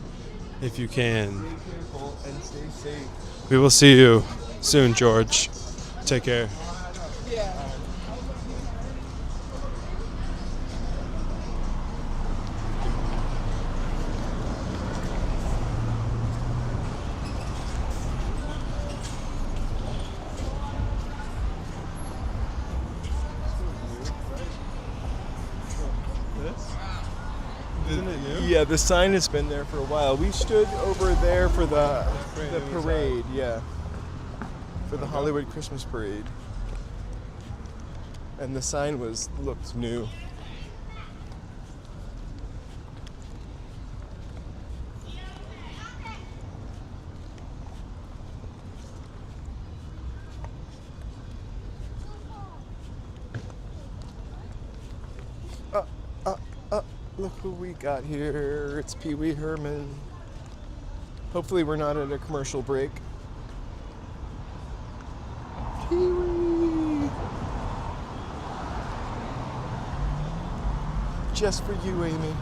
if you can. Be careful and stay safe. We will see you soon, George. Take care. Yeah, the sign has been there for a while. We stood over there for the parade, yeah. For the Hollywood Christmas parade. And the sign looked new. Look who we got here. It's Pee Wee Herman. Hopefully we're not at a commercial break. Pee Wee! Just for you, Amy.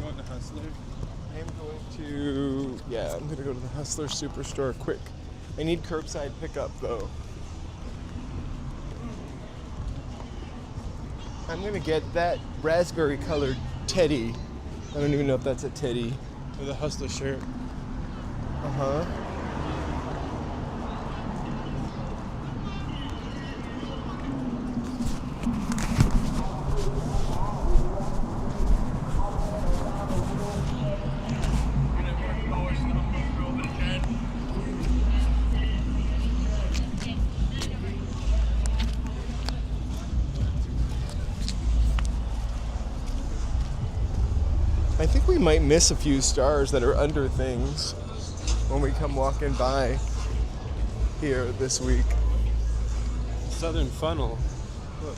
going to Hustler? I'm going to go to the Hustler Superstore quick. I need curbside pickup though. I'm going to get that raspberry colored teddy. I don't even know if that's a teddy. With a Hustler shirt. Uh-huh. I think we might miss a few stars that are under things when we come walking by here this week. Southern Funnel. Look.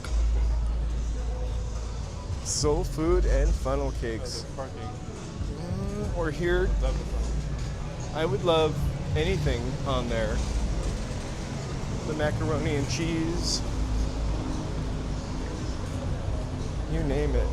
Soul food and funnel cakes. Parking. Or here, Love the funnel. I would love anything on there. The macaroni and cheese. You name it.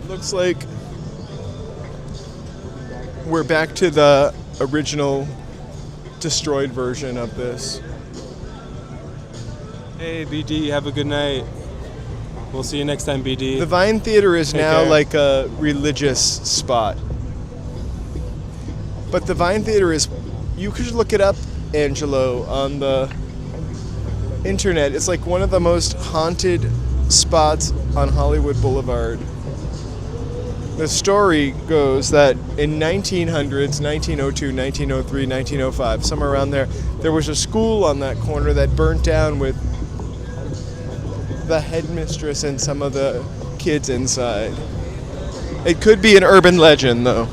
Looks like we're back to the original destroyed version of this. Hey, BD, have a good night. We'll see you next time, BD. The Vine Theater is Take now care. like a religious spot. But the Vine Theater is, you could look it up, Angelo, on the internet. It's like one of the most haunted spots on Hollywood Boulevard. The story goes that in 1900s, 1902, 1903, 1905, somewhere around there was a school on that corner that burnt down with the headmistress and some of the kids inside. It could be an urban legend, though.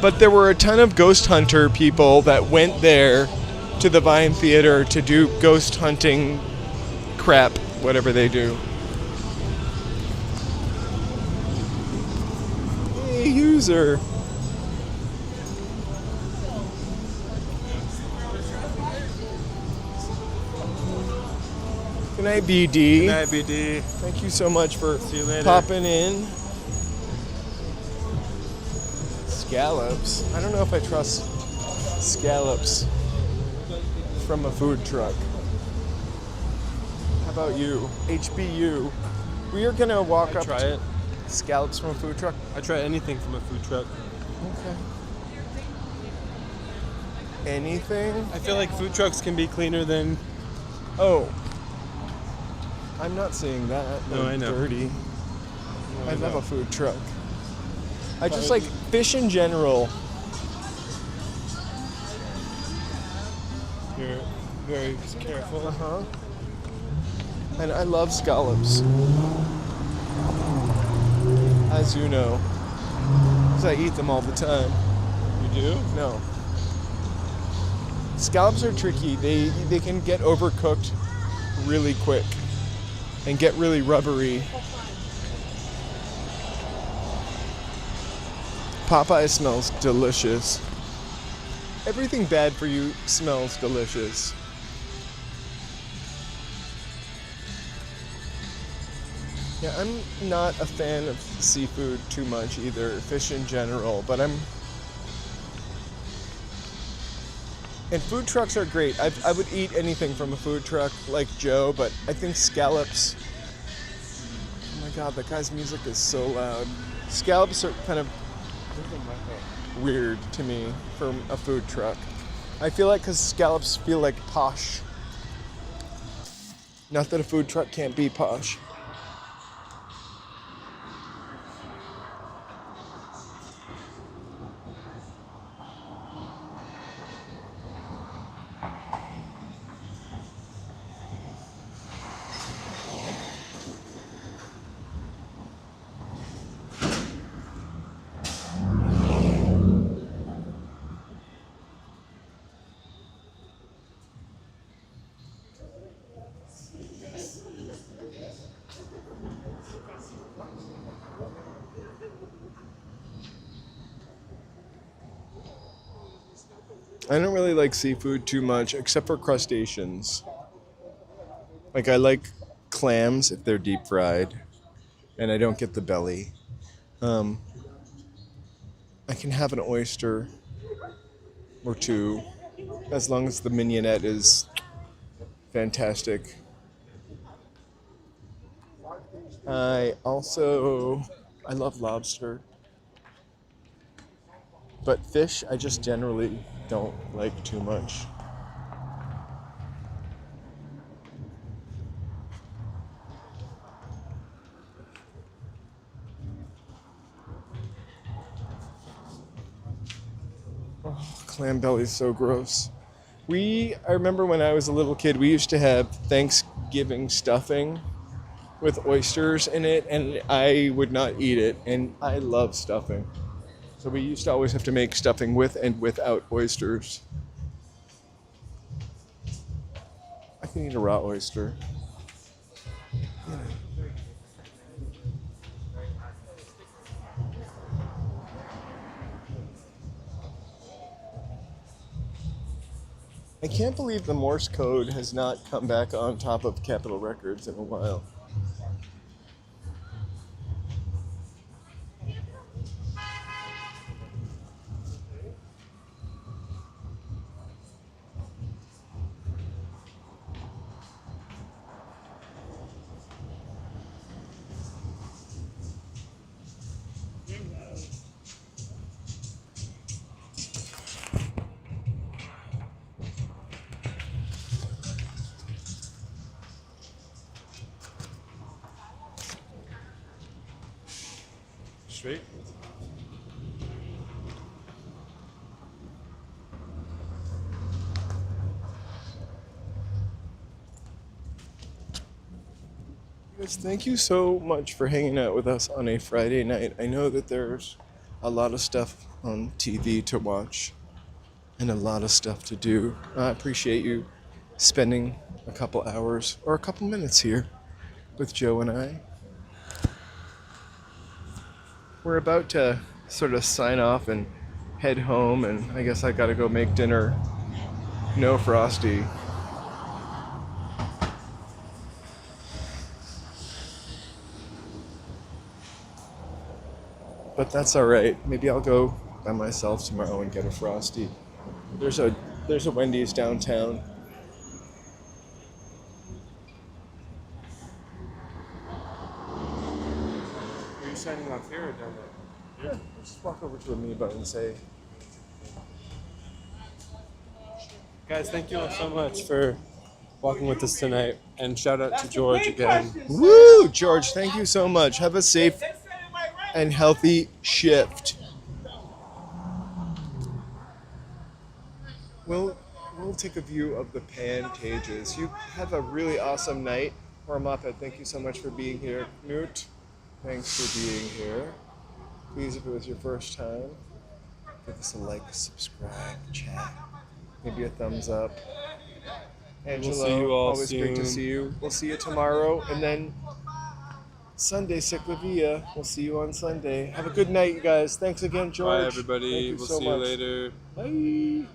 But there were a ton of ghost hunter people that went there to the Vine Theater to do ghost hunting crap, whatever they do. Hey, user. Good night, BD. Good night, BD. Thank you so much for See you later. popping in. Scallops. I don't know if I trust scallops from a food truck. How about you? HBU. We are gonna walk up Try to it. scallops from a food truck. I try anything from a food truck. Okay. Anything? I feel like food trucks can be cleaner than. Oh. I'm not seeing that. No, I know. Dirty. I love know. a food truck. I just like fish in general. You're very careful. Uh-huh. And I love scallops. As you know. Because I eat them all the time. You do? No. Scallops are tricky. They can get overcooked really quick and get really rubbery. Popeye smells delicious. Everything bad for you smells delicious. Yeah, I'm not a fan of seafood too much either, fish in general, but and food trucks are great. I would eat anything from a food truck like Joe, but I think scallops, oh my god, that guy's music is so loud. Scallops are kind of weird to me from a food truck. I feel like because scallops feel like posh. Not that a food truck can't be posh. I don't really like seafood too much, except for crustaceans. Like, I like clams if they're deep fried, and I don't get the belly. I can have an oyster or two, as long as the mignonette is fantastic. I love lobster. But fish, I just generally don't like too much. Oh, clam belly is so gross. I remember when I was a little kid, we used to have Thanksgiving stuffing with oysters in it, and I would not eat it, and I love stuffing. So we used to always have to make stuffing with and without oysters. I can eat a raw oyster. I can't believe the Morse code has not come back on top of Capitol Records in a while. Straight. Guys, thank you so much for hanging out with us on a Friday night. I know that there's a lot of stuff on TV to watch and a lot of stuff to do. I appreciate you spending a couple hours or a couple minutes here with Joe and I. We're about to sort of sign off and head home, and I guess I gotta go make dinner. No Frosty. But that's all right. Maybe I'll go by myself tomorrow and get a Frosty. There's a Wendy's downtown. Are you signing off here or down there? Yeah, just walk over to Amoeba and say, Guys, thank you all so much for walking with us tonight. And shout out to George again. "Woo, George! Thank you so much. Have a safe and healthy shift." We'll take a view of the Pantages. You have a really awesome night. Norma, thank you so much for being here. Knut, thanks for being here. Please, if it was your first time, give us a like, subscribe, chat, maybe a thumbs up. Angelo, see you all always great to soon. see you. We'll see you tomorrow, and then Sunday, Ciclavia. We'll see you on Sunday. Have a good night, you guys. Thanks again, George. Bye, everybody. Thank you We'll so see you much. later. Bye.